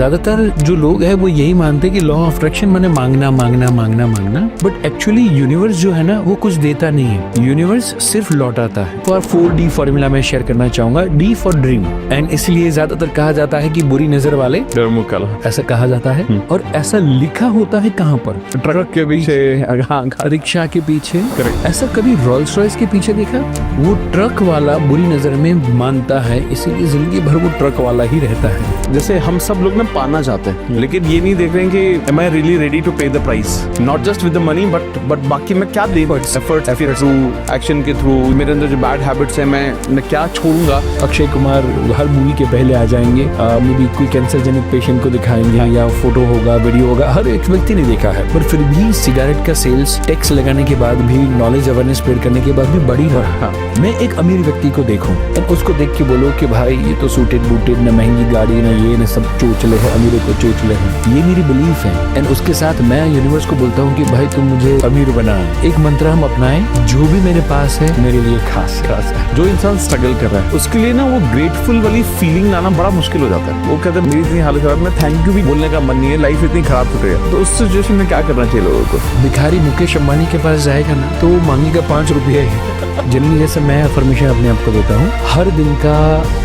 ज्यादातर जो लोग हैं वो यही मानते हैं कि लॉ ऑफ अट्रैक्शन माने मांगना मांगना मांगना मांगना, बट एक्चुअली यूनिवर्स जो है ना वो कुछ देता नहीं है, यूनिवर्स सिर्फ लौटाता है। फॉर 4D फॉर्मूला में शेयर करना चाहूंगा, D फॉर ड्रीम, एंड इसलिए ज्यादातर कहा जाता है कि बुरी नजर वाले डरमुक्कल, ऐसा कहा जाता है। और ऐसा लिखा होता है कहाँ पर? ट्रक के पीछे, रिक्शा के पीछे। ऐसा कभी रोल्स रॉयस के पीछे देखा? वो ट्रक वाला बुरी नजर में मानता है, इसीलिए जिंदगी भर वो ट्रक वाला ही रहता है। जैसे हम सब लोग ना पाना चाहते हैं, लेकिन ये नहीं देख रहे हैं कि am I really ready to pay the price, not just with the money but बाकी मैं क्या दे, efforts के थ्रू, एक्शन के थ्रू, मेरे अंदर जो बैड हैबिट्स है मैं क्या छोड़ूंगा। अक्षय कुमार हर मूवी के पहले आ जाएंगे, मे बी कोई कैंसरजेनिक पेशेंट को दिखाएंगे या फोटो होगा, वीडियो होगा, हर एक व्यक्ति ने देखा है। पर फिर भी सिगरेट का सेल्स टैक्स लगाने के बाद भी, नॉलेज अवेयरनेस स्प्रेड करने के बाद भी बढ़ी रहा। मैं एक अमीर व्यक्ति को देखूं और उसको देख के बोलो कि भाई ये तो सूटेड बूटेड, न महंगी गाड़ी, न ये न सब चोचले है, अमीरों को चोचले हैं, ये मेरी बिलीफ है। एंड उसके साथ मैं यूनिवर्स को बोलता हूँ कि भाई तुम मुझे अमीर बना। एक मंत्र हम अपनाएं, जो भी मेरे पास है मेरे लिए खास है। जो इंसान स्ट्रगल कर रहा है उसके लिए ना वो ग्रेटफुल वाली फीलिंग लाना बड़ा मुश्किल हो जाता है। वो कहते हैं मेरी इतनी हालत खराब, मैं थैंक यू भी बोलने का मन नहीं है, लाइफ इतनी खराब चल रही है। तो उस सिचुएशन में क्या करना चाहिए लोगों को? भिखारी मुकेश अंबानी के पास जाएगा ना तो वो मांगेगा 5 रुपये ही। जनरली जैसे मैं अफर्मेशन अपने आप को देता हूँ, हर दिन का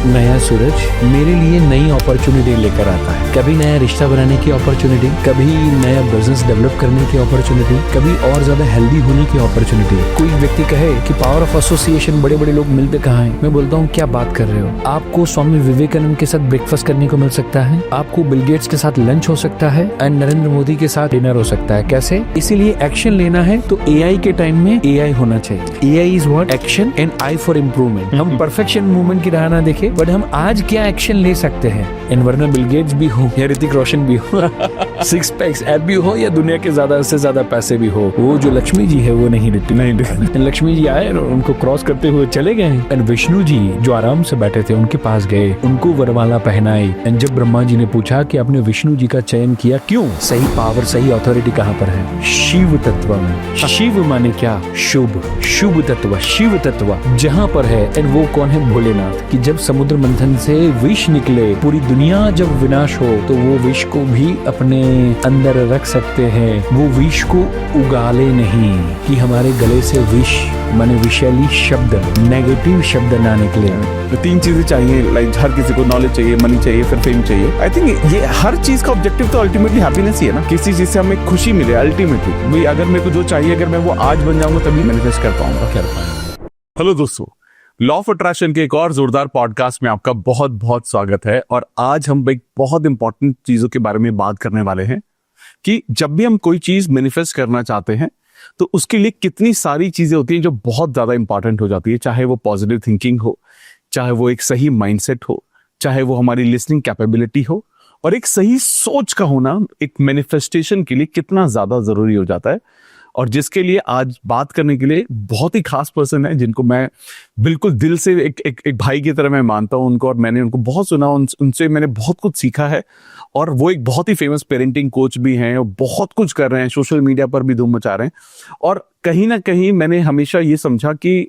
नया सूरज मेरे लिए नई अपॉर्चुनिटी लेकर आता है। कभी नया रिश्ता बनाने की अपॉर्चुनिटी, कभी नया बिजनेस डेवलप करने की अपॉर्चुनिटी, कभी और ज्यादा हेल्दी होने की अपॉर्चुनिटी। कोई व्यक्ति कहे कि पावर ऑफ एसोसिएशन, बड़े बड़े लोग मिलते कहाँ हैं? मैं बोलता हूँ क्या बात कर रहे हो? आपको स्वामी विवेकानंद के साथ ब्रेकफास्ट करने को मिल सकता है, आपको बिल गेट्स के साथ लंच हो सकता है, एंड नरेंद्र मोदी के साथ डिनर हो सकता है। कैसे? इसीलिए एक्शन लेना है तो AI के टाइम में AI होना चाहिए। AI is what? Action and I for improvement. हम परफेक्शन मूवमेंट की राह ना देखे, बट हम आज क्या एक्शन ले सकते हैं। एंड वरना बिल गेट्स भी हो या ऋतिक रोशन भी हो, 6 पैक्स ऐप भी हो या दुनिया के ज्यादा से ज्यादा पैसे भी हो, वो जो लक्ष्मी जी है वो नहीं रहती। लक्ष्मी जी आए और उनको क्रॉस करते हुए चले गए। एंड विष्णु जी जो आराम से बैठे थे उनके पास गए, उनको वरमाला पहनाई। एंड जब ब्रह्मा जी ने पूछा कि आपने विष्णु जी का चयन किया क्यों? सही पावर, सही अथॉरिटी कहाँ पर है? शिव तत्व में। शिव माने क्या? शुभ, शुभ तत्व, शिव तत्व जहाँ पर है। एंड वो कौन है? भोलेनाथ। कि जब समुद्र मंथन से विष निकले, पूरी दुनिया जब विनाश हो तो वो विष को भी अपने अंदर रख सकते हैं। वो विष को उगाले नहीं कि हमारे गले से विष माने विषैली शब्द, नेगेटिव शब्द ना निकले। तो 3 चीजें चाहिए लाइक हर किसी को, नॉलेज चाहिए, मनी चाहिए, फिर फेम चाहिए। आई थिंक ये हर चीज का ऑब्जेक्टिव तो अल्टीमेटली हैप्पीनेस ही है ना। किसी चीज से हमें खुशी मिले अल्टीमेटली। भाई अगर मेरे को जो चाहिए, अगर मैं वो आज बन जाऊंगा तभी मैनिफेस्ट कर पाऊंगा। हेलो दोस्तों, लॉ ऑफ अट्रैक्शन के एक और जोरदार पॉडकास्ट में आपका बहुत बहुत स्वागत है। और आज हम एक बहुत इंपॉर्टेंट चीजों के बारे में बात करने वाले हैं कि जब भी हम कोई चीज मैनिफेस्ट करना चाहते हैं तो उसके लिए कितनी सारी चीजें होती हैं जो बहुत ज्यादा इंपॉर्टेंट हो जाती है। चाहे वो पॉजिटिव थिंकिंग हो, चाहे वो एक सही माइंडसेट हो, चाहे वो हमारी लिसनिंग कैपेबिलिटी हो, और एक सही सोच का होना एक मैनिफेस्टेशन के लिए कितना ज्यादा जरूरी हो जाता है। और जिसके लिए आज बात करने के लिए बहुत ही खास पर्सन है, जिनको मैं बिल्कुल दिल से एक भाई की तरह मैं मानता हूं उनको, और मैंने उनको बहुत सुना, उनसे मैंने बहुत कुछ सीखा है। और वो एक बहुत ही फेमस पेरेंटिंग कोच भी हैं और बहुत कुछ कर रहे हैं, सोशल मीडिया पर भी धूम मचा रहे हैं। और कहीं ना कहीं मैंने हमेशा ये समझा कि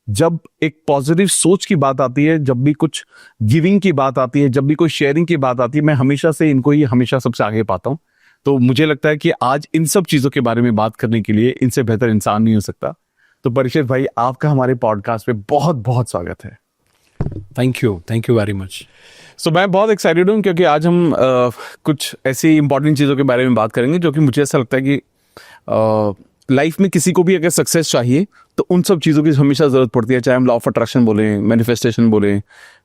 जब एक पॉजिटिव सोच की बात आती है, जब भी कुछ गिविंग की बात आती है, जब भी कोई शेयरिंग की बात आती है, मैं हमेशा से इनको ही हमेशा सबसे आगे पाता हूँ। तो मुझे लगता है कि आज इन सब चीजों के बारे में बात करने के लिए इनसे बेहतर इंसान नहीं हो सकता। तो परीक्षित भाई, आपका हमारे पॉडकास्ट पे बहुत बहुत स्वागत है। Thank you very much. So मैं बहुत एक्साइटेड हूँ क्योंकि आज हम कुछ ऐसी इंपॉर्टेंट चीज़ों के बारे में बात करेंगे जो कि मुझे ऐसा लगता है कि लाइफ में किसी को भी अगर सक्सेस चाहिए तो उन सब चीज़ों की हमेशा ज़रूरत पड़ती है। चाहे हम लॉ ऑफ अट्रैक्शन बोलें, मैनिफेस्टेशन बोलें,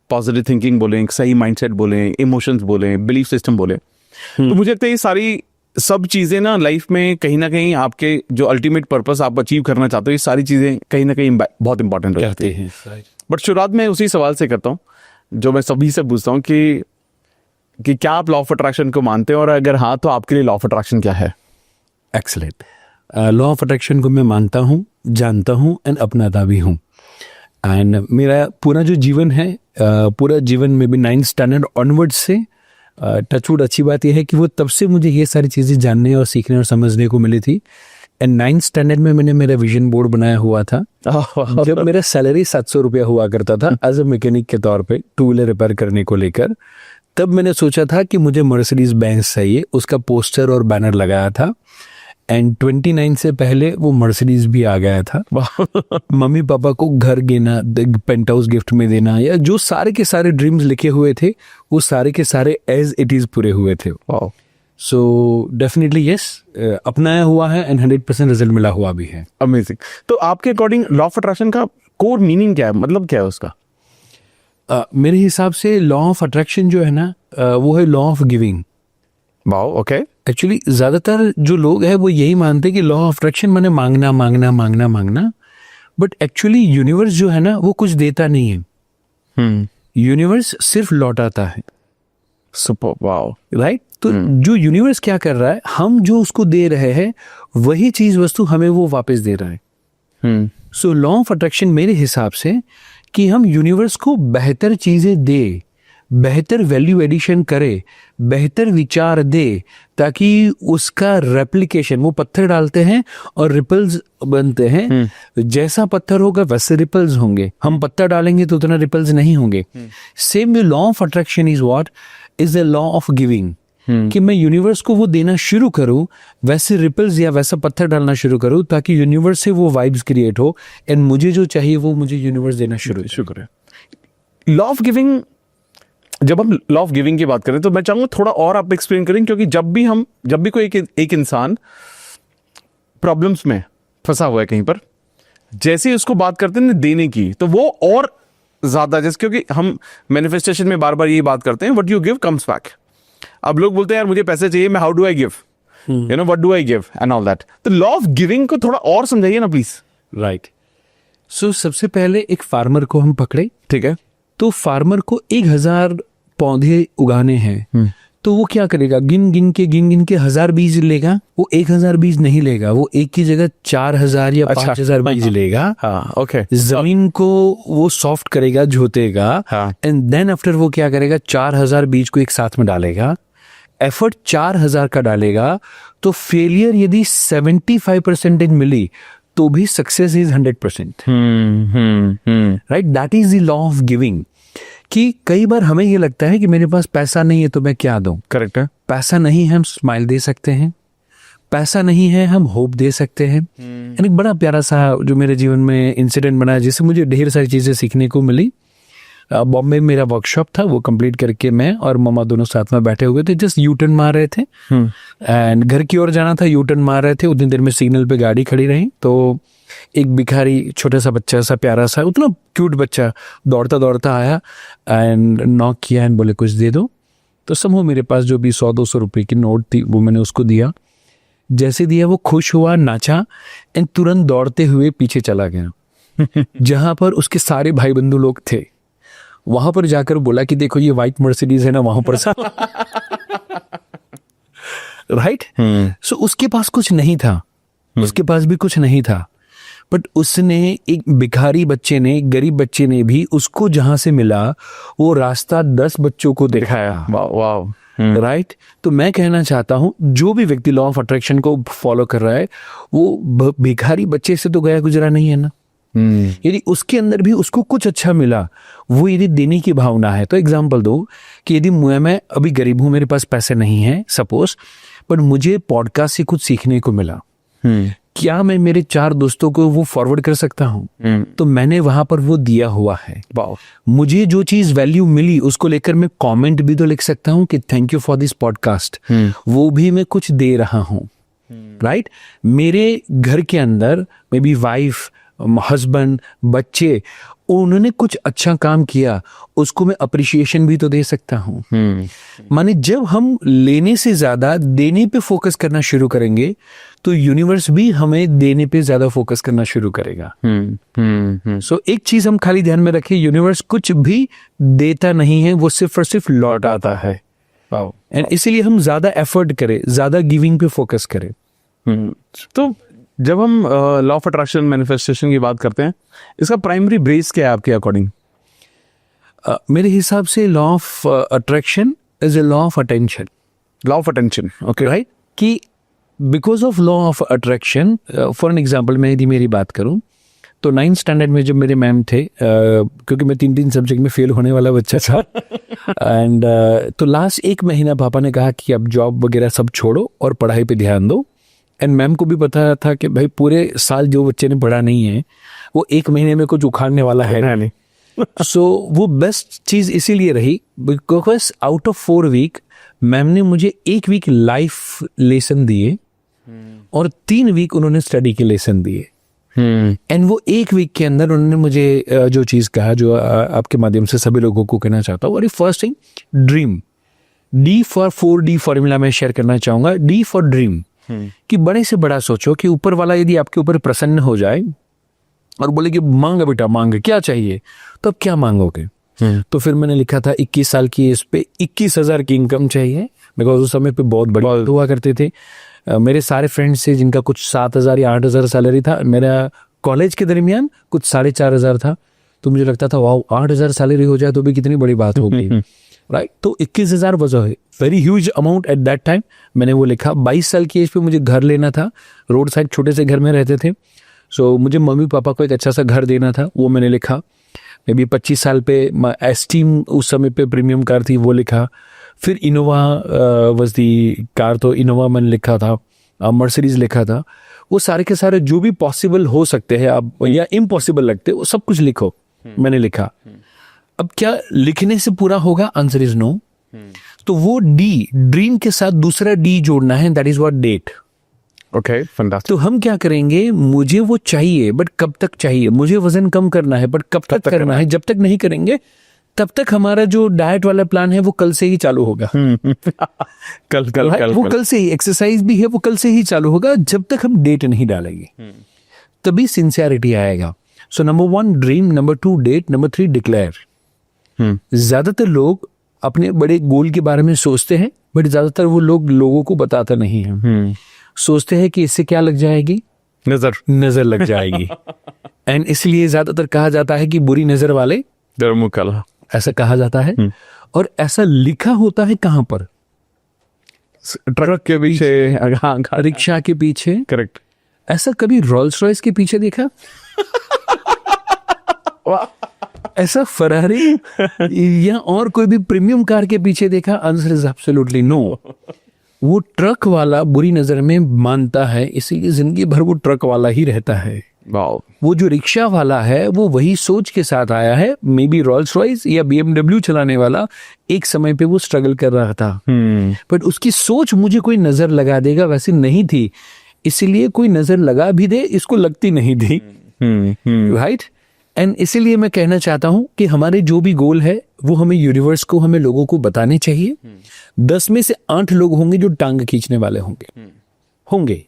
पॉजिटिव थिंकिंग बोलें, सही माइंडसेट बोलें, इमोशंस बोलें, बिलीफ सिस्टम बोलें। तो मुझे लगता है ये सारी सब चीज़ें ना लाइफ में कहीं ना कहीं आपके जो अल्टीमेट पर्पस आप अचीव करना चाहते हो, ये सारी चीज़ें कहीं ना कहीं बहुत इंपॉर्टेंट हो जाती हैं। बट शुरुआत में उसी सवाल से करता हूँ जो मैं सभी से पूछता हूँ कि क्या आप लॉ ऑफ अट्रैक्शन को मानते हैं, और अगर हाँ तो आपके लिए लॉ ऑफ अट्रैक्शन क्या है? एक्सीलेंट। लॉ ऑफ अट्रैक्शन को मैं मानता हूँ, जानता हूँ एंड अपनाता भी हूँ। एंड मेरा पूरा जो जीवन है, पूरा जीवन में भी 9th स्टैंडर्ड ऑनवर्ड से टचवुड, अच्छी बात यह है कि वो तब से मुझे ये सारी चीज़ें जानने और सीखने और समझने को मिली थी। एंड 9th स्टैंडर्ड में मैंने मेरा विजन बोर्ड बनाया हुआ था। जब मेरा सैलरी 700 रुपया हुआ करता था एज अ मैकेनिक के तौर पे, 2 व्हीलर रिपेयर करने को लेकर। तब मैंने सोचा था कि मुझे मर्सिडीज बेंज चाहिए, उसका पोस्टर और बैनर लगाया था। एंड 29 से पहले वो मर्सिडीज भी आ गया था। मम्मी पापा को घर देना, पेंट हाउस गिफ्ट में देना, या जो सारे के सारे ड्रीम्स लिखे हुए थे वो सारे के सारे एज इट इज पूरे हुए थे। सो डेफिनेटली यस, अपनाया हुआ है एंड 100% रिजल्ट मिला हुआ भी है। अमेजिंग। तो आपके अकॉर्डिंग लॉ ऑफ अट्रैक्शन का कोर मीनिंग क्या है, मतलब क्या है उसका? मेरे हिसाब से लॉ ऑफ अट्रैक्शन जो है ना, वो है law of giving. Wow, okay. Actually ज्यादातर जो लोग हैं वो यही मानते हैं कि लॉ ऑफ अट्रैक्शन माने मांगना मांगना मांगना मांगना, बट एक्चुअली यूनिवर्स जो है ना वो कुछ देता नहीं है। यूनिवर्स सिर्फ लौटाता है। Super, wow, right. तो जो यूनिवर्स क्या कर रहा है, हम जो उसको दे रहे हैं वही चीज वस्तु हमें वो वापस दे रहा है। सो लॉ ऑफ अट्रैक्शन मेरे हिसाब से कि हम यूनिवर्स को बेहतर चीजें दे, बेहतर वैल्यू एडिशन करे, बेहतर विचार दे, ताकि उसका रेप्लिकेशन, वो पत्थर डालते हैं और रिपल्स बनते हैं। जैसा पत्थर होगा वैसे रिपल्स होंगे। हम पत्थर डालेंगे तो उतना रिपल्स नहीं होंगे। Same law of attraction is what is the law of giving, कि मैं यूनिवर्स को वो देना शुरू करूं, वैसे रिपल्स या वैसा पत्थर डालना शुरू करूं, ताकि यूनिवर्स से वो वाइब्स क्रिएट हो एंड मुझे जो चाहिए वो मुझे यूनिवर्स देना शुरू करे। लॉ ऑफ गिविंग, जब हम लॉ ऑफ गिविंग की बात करें तो मैं चाहूंगा थोड़ा और आप एक्सप्लेन करें, क्योंकि जब भी कोई एक इंसान प्रॉब्लम्स में फंसा हुआ है कहीं पर, जैसे ही उसको बात करते हैं देने की, तो वो और ज्यादा, जैसे क्योंकि हम मैनिफेस्टेशन में बार बार यही बात करते हैं, what you give comes back. अब लोग बोलते हैं यार मुझे पैसे चाहिए, मैं how do I give, you know what do I give and all that. तो लॉ ऑफ गिविंग को थोड़ा और समझाइए ना प्लीज। राइट। सो सबसे पहले एक फार्मर को हम पकड़े, ठीक है। तो फार्मर को 1000 पौधे उगाने हैं, तो वो क्या करेगा, गिन गिन के 1000 बीज लेगा। वो 1000 बीज नहीं लेगा, वो एक की जगह 4000 या 5000 बीज लेगा। हाँ, ओके। जमीन को वो सॉफ्ट करेगा, जोतेगा, एंड देन आफ्टर वो क्या करेगा, 4000 बीज को एक साथ में डालेगा। एफर्ट 4000 का डालेगा, तो फेलियर यदि 75% मिली तो भी success is 100%। Right, that is the law of giving. कि कई बार हमें ये लगता है कि मेरे पास पैसा नहीं है तो मैं क्या दूं। करेक्ट है। पैसा नहीं है हम स्माइल दे सकते हैं, पैसा नहीं है हम होप दे सकते हैं। यानी एक बड़ा प्यारा सा जो मेरे जीवन में इंसिडेंट बना, जिससे मुझे ढेर सारी चीजें सीखने को मिली। बॉम्बे में मेरा वर्कशॉप था, वो कंप्लीट करके मैं और मम्मा दोनों साथ में बैठे हुए थे, जस्ट यू टर्न मार रहे थे एंड घर की ओर जाना था, यू टर्न मार रहे थे। उतनी देर में सिग्नल पे गाड़ी खड़ी रही, तो एक भिखारी छोटा सा बच्चा सा प्यारा सा, उतना क्यूट बच्चा दौड़ता दौड़ता आया एंड नॉक किया एंड बोले कुछ दे दो। तो समूह मेरे पास जो भी 100-200 रुपए की नोट थी वो मैंने उसको दिया। जैसे दिया वो खुश हुआ, नाचा एंड तुरंत दौड़ते हुए पीछे चला गया जहां पर उसके सारे भाई बंधु लोग थे। वहां पर जाकर बोला कि देखो ये व्हाइट मर्सिडीज है ना वहां पर राइट। सो उसके पास कुछ नहीं था, उसके पास भी कुछ नहीं था, बट उसने, एक भिखारी बच्चे ने, एक गरीब बच्चे ने भी उसको जहां से मिला वो रास्ता 10 बच्चों को दिखाया। वाव। राइट। तो मैं कहना चाहता हूं जो भी व्यक्ति लॉ ऑफ अट्रैक्शन को फॉलो कर रहा है वो भिखारी बच्चे से तो गया गुजरा नहीं है ना। यदि उसके अंदर भी उसको कुछ अच्छा मिला, वो यदि देने की भावना है, तो एग्जाम्पल दो कि यदि मैं अभी गरीब हूं, मेरे पास पैसे नहीं है सपोज, पर मुझे पॉडकास्ट से कुछ सीखने को मिला, क्या मैं मेरे 4 दोस्तों को वो फॉरवर्ड कर सकता हूँ? तो मैंने वहां पर वो दिया हुआ है। मुझे जो चीज वैल्यू मिली उसको लेकर मैं कमेंट भी तो लिख सकता हूँ कि thank you for this podcast. वो भी मैं कुछ दे रहा हूँ। राइट। मेरे घर के अंदर मे बी वाइफ, हस्बैंड, बच्चे, उन्होंने कुछ अच्छा काम किया, उसको मैं अप्रिशिएशन भी तो दे सकता हूँ। माने जब हम लेने से ज्यादा देने पे फोकस करना शुरू करेंगे तो यूनिवर्स भी हमें देने पे ज्यादा फोकस करना शुरू करेगा। सो एक चीज हम खाली ध्यान में रखें, यूनिवर्स कुछ भी देता नहीं है, वो सिर्फ और सिर्फ लौट आता है। एंड इसीलिए हम ज्यादा एफर्ट करें, ज्यादा गिविंग पे फोकस करें। तो जब हम लॉ ऑफ अट्रैक्शन मैनिफेस्टेशन की बात करते हैं, इसका प्राइमरी बेस क्या है आपके अकॉर्डिंग? मेरे हिसाब से law of attraction is a law of attention. Law of attention, okay, right. कि because of law of attraction, for an example मैं यदि मेरी बात करूं तो 9th स्टैंडर्ड में जब मेरे मैम थे, क्योंकि मैं 3 सब्जेक्ट में फेल होने वाला बच्चा था एंड तो लास्ट 1 महीना पापा ने कहा कि अब जॉब वगैरह सब छोड़ो और पढ़ाई पे ध्यान दो। एंड मैम को भी पता था कि भाई पूरे साल जो बच्चे ने पढ़ा नहीं है वो 1 महीने में कुछ उखाड़ने वाला है नहीं। सो वो बेस्ट चीज़ इसीलिए रही because out of 4 week ma'am ने मुझे 1 वीक लाइफ लेसन दिए और 3 वीक उन्होंने स्टडी के लेसन दिए। एंड वो 1 वीक के अंदर उन्होंने मुझे जो चीज़ कहा जो आपके माध्यम से सभी लोगों को कहना चाहता हूँ। और first thing, dream. D for 4D formula में शेयर करना चाहूँगा। D फॉर ड्रीम, कि बड़े से बड़ा सोचो कि ऊपर वाला यदि आपके ऊपर प्रसन्न हो जाए और बोले कि मांग बेटा मांग, क्या चाहिए, तो अब क्या मांगोगे? तो फिर मैंने लिखा था 21 साल की एज पे 21,000 की इनकम चाहिए, बिकॉज उस समय पे बहुत बड़ी हुआ करते थे। मेरे सारे फ्रेंड्स से जिनका कुछ 7,000 या 8,000 सैलरी था, मेरा कॉलेज के दरमियान कुछ 4,500 था। तो मुझे लगता था वाह 8,000 सैलरी हो जाए तो भी कितनी बड़ी बात होगी, राइट। तो 21,000 was a very huge amount at that time. मैंने वो लिखा। 22 साल की एज पे मुझे घर लेना था, रोड साइड छोटे से घर में रहते थे। सो मुझे मम्मी पापा को एक अच्छा सा घर देना था, वो मैंने लिखा। मे बी 25 साल पे एस्टीम उस समय पे प्रीमियम कार थी, वो लिखा। फिर इनोवा वाज दी कार, तो इनोवा मैंने लिखा था। मर्सिडीज लिखा था। वो सारे के सारे जो भी पॉसिबल हो सकते हैं आप या इम्पॉसिबल लगते वो सब कुछ लिखो, मैंने लिखा। अब क्या लिखने से पूरा होगा? Answer is no. तो वो डी, ड्रीम के साथ दूसरा डी जोड़ना है, that is what date. Okay, fantastic. तो हम क्या करेंगे, मुझे वो चाहिए बट कब तक चाहिए, मुझे वजन कम करना है बट कब तक करना है। जब तक नहीं करेंगे तब तक हमारा जो डाइट वाला प्लान है वो कल से ही चालू होगा। वो कल से ही, एक्सरसाइज भी है वो कल से ही चालू होगा, जब तक हम डेट नहीं डालेंगे तभी सिंसियरिटी आएगा। So number 1 dream, number 2 date, number 3 declare. ज्यादातर लोग अपने बड़े गोल के बारे में सोचते हैं बट ज्यादातर वो लोगों को बताता नहीं है। सोचते हैं कि इससे क्या लग जाएगी, नजर लग जाएगी। एंड इसलिए ज्यादातर कहा जाता है कि बुरी नजर वाले दरमुकल, ऐसा कहा जाता है। और ऐसा लिखा होता है कहाँ पर? ट्रक के पीछे, रिक्शा के पीछे। करेक्ट। ऐसा कभी रोल्स रॉयस के पीछे देखा? ऐसा फरारी या और कोई भी प्रीमियम कार के पीछे देखा? Answer is absolutely no. वो ट्रक वाला बुरी नजर में मानता है, इसीलिए जिंदगी भर वो ट्रक वाला ही रहता है। वो जो रिक्शा वाला है वो वही सोच के साथ आया है। मे बी रोल्स रॉयस या BMW चलाने वाला एक समय पे वो स्ट्रगल कर रहा था, बट उसकी सोच मुझे कोई नजर लगा देगा वैसे नहीं थी, इसीलिए कोई नजर लगा भी दे इसको लगती नहीं थी, राइट। एंड इसीलिए मैं कहना चाहता हूं कि हमारे जो भी गोल है वो हमें यूनिवर्स को, हमें लोगों को बताने चाहिए। 10 में से 8 लोग होंगे जो टांग खींचने वाले होंगे।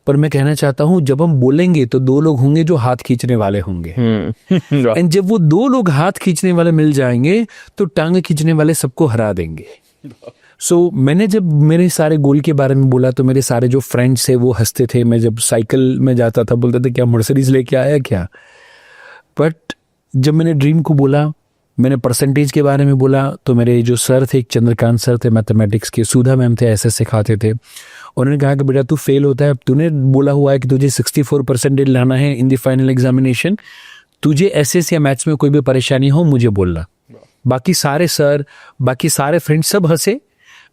पर मैं कहना चाहता हूं जब हम बोलेंगे तो 2 लोग होंगे जो हाथ खींचने वाले होंगे। एंड जब वो 2 लोग हाथ खींचने वाले मिल जाएंगे तो टांग खींचने वाले सबको हरा देंगे। सो मैंने जब मेरे सारे गोल के बारे में बोला तो मेरे सारे जो फ्रेंड्स थे वो हंसते थे। मैं जब साइकिल में जाता था बोलते थे क्या मर्सिडीज लेके आया क्या। बट जब मैंने ड्रीम को बोला, मैंने परसेंटेज के बारे में बोला, तो मेरे जो सर थे, एक चंद्रकांत सर थे मैथमेटिक्स के, सुधा मैम थे ऐसे सिखाते थे, उन्होंने कहा कि बेटा तू फेल होता है, तूने बोला हुआ है कि तुझे 64% लाना है इन द फाइनल एग्जामिनेशन, तुझे एसएस या मैथ्स में कोई भी परेशानी हो मुझे बोलना। बाकी सारे सर, बाकी सारे फ्रेंड्स सब हंसे,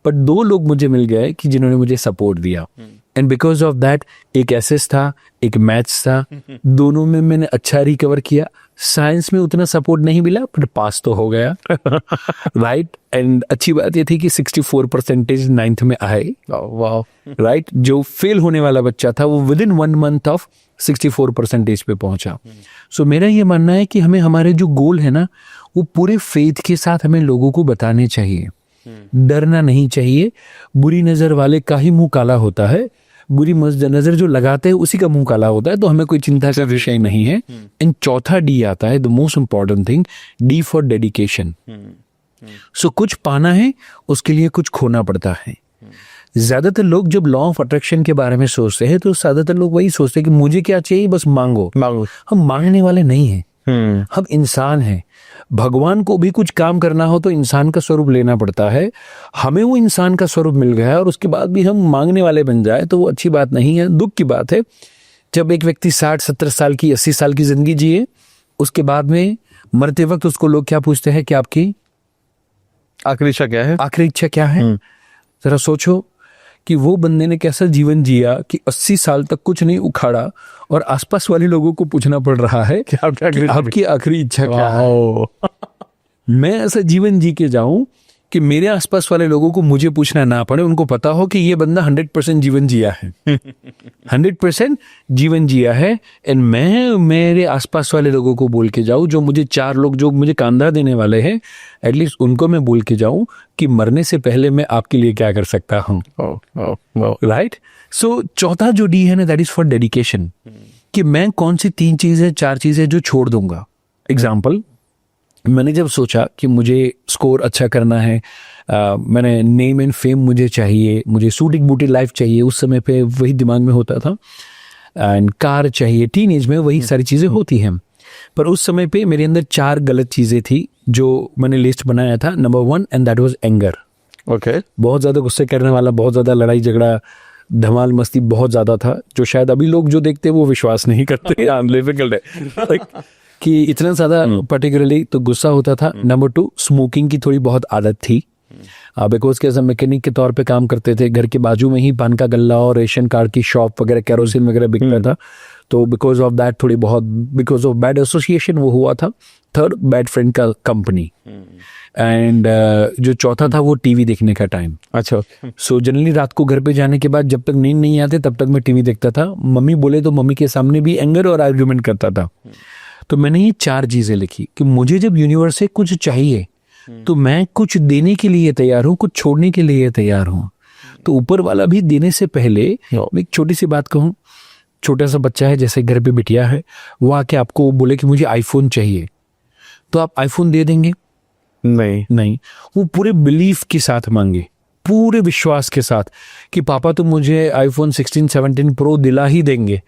बट 2 लोग मुझे मिल गए कि जिन्होंने मुझे सपोर्ट दिया। एंड बिकॉज ऑफ दैट एक एसएस था, एक मैथ्स था, दोनों में मैंने अच्छा रिकवर किया। साइंस में उतना सपोर्ट नहीं मिला बट पास तो हो गया, राइट। एंड अच्छी बात ये थी कि 64% 9th में आए, राइट। जो फेल होने वाला बच्चा था वो विद इन 1 month ऑफ 64% पे पहुंचा। सो मेरा ये मानना है कि हमें हमारे जो गोल है ना वो पूरे फेथ के साथ हमें लोगों को बताने चाहिए। डरना नहीं चाहिए। बुरी नजर वाले का ही मुंह काला होता है, बुरी नजर जो लगाते हैं उसी का मुंह काला होता है, तो हमें कोई चिंता का विषय नहीं है। एंड चौथा डी आता है, the most important thing, D for dedication. So कुछ पाना है उसके लिए कुछ खोना पड़ता है। ज्यादातर लोग जब लॉ ऑफ अट्रैक्शन के बारे में सोचते हैं तो ज्यादातर लोग वही सोचते हैं कि मुझे क्या चाहिए बस मांगो। हम मांगने वाले नहीं हैं, हम इंसान हैं। भगवान को भी कुछ काम करना हो तो इंसान का स्वरूप लेना पड़ता है। हमें वो इंसान का स्वरूप मिल गया है और उसके बाद भी हम मांगने वाले बन जाए तो वो अच्छी बात नहीं है, दुख की बात है। जब एक व्यक्ति 60-70 साल की 80 साल की जिंदगी जिए, उसके बाद में मरते वक्त उसको लोग क्या पूछते हैं कि आपकी आखिरी इच्छा क्या है? आखिरी इच्छा क्या है? जरा सोचो कि वो बंदे ने कैसा जीवन जिया कि 80 साल तक कुछ नहीं उखाड़ा और आसपास वाले लोगों को पूछना पड़ रहा है कि आपकी आखिरी इच्छा क्या है। मैं ऐसा जीवन जी के जाऊं कि मेरे आसपास वाले लोगों को मुझे पूछना ना पड़े, उनको पता हो कि ये बंदा 100% जीवन जिया है। 100% जीवन जिया है। एंड मैं मेरे आसपास वाले लोगों को बोल के जाऊं, जो मुझे 4 लोग जो मुझे कांधा देने वाले हैं, एटलीस्ट उनको मैं बोल के जाऊं कि मरने से पहले मैं आपके लिए क्या कर सकता हूं। राइट। सो चौथा जो डी है ना, दैट इज फॉर डेडिकेशन, कि मैं कौन सी 3 चीजें 4 चीजें जो छोड़ दूंगा। एग्जाम्पल, मैंने जब सोचा कि मुझे स्कोर अच्छा करना है, मैंने नेम एंड फेम मुझे चाहिए, मुझे सूटिंग बूटी लाइफ चाहिए, उस समय पे वही दिमाग में होता था, एंड कार चाहिए, टीनेज में वही सारी चीज़ें होती हैं। पर उस समय पे मेरे अंदर 4 गलत चीज़ें थी जो मैंने लिस्ट बनाया था। Number 1 and that was anger. Okay. बहुत ज़्यादा गुस्से करने वाला, बहुत ज़्यादा लड़ाई झगड़ा, धमाल मस्ती बहुत ज़्यादा था, जो शायद अभी लोग जो देखते हैं वो विश्वास नहीं करते। डिफिकल्ट है कि इतना ज़्यादा पर्टिकुलरली तो गुस्सा होता था। नंबर 2, स्मोकिंग की थोड़ी बहुत आदत थी, बिकॉज के मैकेनिक के तौर पे काम करते थे, घर के बाजू में ही पान का गल्ला और रेशन कार्ड की शॉप वगैरह, कैरोसिन वगैरह बिकता था, तो बिकॉज ऑफ दैट थोड़ी बहुत, बिकॉज ऑफ बैड एसोसिएशन वो हुआ था। 3rd, बैड फ्रेंड का कंपनी। एंड जो चौथा था वो टीवी देखने का टाइम। अच्छा। सो जनरली रात को घर पे जाने के बाद जब तक नींद नहीं आते तब तक मैं टीवी देखता था। मम्मी बोले तो मम्मी के सामने भी एंगर और आर्ग्यूमेंट करता था। तो मैंने ये 4 चीजें लिखी कि मुझे जब यूनिवर्स से कुछ चाहिए तो मैं कुछ देने के लिए तैयार हूँ, कुछ छोड़ने के लिए तैयार हूँ। तो ऊपर वाला भी देने से पहले मैं एक छोटी सी बात कहूँ, छोटा सा बच्चा है, जैसे घर पे बिटिया है, वो आके आपको बोले कि मुझे आईफोन चाहिए, तो आप आईफोन दे देंगे? नहीं, वो पूरे बिलीफ के साथ मांगे, पूरे विश्वास के साथ कि पापा तो मुझे आईफोन 16, 17 प्रो दिला ही देंगे,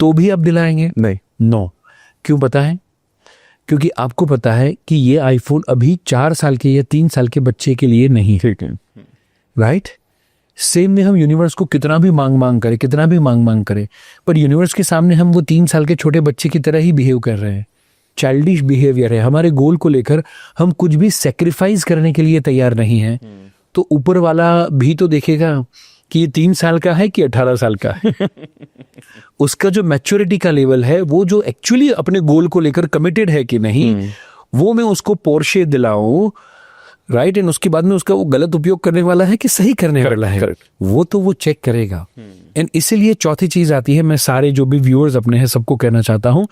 तो भी आप दिलाएंगे? नहीं। नो। क्यों पता है? क्योंकि आपको पता है कि ये आईफोन अभी 4 साल के या 3 साल के बच्चे के लिए नहीं। ठीक है। राइट। सेम में हम यूनिवर्स को कितना भी मांग करें, कितना भी मांग करें, पर यूनिवर्स के सामने हम वो 3 साल के छोटे बच्चे की तरह ही बिहेव कर रहे हैं। चाइल्डिश बिहेवियर है। हमारे गोल को लेकर हम कुछ भी सेक्रीफाइस करने के लिए तैयार नहीं है। तो ऊपर वाला भी तो देखेगा कि ये 3 साल का है कि 18 साल का है। उसका जो मैच्योरिटी का लेवल है, वो जो एक्चुअली अपने गोल को लेकर कमिटेड है कि नहीं, वो मैं उसको पोर्शे दिलाऊं, राइट, एंड उसके बाद में उसका वो गलत उपयोग करने वाला है कि सही करने वाला है, वो तो वो चेक करेगा। एंड इसीलिए चौथी चीज आती है, मैं सारे जो भी व्यूअर्स अपने हैं सबको कहना चाहता हूं,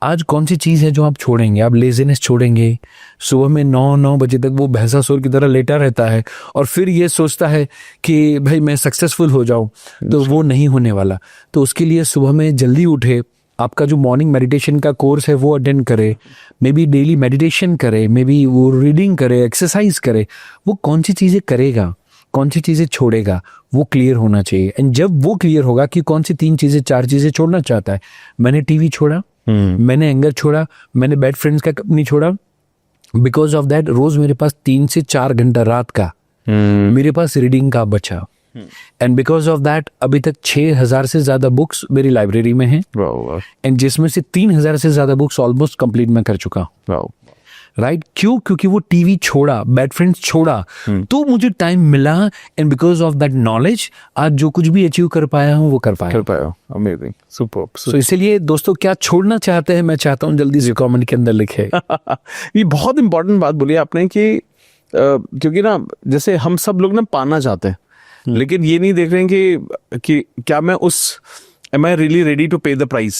आज कौन सी चीज है जो आप छोड़ेंगे? आप लेजीनेस छोड़ेंगे। सुबह में 9 बजे तक वो भैंसासुर की तरह लेटा रहता है और फिर ये सोचता है कि भाई मैं सक्सेसफुल हो जाऊं, तो वो नहीं होने वाला। तो उसके लिए सुबह में जल्दी उठे, आपका जो मॉर्निंग मेडिटेशन का कोर्स है वो अटेंड करे, मे बी डेली मेडिटेशन करे, मे बी वो रीडिंग करे, एक्सरसाइज करे। वो कौन सी चीज़ें करेगा, कौन सी चीज़ें छोड़ेगा, वो क्लियर होना चाहिए। एंड जब वो क्लियर होगा कि कौन सी 3 चीज़ें 4 चीज़ें छोड़ना चाहता है, मैंने टीवी छोड़ा, मैंने एंगर छोड़ा, मैंने बैड फ्रेंड्स का कंपनी छोड़ा, बिकॉज ऑफ दैट रोज मेरे पास 3 से 4 घंटा रात का मेरे पास रीडिंग का बचा। एंड बिकॉज ऑफ दैट अभी तक 6000 से ज्यादा बुक्स मेरी लाइब्रेरी में हैं, एंड जिसमें से 3000 से ज्यादा बुक्स ऑलमोस्ट कंप्लीट मैं कर चुका हूँ। राइट। क्यों? क्योंकि वो टीवी छोड़ा, बैड फ्रेंड्स छोड़ा, तो मुझे टाइम मिला, and because of that knowledge आज जो कुछ भी अचीव कर पाया हूँ वो कर पाया। Amazing, super. सो इसीलिए दोस्तों, क्या छोड़ना चाहते हैं, मैं चाहता हूँ जल्दी से कमेंट के अंदर लिखे। ये बहुत इंपॉर्टेंट बात बोली आपने कि क्योंकि ना जैसे हम सब लोग ना पाना चाहते हैं, लेकिन ये नहीं देख रहे हैं कि क्या मैं am I really ready to pay the price,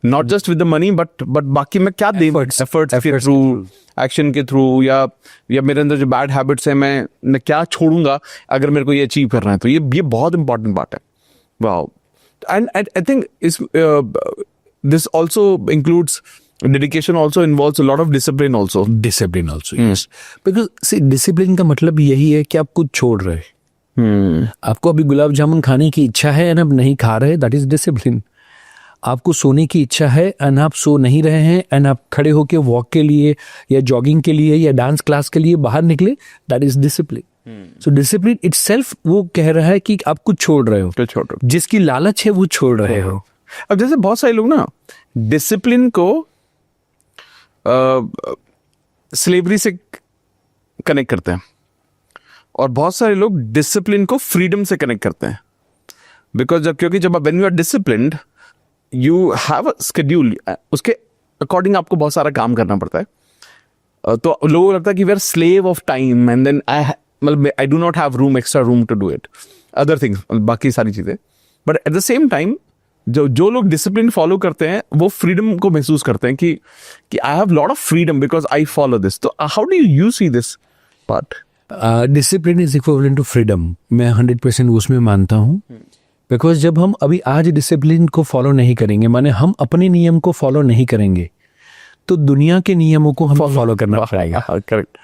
not just with the money but बाकी मैं क्या दे, efforts के थ्रू, एक्शन के थ्रू, या मेरे अंदर जो बैड हैबिट्स है मैं क्या छोड़ूंगा अगर मेरे को ये अचीव करना है। तो ये बहुत इंपॉर्टेंट बात है। Wow. And I think this also includes dedication, also involves a lot of discipline also, yes, because see, discipline का मतलब यही है कि आप कुछ छोड़ रहे हैं। आपको अभी गुलाब जामुन खाने की इच्छा है एंड आप नहीं खा रहे, दैट इज डिसिप्लिन। आपको सोने की इच्छा है एंड आप सो नहीं रहे हैं, एंड आप खड़े होकर वॉक के लिए या जॉगिंग के लिए या डांस क्लास के लिए बाहर निकले, that is discipline. So discipline itself वो कह रहा है कि आप कुछ छोड़ रहे हो, जिसकी लालच है वो छोड़ रहे हो। अब जैसे बहुत सारे लोग ना डिसिप्लिन को स्लेवरी से कनेक्ट करते हैं और बहुत सारे लोग डिसिप्लिन को फ्रीडम से कनेक्ट करते हैं बिकॉज क्योंकि जब when you are disciplined you have a schedule, उसके अकॉर्डिंग आपको बहुत सारा काम करना पड़ता है। तो लोगों को लगता है कि we are slave of time and then I do not have room, extra room to do it, other things, बाकी सारी चीज़ें। But at the same time जो लोग डिसिप्लिन फॉलो करते हैं वो फ्रीडम को महसूस करते हैं कि I have lot of freedom because I follow this. तो how do you see this part? Discipline is equivalent to freedom, मैं 100% उसमें मानता हूँ। बिकॉज जब हम अभी आज डिसिप्लिन को फॉलो नहीं करेंगे, माने हम अपने नियम को फॉलो नहीं करेंगे, तो दुनिया के नियमों को हमें फॉलो करना पड़ेगा। Correct,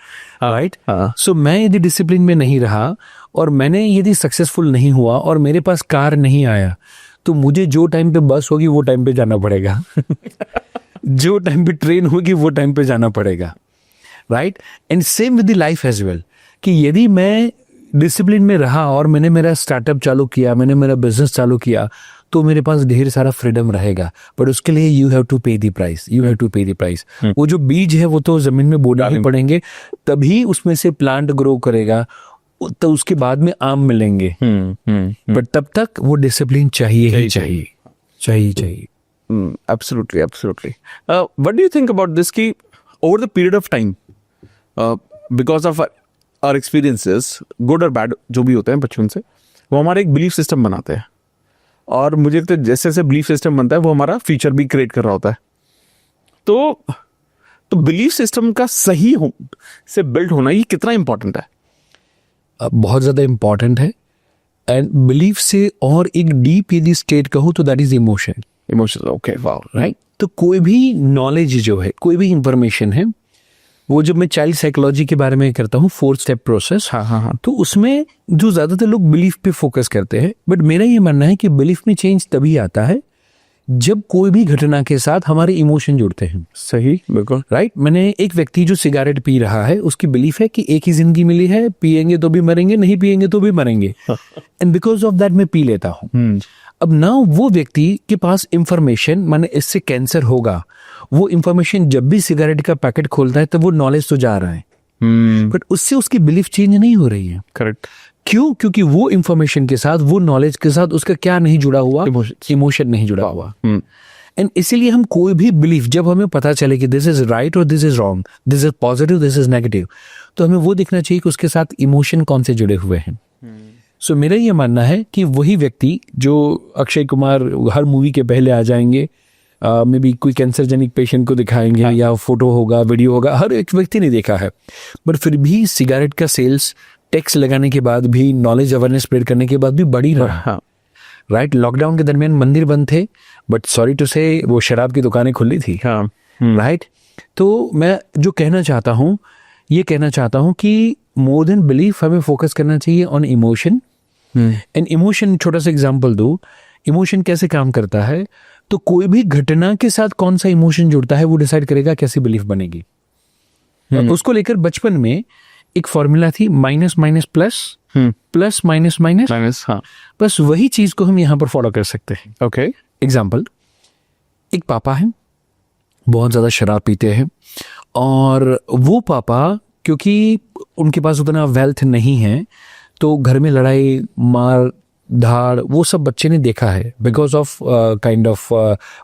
right. सो मैं यदि डिसिप्लिन में नहीं रहा और मैंने यदि सक्सेसफुल नहीं हुआ और मेरे पास कार नहीं आया, तो मुझे जो टाइम पे बस होगी वो टाइम पे जाना पड़ेगा जो टाइम पे ट्रेन होगी वो टाइम पे जाना पड़ेगा, right. And same with the life as well, कि यदि मैं डिसिप्लिन में रहा और मैंने मेरा स्टार्टअप चालू किया, मैंने मेरा बिजनेस चालू किया, तो मेरे पास ढेर सारा फ्रीडम रहेगा। बट उसके लिए you have to pay the price, you have to pay the price. वो जो बीज है वो तो जमीन में बोना ही पड़ेंगे, तभी उसमें से प्लांट ग्रो करेगा, तो उसके बाद में आम मिलेंगे। बट तब तक वो डिसिप्लिन चाहिए ही चाहिए। Absolutely, absolutely. What do you think about this? कि over the period of time, because of our experiences, good or bad, जो भी होते हैं बचपन से, वो हमारे एक बिलीफ सिस्टम बनाते हैं और मुझे लगता है जैसे जैसे बिलीफ सिस्टम बनता है वो हमारा फ्यूचर भी क्रिएट कर रहा होता है। तो बिलीफ सिस्टम का सही से बिल्ड होना ये कितना इंपॉर्टेंट है? बहुत ज़्यादा इम्पॉर्टेंट है। एंड बिलीफ से और एक डीप यदि स्टेट कहूँ तो that is emotion. Okay, wow, right. तो कोई भी नॉलेज जो है, कोई भी इंफॉर्मेशन है, वो जब मैं चाइल्ड साइकोलॉजी के बारे में करता हूँ 4 स्टेप प्रोसेस, हाँ, तो उसमें जो ज्यादातर लोग बिलीफ पे फोकस करते हैं, बट मेरा ये मानना है कि बिलीफ में चेंज तभी आता है जब कोई भी घटना के साथ हमारे इमोशन जुड़ते हैं। सही, बिल्कुल, राइट। मैंने एक व्यक्ति जो सिगरेट पी रहा है, उसकी बिलीफ है कि एक ही जिंदगी मिली है, पिएंगे तो भी मरेंगे, नहीं पिएंगे तो भी मरेंगे, एंड बिकॉज ऑफ दैट मैं पी लेता हूँ। अब ना वो व्यक्ति के पास इंफॉर्मेशन, माने इससे कैंसर होगा, वो इंफॉर्मेशन जब भी सिगरेट का पैकेट खोलता है तो वो नॉलेज तो जा रहा है, बट उससे उसकी बिलीफ चेंज नहीं हो रही है। करेक्ट। क्यों? क्योंकि वो इंफॉर्मेशन के साथ, वो नॉलेज के साथ उसका क्या नहीं जुड़ा हुआ, इमोशन नहीं जुड़ा हुआ। एंड इसीलिए हम कोई भी बिलीफ, जब हमें पता चले कि दिस इज राइट और this is wrong, this is positive, this is negative, तो हमें वो देखना चाहिए कि उसके साथ इमोशन कौन से जुड़े हुए हैं। सो मेरा ये मानना है कि वही व्यक्ति जो अक्षय कुमार हर मूवी के पहले आ जाएंगे, मे बी कोई कैंसरजेनिक पेशेंट को दिखाएंगे, या फोटो होगा, वीडियो होगा, हर एक व्यक्ति ने देखा है, बट फिर भी सिगरेट का सेल्स टैक्स लगाने के बाद भी, नॉलेज अवेयरनेस स्प्रेड करने के बाद भी बढ़ी रहा। राइट। लॉकडाउन के दरमियान मंदिर बंद थे, बट सॉरी टू से वो शराब की दुकानें खुली थी। राइट। तो मैं जो कहना चाहता हूँ, ये कहना चाहता हूँ कि मोर देन बिलीफ हमें फोकस करना चाहिए ऑन इमोशन। एंड इमोशन, छोटा सा एग्जांपल दूं, इमोशन कैसे काम करता है, तो कोई भी घटना के साथ कौन सा इमोशन जुड़ता है वो डिसाइड करेगा कैसी बिलीफ बनेगी। उसको लेकर बचपन में एक फॉर्मूला थी, minus minus plus, plus minus minus. हाँ, बस वही चीज को हम यहाँ पर फॉलो कर सकते हैं। ओके। एग्जाम्पल, एक पापा है, बहुत ज्यादा शराब पीते हैं, और वो पापा क्योंकि उनके पास उतना वेल्थ नहीं है, तो घर में लड़ाई मार धाड़ वो सब बच्चे ने देखा है। बिकॉज ऑफ काइंड ऑफ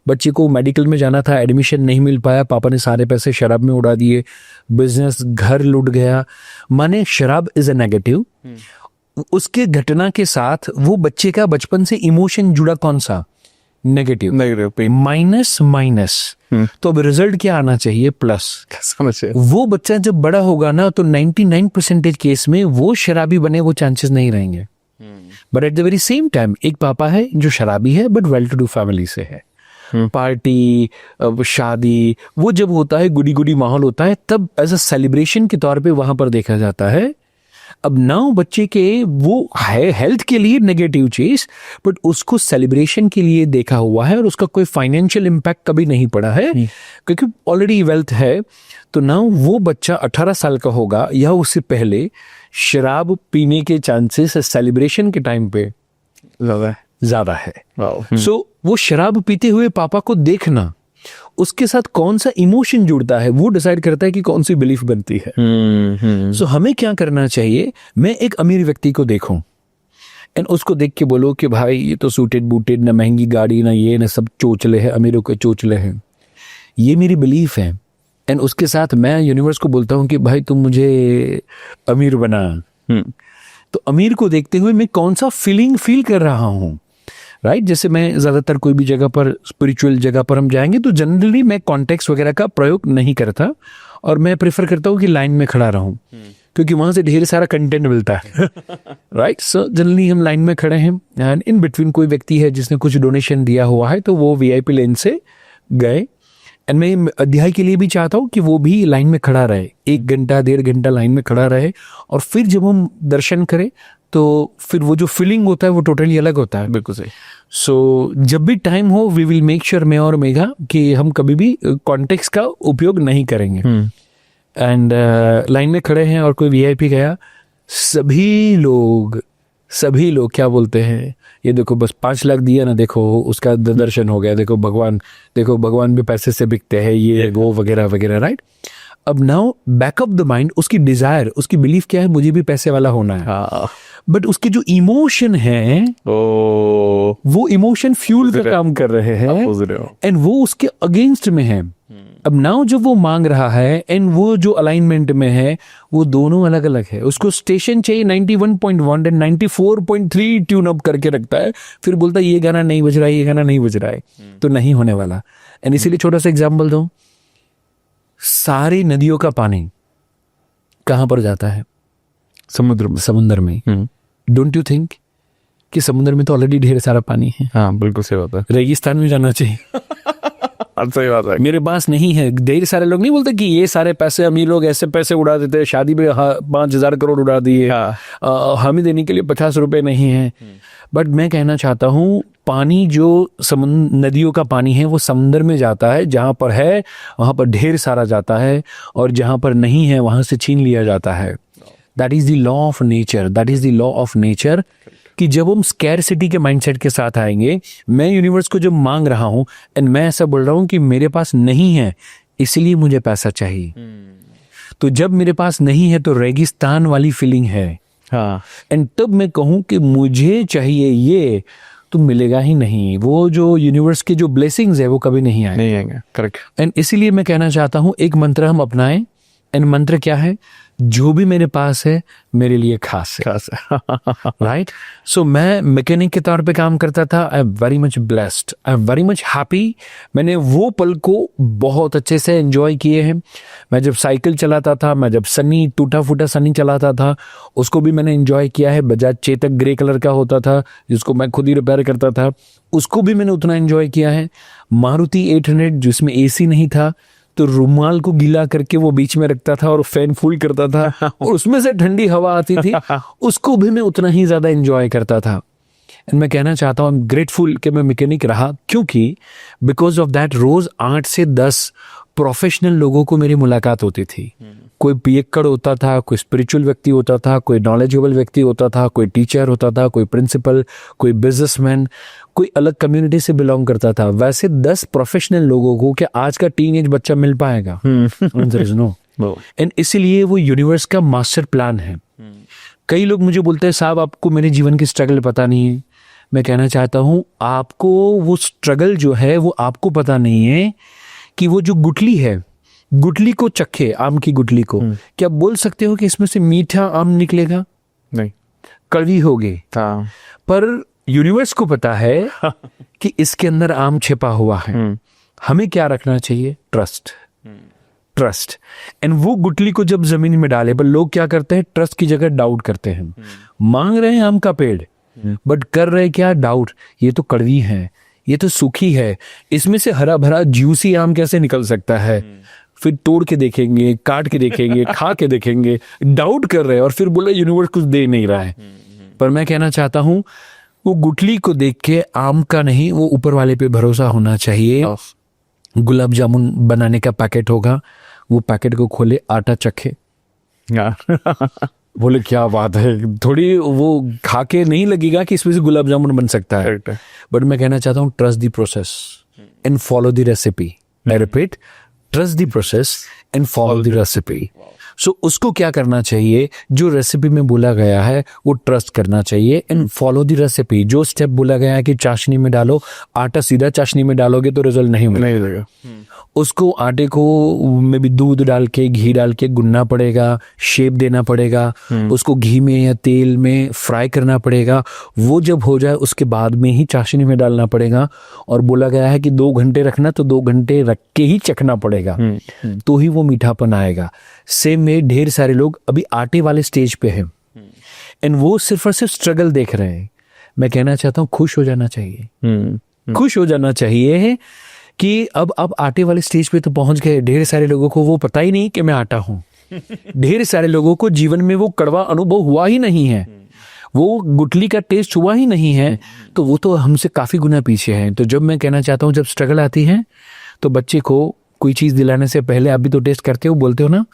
बच्चे को मेडिकल में जाना था, एडमिशन नहीं मिल पाया, पापा ने सारे पैसे शराब में उड़ा दिए, बिजनेस, घर लूट गया। माने शराब इज अ नेगेटिव। उसके घटना के साथ वो बच्चे का बचपन से इमोशन जुड़ा कौन सा? नेगेटिव। माइनस माइनस, तो अब रिजल्ट क्या आना चाहिए? प्लस। वो बच्चा जब बड़ा होगा ना, तो 99% केस में वो शराबी बने, वो चांसेस नहीं रहेंगे। But at the very same time एक पापा है जो शराबी है, but well to do family से है, पार्टी, शादी, वो जब होता है, गुडी गुडी माहौल होता है, तब एज अ सेलिब्रेशन के तौर पे वहां पर देखा जाता है। अब नाउ बच्चे के वो है हेल्थ के लिए नेगेटिव चीज, बट उसको सेलिब्रेशन के लिए देखा हुआ है, और उसका कोई फाइनेंशियल इम्पैक्ट कभी नहीं पड़ा है, क्योंकि ऑलरेडी वेल्थ है। तो नाउ वो बच्चा 18 साल का होगा या उससे पहले, शराब पीने के चांसेस सेलिब्रेशन के टाइम पे ज्यादा है। वाओ। सो वो शराब पीते हुए पापा को देखना, उसके साथ कौन सा इमोशन जुड़ता है वो डिसाइड करता है कि कौन सी बिलीफ बनती है। सो हमें क्या करना चाहिए, मैं एक अमीर व्यक्ति को देखूं एंड उसको देख के बोलो कि भाई ये तो सूटेड बूटेड, ना महंगी गाड़ी, ना ये ना सब चोचले हैं, अमीरों के चोचले हैं, ये मेरी बिलीफ है। एंड उसके साथ मैं यूनिवर्स को बोलता हूँ कि भाई तुम मुझे अमीर बना। तो अमीर को देखते हुए मैं कौन सा फीलिंग फील कर रहा हूँ, राइट। जैसे मैं ज़्यादातर कोई भी जगह पर, स्पिरिचुअल जगह पर हम जाएंगे तो जनरली मैं कॉन्टेक्स्ट वगैरह का प्रयोग नहीं करता और मैं प्रेफर करता हूँ कि लाइन में खड़ा रहूँ, क्योंकि वहाँ से ढेर सारा कंटेंट मिलता है, राइट। सो जनरली हम लाइन में खड़े हैं एंड इन बिटवीन कोई व्यक्ति है जिसने कुछ डोनेशन दिया हुआ है तो वो VIP लेन से गए एंड मैं अध्याय के लिए भी चाहता हूँ कि वो भी लाइन में खड़ा रहे, 1 घंटा 1.5 घंटा लाइन में खड़ा रहे, और फिर जब हम दर्शन करें तो फिर वो जो फीलिंग होता है वो टोटली अलग होता है। बिल्कुल सही। सो जब भी टाइम हो वी विल मेक श्योर, मैं और मेघा, कि हम कभी भी कॉन्टेक्स्ट का उपयोग नहीं करेंगे। एंड लाइन में खड़े हैं और कोई VIP गया, सभी लोग क्या बोलते हैं, ये देखो बस 5 लाख दिया ना, देखो उसका दर्शन हो गया, देखो भगवान भी पैसे से बिकते हैं, ये वो वगैरह वगैरह, राइट। अब now back of the mind उसकी डिजायर, उसकी बिलीफ क्या है, मुझे भी पैसे वाला होना है, बट उसके जो इमोशन है वो इमोशन फ्यूल का काम कर रहे हैं एंड वो उसके अगेंस्ट में है। अब नाउ जब वो मांग रहा है एंड वो जो अलाइनमेंट में है वो दोनों अलग अलग है। उसको स्टेशन चाहिए 91.1 एंड 94.3 ट्यून अप करके रखता है, फिर बोलता है ये गाना नहीं बज रहा है, ये गाना नहीं बज रहा है, तो नहीं होने वाला। एंड इसीलिए छोटा सा एग्जाम्पल दूं, सारी नदियों का पानी कहां पर जाता है? समुद्र में। डोंट यू थिंक कि समुद्र में तो ऑलरेडी ढेर सारा पानी है? हाँ बिल्कुल सही बात है। रेगिस्तान में जाना चाहिए। सही बात है। मेरे पास नहीं है। ढेर सारे लोग नहीं बोलते कि ये सारे पैसे अमीर लोग ऐसे पैसे उड़ा देते हैं, शादी में 5,000 करोड़ उड़ा दिए, हमें देने के लिए 50 रुपए नहीं है। बट मैं कहना चाहता हूँ पानी जो नदियों का पानी है वो समुद्र में जाता है, जहां पर है वहां पर ढेर सारा जाता है और जहां पर नहीं है वहां से छीन लिया जाता है। That is the law of nature, that is the law of nature. कि जब हम स्कैरसिटी के माइंडसेट के साथ आएंगे, मैं यूनिवर्स को जब मांग रहा हूं एंड मैं ऐसा बोल रहा हूं कि मेरे पास नहीं है इसलिए मुझे पैसा चाहिए, तो जब मेरे पास नहीं है तो रेगिस्तान वाली फीलिंग है। एंड तब मैं कहूं कि मुझे चाहिए ये, तो मिलेगा ही नहीं। वो जो यूनिवर्स के जो ब्लेसिंग्स है वो कभी नहीं आएंगे। करेक्ट। एंड इसीलिए मैं कहना चाहता हूं एक मंत्र हम अपनाएं। एंड मंत्र क्या है? जो भी मेरे पास है मेरे लिए खास है। राइट। सो मैं मैकेनिक के तौर पे काम करता था। I am very much blessed, I am very much happy. मैंने वो पल को बहुत अच्छे से एंजॉय किए हैं। मैं जब साइकिल चलाता था, मैं जब सनी टूटा फूटा सनी चलाता था, उसको भी मैंने एंजॉय किया है। बजाज चेतक ग्रे कलर का होता था जिसको मैं खुद ही रिपेयर करता था, उसको भी मैंने उतना एंजॉय किया है। मारुति 800 जिसमें AC नहीं था, तो रुमाल को गीला करके वो बीच में रखता था और फैन फुल करता था और उसमें से ठंडी हवा आती थी, उसको भी मैं उतना ही ज्यादा एंजॉय करता था। एंड मैं कहना चाहता हूँ आई एम ग्रेटफुल कि मैं मैकेनिक रहा, क्योंकि बिकॉज ऑफ दैट रोज 8 से 10 प्रोफेशनल लोगों को मेरी मुलाकात होती थी। कोई पियक्कड़ होता था, कोई स्पिरिचुअल व्यक्ति होता था, कोई नॉलेजेबल व्यक्ति होता था, कोई टीचर होता था, कोई प्रिंसिपल, कोई बिजनेसमैन, कोई अलग कम्युनिटी से बिलोंग करता था। वैसे 10 प्रोफेशनल लोगों को क्या आज का टीनेज बच्चा मिल पाएगा? नो। एंड इसीलिए वो यूनिवर्स का मास्टर प्लान है। कई लोग मुझे बोलते हैं साहब आपको मेरे जीवन की स्ट्रगल पता नहीं है। मैं कहना चाहता हूँ आपको वो स्ट्रगल जो है वो आपको पता नहीं है कि वो जो गुठली है, गुठली को चखे, आम की गुठली को, क्या बोल सकते हो कि इसमें से मीठा आम निकलेगा? नहीं, कड़वी होगी। पर यूनिवर्स को पता है कि इसके अंदर आम छिपा हुआ है। हमें क्या रखना चाहिए? ट्रस्ट। एंड वो गुठली को जब जमीन में डाले, पर लोग क्या करते हैं? ट्रस्ट की जगह डाउट करते हैं। मांग रहे हैं आम का पेड़, बट कर रहे क्या? डाउट। ये तो कड़वी है, ये तो सूखी है, इसमें से हरा भरा जूसी आम कैसे निकल सकता है? फिर तोड़ के देखेंगे, काट के देखेंगे, खा के देखेंगे, डाउट कर रहे हैं और फिर बोले यूनिवर्स कुछ दे नहीं रहा है। पर मैं कहना चाहता हूं वो गुठली को देख के आम का नहीं, वो ऊपर वाले पे भरोसा होना चाहिए। गुलाब जामुन बनाने का पैकेट होगा, वो पैकेट को खोले, आटा चखे, बोले क्या बात है, थोड़ी वो खा के नहीं लगेगा कि इसमें से गुलाब जामुन बन सकता है, बट मैं कहना चाहता हूँ trust the process and follow the recipe. I repeat, trust the process and follow the recipe. So उसको क्या करना चाहिए, जो रेसिपी में बोला गया है वो ट्रस्ट करना चाहिए एंड फॉलो द रेसिपी। जो स्टेप बोला गया है कि चाशनी में डालो आटा, सीधा चाशनी में डालोगे तो रिजल्ट नहीं मिलेगा। उसको आटे को में भी दूध डाल के घी डाल के गूंदना पड़ेगा, शेप देना पड़ेगा, उसको घी में या तेल में फ्राई करना पड़ेगा। वो जब हो जाए उसके बाद में ही चाशनी में डालना पड़ेगा। और बोला गया है कि 2 घंटे रखना, तो 2 घंटे रख के ही चखना पड़ेगा, तो ही वो मीठापन आएगा। सेम में ढेर सारे लोग अभी आटे वाले स्टेज पे हैं एंड वो सिर्फ और सिर्फ स्ट्रगल देख रहे हैं। मैं कहना चाहता हूँ खुश हो जाना चाहिए, खुश हो जाना चाहिए कि अब आटे वाले स्टेज पे तो पहुंच गए। ढेर सारे लोगों को वो पता ही नहीं कि मैं आटा हूं। ढेर सारे लोगों को जीवन में वो कड़वा अनुभव हुआ ही नहीं है, वो गुठली का टेस्ट हुआ ही नहीं है, तो वो तो हमसे काफी गुना पीछे हैं। तो जब मैं कहना चाहता हूँ, जब स्ट्रगल आती है तो बच्चे को कोई चीज दिलाने से पहले, आप भी तो टेस्ट करते हो, बोलते हो ना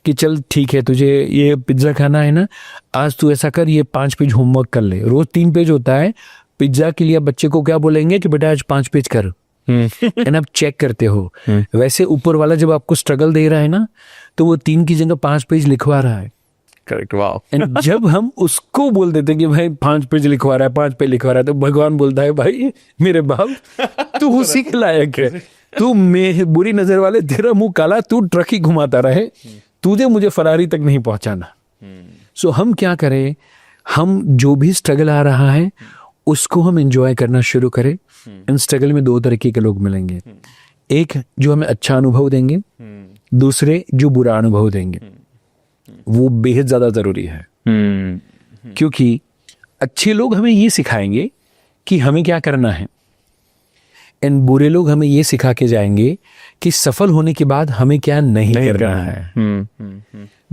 कि चल ठीक है तुझे ये पिज्जा खाना है ना, आज तू ऐसा कर, ये 5 पेज होमवर्क कर ले। रोज 3 पेज होता है पिज्जा के लिए। बच्चे को क्या बोलेंगे कि बेटा आज 5 पेज कर, एंड आप चेक करते हो। वैसे ऊपर वाला जब आपको स्ट्रगल दे रहा है ना, तो वो 3 की जगह 5 पेज लिखवा रहा है। करेक्ट, वाह। एंड जब हम उसको बोल देते कि भाई 5 पेज लिखवा रहा है, 5 पेज लिखवा रहा है, तो भगवान बोलता है भाई मेरे बाप तू उसी के लायक है, तू मैं बुरी नजर वाले, तेरा मुंह काला, तू ट्रक ही घुमाता रहे, तुझे मुझे फरारी तक नहीं पहुंचाना। सो हम क्या करें, हम जो भी स्ट्रगल आ रहा है उसको हम एंजॉय करना शुरू करें। इन स्ट्रगल में 2 तरीके के लोग मिलेंगे, एक जो हमें अच्छा अनुभव देंगे, दूसरे जो बुरा अनुभव देंगे। वो बेहद ज्यादा जरूरी है, क्योंकि अच्छे लोग हमें ये सिखाएंगे कि हमें क्या करना है, एंड बुरे लोग हमें ये सिखा के जाएंगे कि सफल होने के बाद हमें क्या नहीं करना है।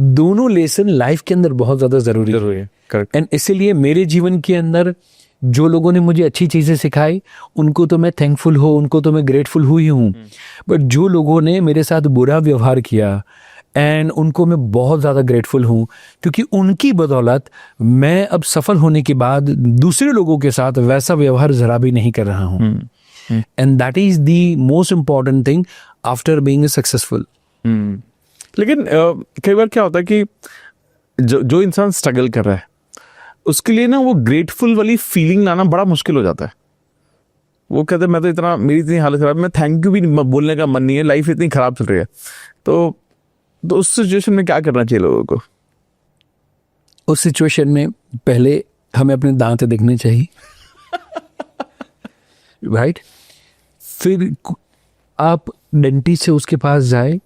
दोनों लेसन लाइफ के अंदर बहुत ज्यादा जरूरी है। एंड इसीलिए मेरे जीवन के अंदर जो लोगों ने मुझे अच्छी चीजें सिखाई, उनको तो मैं थैंकफुल हूँ, उनको तो मैं ग्रेटफुल हुई हूँ। बट जो लोगों ने मेरे साथ बुरा व्यवहार किया, एंड उनको मैं बहुत ज़्यादा ग्रेटफुल हूँ, क्योंकि उनकी बदौलत मैं अब सफल होने के बाद दूसरे लोगों के साथ वैसा व्यवहार जरा भी नहीं कर रहा हूँ। And that is the most important thing after being successful. लेकिन कई बार क्या होता है कि जो इंसान स्ट्रगल कर रहा है उसके लिए ना वो ग्रेटफुल वाली फीलिंग लाना बड़ा मुश्किल हो जाता है। वो कहते हैं मैं तो इतना, मेरी इतनी हालत खराब, मैं थैंक यू भी बोलने का मन नहीं है, लाइफ इतनी खराब चल रही है। तो उस सिचुएशन में क्या करना चाहिए लोगों को? उस सिचुएशन में पहले हमें अपने दांत देखने चाहिए, राइट? फिर आप डेंटिस्ट से उसके पास जाए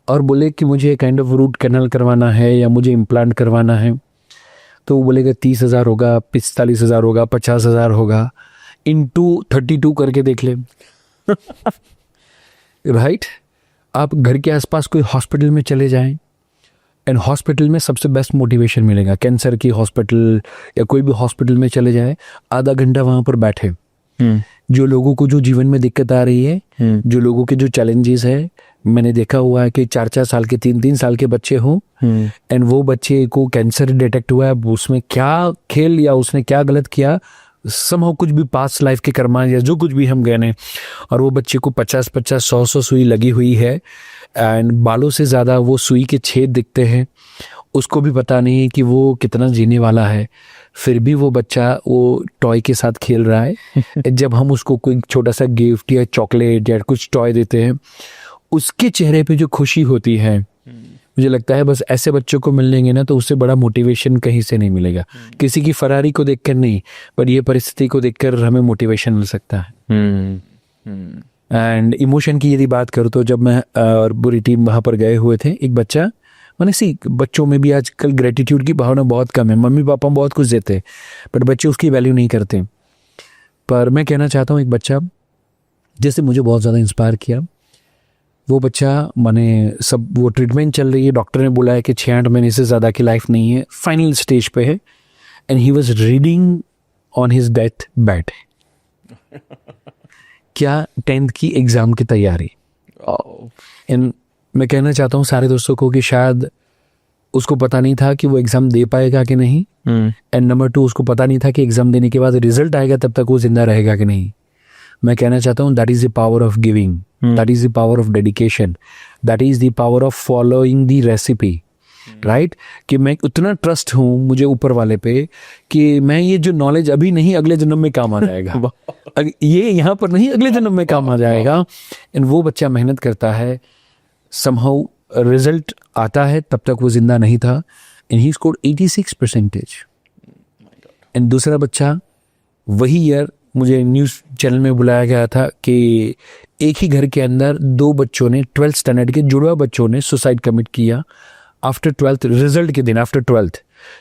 और बोले कि मुझे काइंड ऑफ रूट कैनल करवाना है या मुझे इम्प्लांट करवाना है, तो वो बोलेगा 30,000 होगा, 45,000 होगा, 50,000 होगा, इंटू 32 करके देख ले। राइट? आप घर के आसपास कोई हॉस्पिटल में चले जाएं, एंड हॉस्पिटल में सबसे बेस्ट मोटिवेशन मिलेगा। कैंसर की हॉस्पिटल या कोई भी हॉस्पिटल में चले जाएं, आधा घंटा वहां पर बैठे, जो लोगों को जो जीवन में दिक्कत आ रही है, जो लोगों के जो चैलेंजेस है, मैंने देखा हुआ है कि 4-4 साल के 3-3 साल के बच्चे हों, एंड वो बच्चे को कैंसर डिटेक्ट हुआ है, उसमें क्या खेल या उसने क्या गलत किया, समहाउ कुछ भी पास्ट लाइफ के कर्मा या जो कुछ भी हम गए ने, और वो बच्चे को 50-50 100-100 सुई लगी हुई है, एंड बालों से ज़्यादा वो सुई के छेद दिखते हैं, उसको भी पता नहीं है कि वो कितना जीने वाला है, फिर भी वो बच्चा वो टॉय के साथ खेल रहा है। जब हम उसको कोई छोटा सा गिफ्ट या चॉकलेट या कुछ टॉय देते हैं, उसके चेहरे पे जो खुशी होती है, मुझे लगता है बस ऐसे बच्चों को मिलेंगे ना तो उससे बड़ा मोटिवेशन कहीं से नहीं मिलेगा। किसी की फरारी को देखकर नहीं, पर ये परिस्थिति को देखकर हमें मोटिवेशन मिल सकता है। एंड इमोशन की यदि बात करूँ तो जब मैं और पूरी टीम वहाँ पर गए हुए थे, एक बच्चा, मैंने बच्चों में भी आजकल ग्रेटिट्यूड की भावना बहुत कम है। मम्मी पापा बहुत कुछ देते बट बच्चे उसकी वैल्यू नहीं करते। पर मैं कहना चाहता हूँ, एक बच्चा जैसे मुझे बहुत ज़्यादा इंस्पायर किया, वो बच्चा, माने सब वो ट्रीटमेंट चल रही है, डॉक्टर ने बोला है कि 6-8 महीने से ज़्यादा की लाइफ नहीं है, फाइनल स्टेज पे है, and he was reading on his death bed. क्या 10th की एग्ज़ाम की तैयारी। एंड मैं कहना चाहता हूँ सारे दोस्तों को कि शायद उसको पता नहीं था कि वो एग्जाम दे पाएगा कि नहीं, एंड नंबर 2 उसको पता नहीं था कि एग्जाम देने के बाद रिजल्ट आएगा तब तक वो जिंदा रहेगा कि नहीं। मैं कहना चाहता हूँ that is the power of giving, that is the power of dedication, that is the power of following the recipe, right. कि मैं उतना ट्रस्ट हूँ मुझे ऊपर वाले पे कि मैं ये जो नॉलेज अभी नहीं अगले जन्म में काम आ जाएगा ये यहाँ पर नहीं अगले जन्म में काम आ जाएगा। एंड वो बच्चा मेहनत करता है, समहाउ रिजल्ट आता है, तब तक वो जिंदा नहीं था, एंड ही स्कोर्ड 86%। एंड दूसरा बच्चा वही ईयर मुझे न्यूज़ चैनल में बुलाया गया था कि एक ही घर के अंदर 2 बच्चों ने 12th स्टैंडर्ड के जुड़वा बच्चों ने सुसाइड कमिट किया आफ्टर 12th रिजल्ट के दिन, आफ्टर 12th।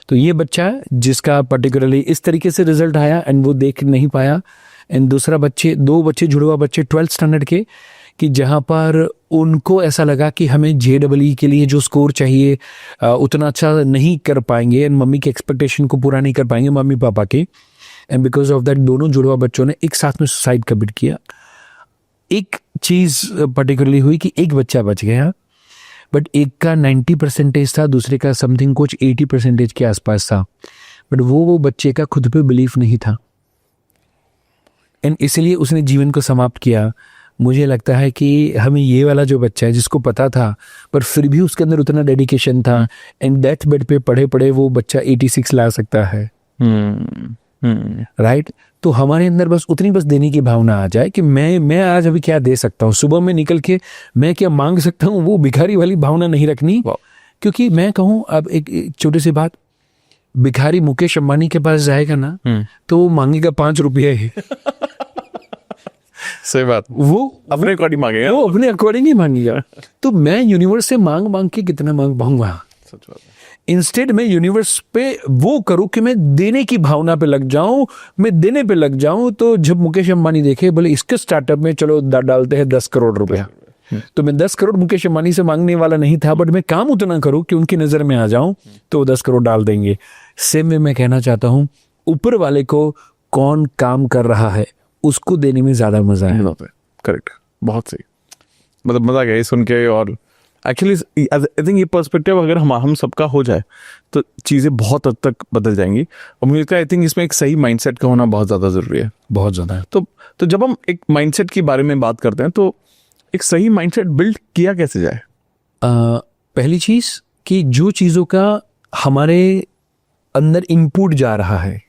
तो ये बच्चा जिसका पर्टिकुलरली इस तरीके से रिजल्ट आया एंड वो देख नहीं पाया, एंड दूसरा 2 बच्चे जुड़वा बच्चे 12th स्टैंडर्ड के, कि जहाँ पर उनको ऐसा लगा कि हमें JEE के लिए जो स्कोर चाहिए उतना अच्छा नहीं कर पाएंगे, एंड मम्मी के एक्सपेक्टेशन को पूरा नहीं कर पाएंगे मम्मी पापा के, एंड बिकॉज ऑफ दैट दोनों जुड़वा बच्चों ने एक साथ में सुसाइड कमिट किया। एक चीज़ पर्टिकुलरली हुई कि एक बच्चा बच गया, बट एक का 90% था, दूसरे का समथिंग कुछ 80% के आसपास था, बट वो बच्चे का खुद पे बिलीफ नहीं था, एंड इसलिए उसने जीवन को समाप्त किया। मुझे लगता है कि हमें ये वाला जो बच्चा है जिसको पता था पर फिर भी उसके अंदर उतना डेडिकेशन था, एंड डेथ बेड पे पड़े पड़े वो बच्चा 86 ला सकता है, राइट। तो हमारे अंदर बस उतनी देने की भावना आ जाए कि मैं आज अभी क्या दे सकता हूँ, सुबह में निकल के मैं क्या मांग सकता हूँ, वो भिखारी वाली भावना नहीं रखनी। क्योंकि मैं कहूँ अब एक छोटी सी बात, भिखारी मुकेश अंबानी के पास जाएगा ना तो वो मांगेगा 5 रुपये ही सही बात, वो अपने अकॉर्डिंग मांगेगा, वो अपने अकॉर्डिंग ही मांगेगा। तो मैं यूनिवर्स से मांग के कितना मांग पाऊंगा। सच बात है। इंस्टेड मैं यूनिवर्स पे वो करूं कि मैं देने की भावना पे लग जाऊं, मैं देने पे लग जाऊं। तो जब मुकेश अंबानी देखे बोले इसके स्टार्टअप में चलो डालते हैं 10 करोड़ रुपया, तो मैं 10 करोड़ मुकेश अंबानी से मांगने वाला नहीं था, बट मैं काम उतना करूं कि उनकी नजर में आ जाऊं तो 10 करोड़ डाल देंगे। सेम में मैं कहना चाहता हूं ऊपर वाले को कौन काम कर रहा है उसको देने में ज्यादा मजा है। करेक्ट, बहुत सही, मतलब मजा आ गया ये सुन के। और एक्चुअली आई थिंक ये पर्सपेक्टिव अगर हम सबका हो जाए तो चीज़ें बहुत हद तक बदल जाएंगी। और मुझे लगता है आई थिंक इसमें एक सही माइंडसेट का होना बहुत ज़्यादा ज़रूरी है, बहुत ज़्यादा। तो जब हम एक माइंडसेट के बारे में बात करते हैं तो एक सही माइंडसेट बिल्ड किया कैसे जाए? पहली चीज़ कि जो चीज़ों का हमारे अंदर इनपुट जा रहा है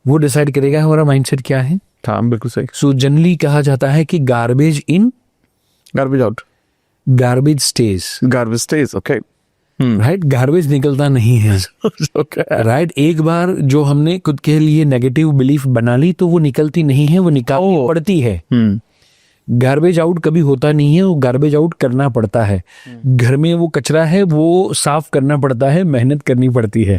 वो डिसाइड करेगा हमारा माइंडसेट क्या है। हाँ, बिल्कुल सही। सो जनरली कहा जाता है कि garbage in garbage out, garbage stage, okay, right. Garbage निकलता नहीं है, राइट। एक बार जो हमने खुद के लिए नेगेटिव बिलीफ बना ली तो वो निकलती नहीं है, वो निकालनी पड़ती है। गार्बेज आउट कभी होता नहीं है, वो गार्बेज आउट करना पड़ता है। घर में वो कचरा है वो साफ करना पड़ता है, मेहनत करनी पड़ती है।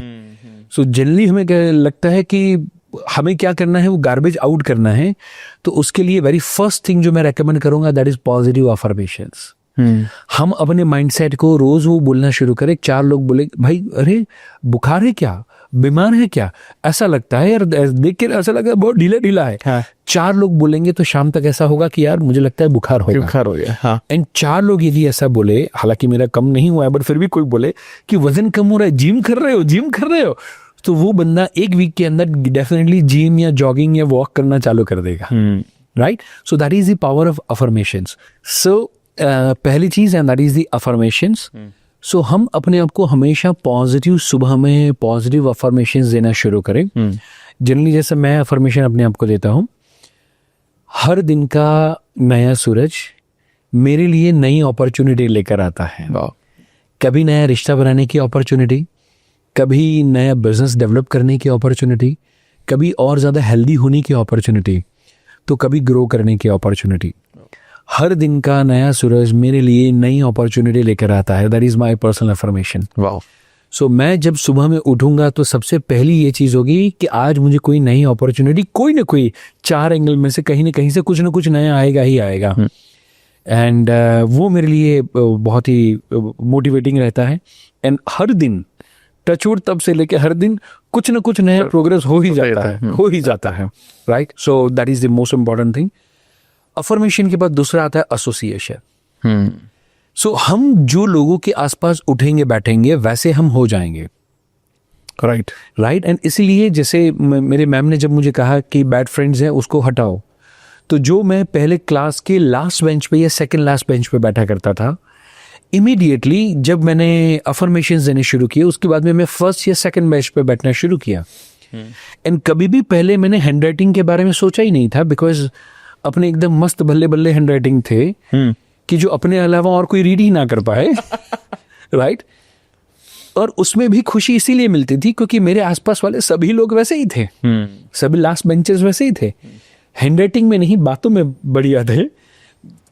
सो जनरली हमें लगता है कि हमें क्या करना है, वो गार्बेज आउट करना है। तो उसके लिए वेरी फर्स्ट थिंग जो मैं रेकमेंड करूंगा दैट इज पॉजिटिव अफर्मेशंस। हम अपने माइंडसेट को रोज वो बोलना शुरू करें। 4 लोग बोले भाई अरे बुखार है क्या, बीमार है क्या, ऐसा लगता है यार, देख के ऐसा लगा बहुत ढीला ढीला है। हाँ। 4 लोग बोलेंगे तो शाम तक ऐसा होगा कि यार मुझे लगता है बुखार हो गया। हाँ। एंड 4 लोग यदि ऐसा बोले, हालांकि मेरा कम नहीं हुआ है बट फिर भी कोई बोले कि वजन कम हो रहा है, जिम कर रहे हो, तो वो बंदा 1 वीक के अंदर डेफिनेटली जिम या जॉगिंग या वॉक करना चालू कर देगा, right. So that is the power of affirmations. So पहली चीज and that is the affirmations. So हम अपने आप को हमेशा पॉजिटिव, सुबह में पॉजिटिव अफर्मेशंस देना शुरू करें। जनरली जैसे मैं अफर्मेशन अपने आप को देता हूँ, हर दिन का नया सूरज मेरे लिए नई अपॉर्चुनिटी लेकर आता है। कभी नया रिश्ता बनाने की अपॉर्चुनिटी, कभी नया बिजनेस डेवलप करने की अपॉर्चुनिटी, कभी और ज़्यादा हेल्दी होने की अपॉर्चुनिटी, तो कभी ग्रो करने की अपॉर्चुनिटी। हर दिन का नया सूरज मेरे लिए नई अपॉर्चुनिटी लेकर आता है। That is my personal affirmation. वाह। सो मैं जब सुबह में उठूंगा तो सबसे पहली ये चीज़ होगी कि आज मुझे कोई नई अपॉर्चुनिटी, कोई ना कोई 4 एंगल में से कहीं ना कहीं से कुछ ना कुछ नया आएगा ही आएगा। एंड वो मेरे लिए बहुत ही मोटिवेटिंग रहता है। एंड हर दिन टचवुड तब से लेके हर दिन कुछ ना कुछ नया प्रोग्रेस हो ही जाता है, right. So that is the most important thing. Affirmation के बाद दूसरा आता है एसोसिएशन। सो हम जो लोगों के आसपास उठेंगे बैठेंगे वैसे हम हो जाएंगे। राइट। एंड इसीलिए जैसे मेरे मैम ने जब मुझे कहा कि बैड फ्रेंड्स हैं उसको हटाओ, तो जो मैं पहले क्लास के लास्ट बेंच पे या सेकंड लास्ट बेंच पे बैठा करता था, इमीडिएटली जब मैंने अफर्मेशंस देने शुरू किए उसके बाद में मैं फर्स्ट या सेकंड बेंच पे बैठना शुरू किया। एंड कभी भी पहले मैंने हैंडराइटिंग के बारे में सोचा ही नहीं था, बिकॉज अपने एकदम मस्त बल्ले बल्ले हैंडराइटिंग थे कि जो अपने अलावा और कोई रीड ही ना कर पाए। राइट। और उसमें भी खुशी इसीलिए मिलती थी क्योंकि मेरे आसपास वाले सभी लोग वैसे ही थे, सभी लास्ट बेंचेस वैसे ही थे। हैंडराइटिंग में नहीं, बातों में बढ़िया थे,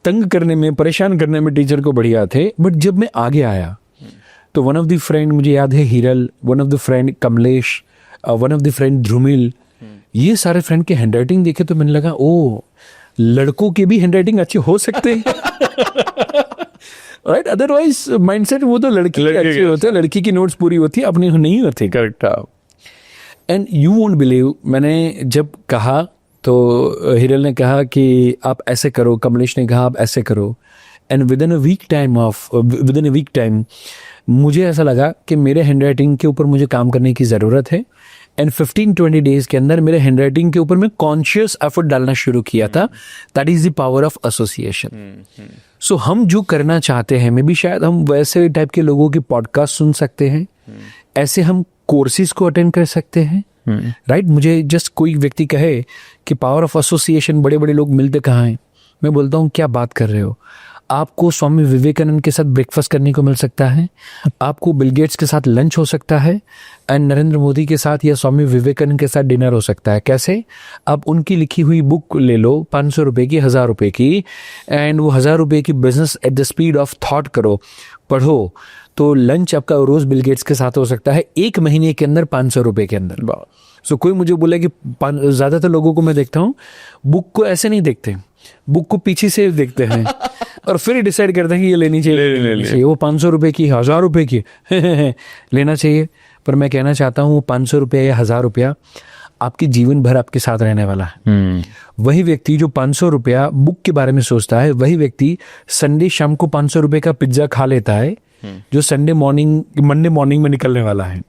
तंग करने में परेशान करने में टीचर को बढ़िया थे। बट जब मैं आगे आया तो वन ऑफ द फ्रेंड, मुझे याद है Hiral, one of the friend Kamlesh, one of the friend Dhrumil, ये सारे फ्रेंड के हैंडराइटिंग देखे तो मैंने लगा ओ, लड़कों के भी हैंडराइटिंग अच्छे हो सकते हैं। राइट। अदरवाइज माइंडसेट वो तो लड़की के अच्छे होते हैं, लड़की की नोट्स पूरी होती है, अपनी नहीं होती। Correct. And you won't believe, मैंने जब कहा तो हिरल ने कहा कि आप ऐसे करो, कमलेश ने कहा आप ऐसे करो। And within a week time मुझे ऐसा लगा कि मेरे हैंडराइटिंग के ऊपर मुझे काम करने की ज़रूरत है। एंड 15-20 डेज के अंदर मेरे हैंडराइटिंग के ऊपर मैं कॉन्शियस एफर्ट डालना शुरू किया था। That is the power of association. So हम जो करना चाहते हैं, मे बी शायद हम वैसे टाइप के लोगों की पॉडकास्ट सुन सकते हैं, ऐसे हम कोर्सेज को अटेंड कर सकते हैं। राइट। मुझे जस्ट कोई व्यक्ति कहे कि पावर ऑफ एसोसिएशन, बड़े बड़े लोग मिलते कहाँ हैं, मैं बोलता हूँ क्या बात कर रहे हो। आपको स्वामी विवेकानंद के साथ ब्रेकफास्ट करने को मिल सकता है, आपको बिल गेट्स के साथ लंच हो सकता है, एंड नरेंद्र मोदी के साथ या स्वामी विवेकानंद के साथ डिनर हो सकता है। कैसे? आप उनकी लिखी हुई बुक ले लो, 500 रुपये की, 1000 रुपये की, एंड वो 1000 रुपये की business at the speed of thought करो, पढ़ो, तो लंच आपका रोज बिल गेट्स के साथ हो सकता है 1 महीने के अंदर 500 रुपये के अंदर। सो कोई मुझे बोले कि ज़्यादातर लोगों को मैं देखता हूँ बुक को ऐसे नहीं देखते, बुक को पीछे से देखते हैं और फिर डिसाइड करते हैं कि ये लेनी चाहिए, वो 500 रुपये की, 1000 रुपये की लेना चाहिए। पर मैं कहना चाहता हूँ वो 500 रुपये या 1000 रुपया आपके जीवन भर आपके साथ रहने वाला है। वही व्यक्ति जो 500 रुपया बुक के बारे में सोचता है, वही व्यक्ति संडे शाम को 500 रुपये का पिज्जा खा लेता है जो मंडे मॉर्निंग में निकलने वाला है।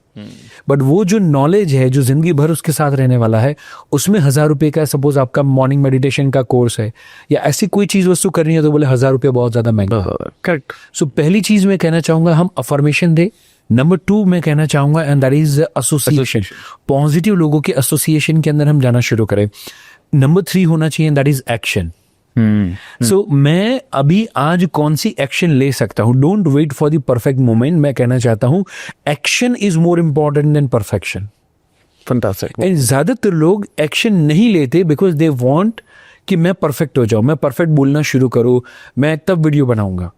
बट वो जो नॉलेज है जो जिंदगी भर उसके साथ रहने वाला है, उसमें 1000 रुपये का, सपोज आपका मॉर्निंग मेडिटेशन का कोर्स है या ऐसी कोई चीज वस्तु करनी है तो बोले 1000 रुपये बहुत ज्यादा महंगा। करेक्ट। सो पहली चीज मैं कहना चाहूंगा हम अफर्मेशन दे। नंबर 2 मैं कहना चाहूंगा and that is association. Positive लोगों के एसोसिएशन के अंदर हम जाना शुरू करें। नंबर 3 होना चाहिए दैट इज एक्शन। सो मैं अभी आज कौन सी एक्शन ले सकता हूँ, don't wait for the perfect moment. मैं कहना चाहता हूँ action is more important than perfection. Fantastic. And ज्यादातर लोग एक्शन नहीं लेते बिकॉज दे वांट कि मैं परफेक्ट हो जाऊं, मैं परफेक्ट बोलना शुरू करूं, मैं तब वीडियो बनाऊंगा।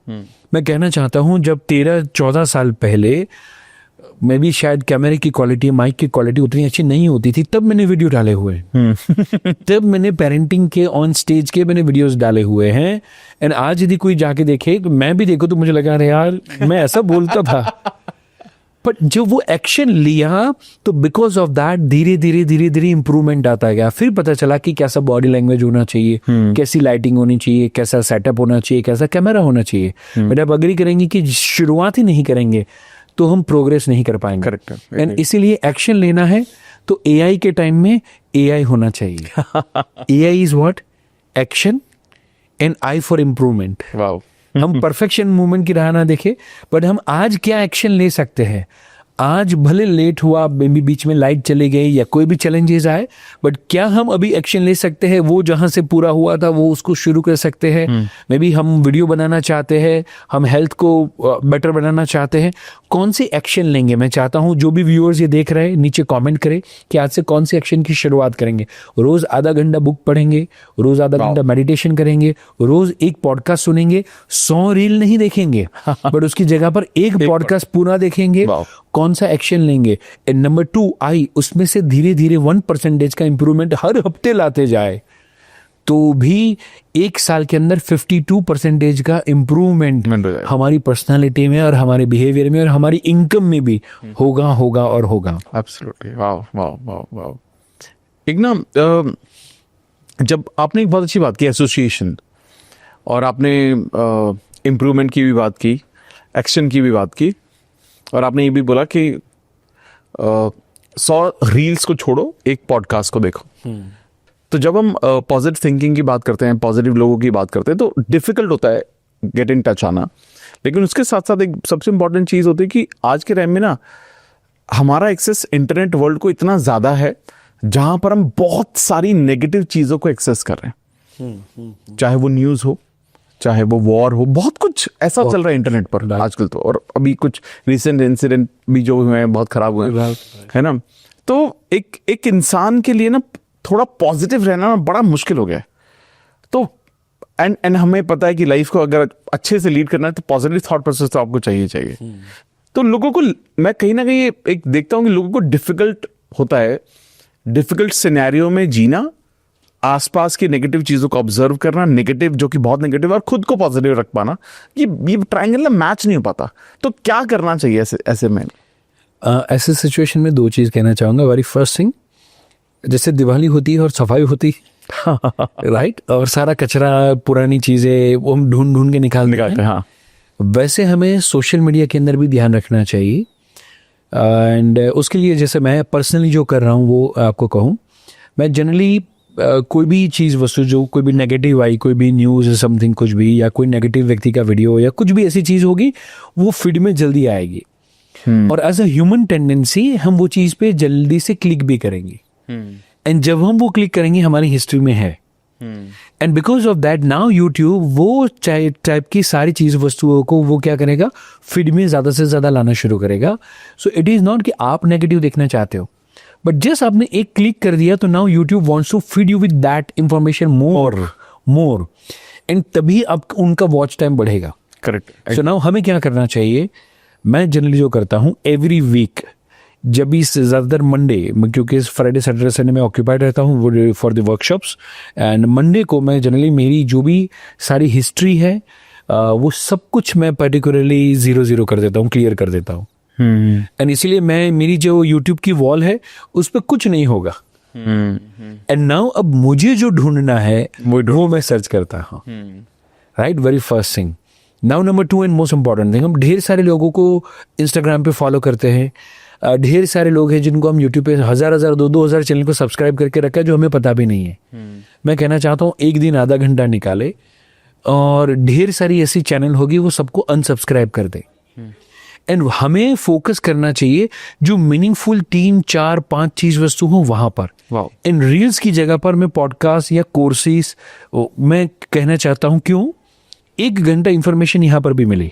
मैं कहना चाहता हूं जब 13-14 साल पहले मैं भी शायद कैमरे की क्वालिटी, माइक की क्वालिटी उतनी अच्छी नहीं होती थी, तब मैंने वीडियो डाले हुए हैं। तब मैंने पेरेंटिंग के ऑन स्टेज के मैंने वीडियोस डाले हुए हैं। एंड आज यदि कोई जाके देखे, मैं भी देखो तो मुझे लगा अरे यार मैं ऐसा बोलता था। बट जब वो एक्शन लिया तो बिकॉज ऑफ दैट धीरे धीरे इंप्रूवमेंट आता गया। फिर पता चला कि कैसा बॉडी लैंग्वेज होना चाहिए, कैसी लाइटिंग होनी चाहिए, कैसा सेटअप होना चाहिए, कैसा कैमरा होना चाहिए। बट आप अग्री करेंगे कि शुरुआत ही नहीं करेंगे तो हम प्रोग्रेस नहीं कर पाएंगे। करेक्ट। एंड इसीलिए एक्शन लेना है तो एआई के टाइम में एआई होना चाहिए। AI is what? Action and I for improvement. Wow. हम परफेक्शन मूवमेंट की राह ना देखे, बट हम आज क्या एक्शन ले सकते हैं। आज भले लेट हुआ, बीच में लाइट चली गई या कोई भी चैलेंजेस आए, बट क्या हम अभी एक्शन ले सकते हैं? वो जहां से पूरा हुआ था वो उसको शुरू कर सकते हैं। मे बी हम वीडियो बनाना चाहते हैं, हम हेल्थ को बेटर बनाना चाहते हैं, कौन से एक्शन लेंगे? मैं चाहता हूं जो भी व्यूअर्स ये देख रहे हैं नीचे कमेंट करें कि आज से कौन से एक्शन की शुरुआत करेंगे। रोज आधा घंटा बुक पढ़ेंगे, रोज आधा घंटा मेडिटेशन करेंगे, रोज एक पॉडकास्ट सुनेंगे, 100 रील नहीं देखेंगे बट उसकी जगह पर एक पॉडकास्ट पूरा देखेंगे। कौन सा एक्शन लेंगे? एंड नंबर 2 आई, उसमें से धीरे धीरे 1% का इंप्रूवमेंट हर हफ्ते लाते जाए तो भी 1 साल के अंदर 52% का इंप्रूवमेंट हमारी पर्सनालिटी में और हमारे बिहेवियर में और हमारी इनकम में भी होगा और होगा। Absolutely. Wow wow wow wow. एक ना जब आपने एक बहुत अच्छी बात की एसोसिएशन, और आपने इम्प्रूवमेंट की भी बात की, एक्शन की भी बात की, और आपने ये भी बोला कि 100 रील्स को छोड़ो, एक पॉडकास्ट को देखो। तो जब हम पॉजिटिव थिंकिंग की बात करते हैं, पॉजिटिव लोगों की बात करते हैं, तो डिफिकल्ट होता है गेट इन टच आना, लेकिन उसके साथ साथ एक सबसे इंपॉर्टेंट चीज़ होती है कि आज के टाइम में ना हमारा एक्सेस इंटरनेट वर्ल्ड को इतना ज़्यादा है जहां पर हम बहुत सारी नेगेटिव चीज़ों को एक्सेस कर रहे हैं, चाहे वो न्यूज़ हो, चाहे वो वॉर हो, बहुत कुछ ऐसा चल रहा है इंटरनेट पर आजकल तो। और अभी कुछ रिसेंट इंसिडेंट भी जो हुए हैं बहुत खराब हुए हैं, है ना। तो एक इंसान के लिए ना थोड़ा पॉजिटिव रहना बड़ा मुश्किल हो गया है। तो एंड हमें पता है कि लाइफ को अगर अच्छे से लीड करना है तो पॉजिटिव थॉट प्रोसेस तो आपको चाहिए। तो लोगों को मैं कहीं ना कहीं एक देखता हूं कि लोगों को डिफिकल्ट होता है, डिफिकल्ट सिनेरियो में जीना, आसपास की नेगेटिव चीजों को ऑब्जर्व करना, नेगेटिव जो कि बहुत नेगेटिव, और खुद को पॉजिटिव रख पाना, ये ट्रायंगल ना मैच नहीं हो पाता। तो क्या करना चाहिए ऐसे में? ऐसे सिचुएशन में 2 चीज़ कहना चाहूँगा। वेरी फर्स्ट थिंग, जैसे दिवाली होती है और सफाई होती राइट, और सारा कचरा, पुरानी चीज़ें वो हम ढूंढ ढूंढ के निकालते हैं। हाँ, वैसे हमें सोशल मीडिया के अंदर भी ध्यान रखना चाहिए। एंड उसके लिए जैसे मैं पर्सनली जो कर रहा हूँ वो आपको कहूँ, मैं जनरली कोई भी चीज़ वस्तु जो कोई भी नेगेटिव आई, कोई भी न्यूज़ समथिंग कुछ भी, या कोई नेगेटिव व्यक्ति का वीडियो या कुछ भी ऐसी चीज़ होगी, वो फीड में जल्दी आएगी। और एज अ ह्यूमन टेंडेंसी हम वो चीज़ पे जल्दी से क्लिक भी करेंगे, एंड जब हम वो क्लिक करेंगे हमारी हिस्ट्री में है। And because of that now YouTube वो टाइप की सारी चीज वस्तुओं को वो क्या करेगा, फीड में ज्यादा से ज्यादा लाना शुरू करेगा। सो इट इज नॉट कि आप नेगेटिव देखना चाहते हो, बट जस्ट आपने एक क्लिक कर दिया तो now YouTube wants to feed you with that information more, and तभी अब उनका वॉच टाइम बढ़ेगा। करेक्ट। सो नाउ हमें क्या करना चाहिए, मैं जनरली जो करता हूँ एवरी वीक, जब भी ज़्यादातर मंडे, क्योंकि फ्राइडे सैटरडे संडे में ऑक्यूपाइड रहता हूँ for the workshops, and Monday को मैं जनरली मेरी जो भी सारी हिस्ट्री है वो सब कुछ मैं पर्टिकुलरली 0 कर देता हूँ, क्लियर कर देता हूँ। एंड इसीलिए मैं मेरी जो यूट्यूब की वॉल है उस पर कुछ नहीं होगा। एंड नाउ अब मुझे जो ढूंढना है वो मैं सर्च करता हूँ, right. Very first thing. Now number 2 and most important thing, हम ढेर सारे लोगों को इंस्टाग्राम पे फॉलो करते हैं, ढेर सारे लोग हैं जिनको हम यूट्यूब पे 1000 2,000 चैनल को सब्सक्राइब करके रखा है जो हमें पता भी नहीं है। मैं कहना चाहता हूँ एक दिन आधा घंटा निकाले और ढेर सारी ऐसी चैनल होगी वो सबको अनसब्सक्राइब कर दे। एंड हमें फोकस करना चाहिए जो मीनिंगफुल 3 4 5 चीज वस्तु हो वहां पर। इन रील्स की जगह पर मैं पॉडकास्ट या कोर्सेस मैं कहना चाहता हूँ, क्यों 1 घंटा इंफॉर्मेशन यहाँ पर भी मिले,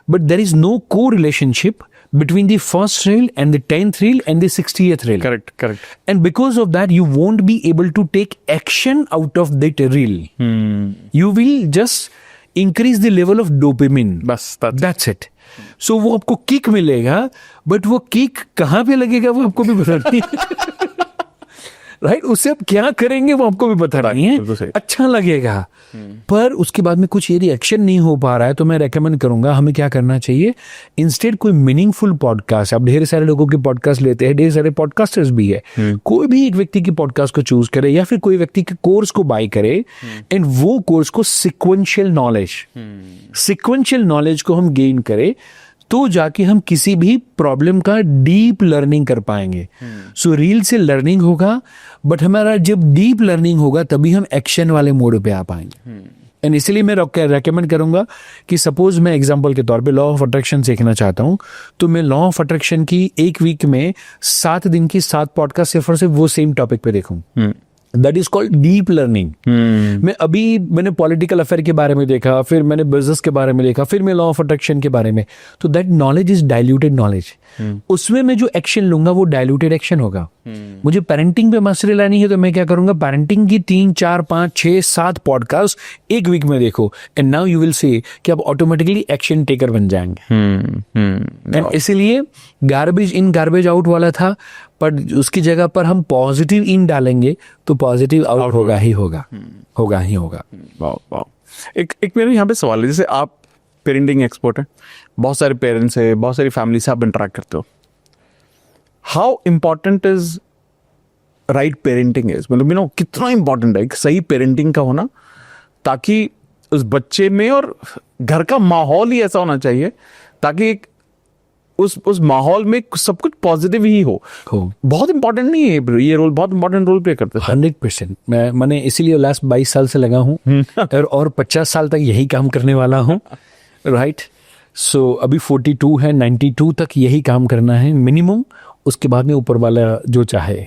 बट देयर इज नो को relationship between the first reel and the 10th reel and the 60th reel. Correct. And because of that, you won't be able to take action out of that reel. You will just increase the level of dopamine. बस that's it. So वो आपको kick मिलेगा, but वो kick कहाँ पे लगेगा वो आपको भी पता नहीं राइट। उससे आप क्या करेंगे वो आपको भी पता नहीं है। अच्छा लगेगा पर उसके बाद में कुछ यदि एक्शन नहीं हो पा रहा है तो मैं रेकमेंड करूंगा हमें क्या करना चाहिए, इंस्टेड कोई मीनिंगफुल पॉडकास्ट, आप ढेर सारे लोगों के पॉडकास्ट लेते हैं, ढेर सारे पॉडकास्टर्स भी है, कोई भी एक व्यक्ति की पॉडकास्ट को चूज करे या फिर कोई व्यक्ति के कोर्स को बाय करे, एंड वो कोर्स को सिक्वेंशियल नॉलेज को हम गेन करें, तो जाके हम किसी भी प्रॉब्लम का डीप लर्निंग कर पाएंगे। सो रील से लर्निंग होगा, बट हमारा जब डीप लर्निंग होगा तभी हम एक्शन वाले मोड पे आ पाएंगे। एंड इसलिए मैं रेकमेंड करूंगा कि सपोज मैं एग्जांपल के तौर पे लॉ ऑफ अट्रैक्शन सीखना चाहता हूं, तो मैं लॉ ऑफ अट्रैक्शन की 1 वीक में 7 दिन की 7 पॉडकास्ट सिर्फ और सिर्फ वो सेम टॉपिक पे देखूं। That is called deep learning. मैंने पॉलिटिकल अफेयर के बारे में देखा, फिर मैंने बिजनेस के बारे में देखा, फिर मैं लॉ ऑफ अट्रैक्शन के बारे में, तो that knowledge is diluted knowledge. उसमें मैं जो एक्शन लूंगा वो डाइल्यूटेड एक्शन होगा। मुझे पेरेंटिंग पे मास्टरी लानी है तो मैं क्या करूंगा, पेरेंटिंग की 3 4 5 6 7 पॉडकास्ट 1 वीक में देखो, and now you will see कि आप ऑटोमेटिकली एक्शन टेकर बन जाएंगे। एंड इसीलिए गार्बेज इन गार्बेज आउट वाला था, पर उसकी जगह पर हम पॉजिटिव इन डालेंगे तो पॉजिटिव आउट होगा ही होगा। एक मेरे यहाँ पे सवाल है, जैसे आप पेरेंटिंग एक्सपर्ट हैं, बहुत सारे पेरेंट्स है, बहुत सारी फैमिली से आप इंटरेक्ट करते हो, how important is right parenting is, मतलब कितना इंपॉर्टेंट है सही पेरेंटिंग का होना, ताकि उस बच्चे में, और घर का माहौल ही ऐसा होना चाहिए ताकि उस माहौल में सब कुछ पॉजिटिव ही हो। बहुत इंपॉर्टेंट नहीं है ये रोल, बहुत इंपॉर्टेंट रोल प्ले करते हैं। 100%। मैंने इसीलिए लास्ट 22 साल से लगा हूँ और 50 साल तक यही काम करने वाला हूँ। राइट। सो अभी 42 है, 92 तक यही काम करना है मिनिमम, उसके बाद में ऊपर वाला जो चाहे।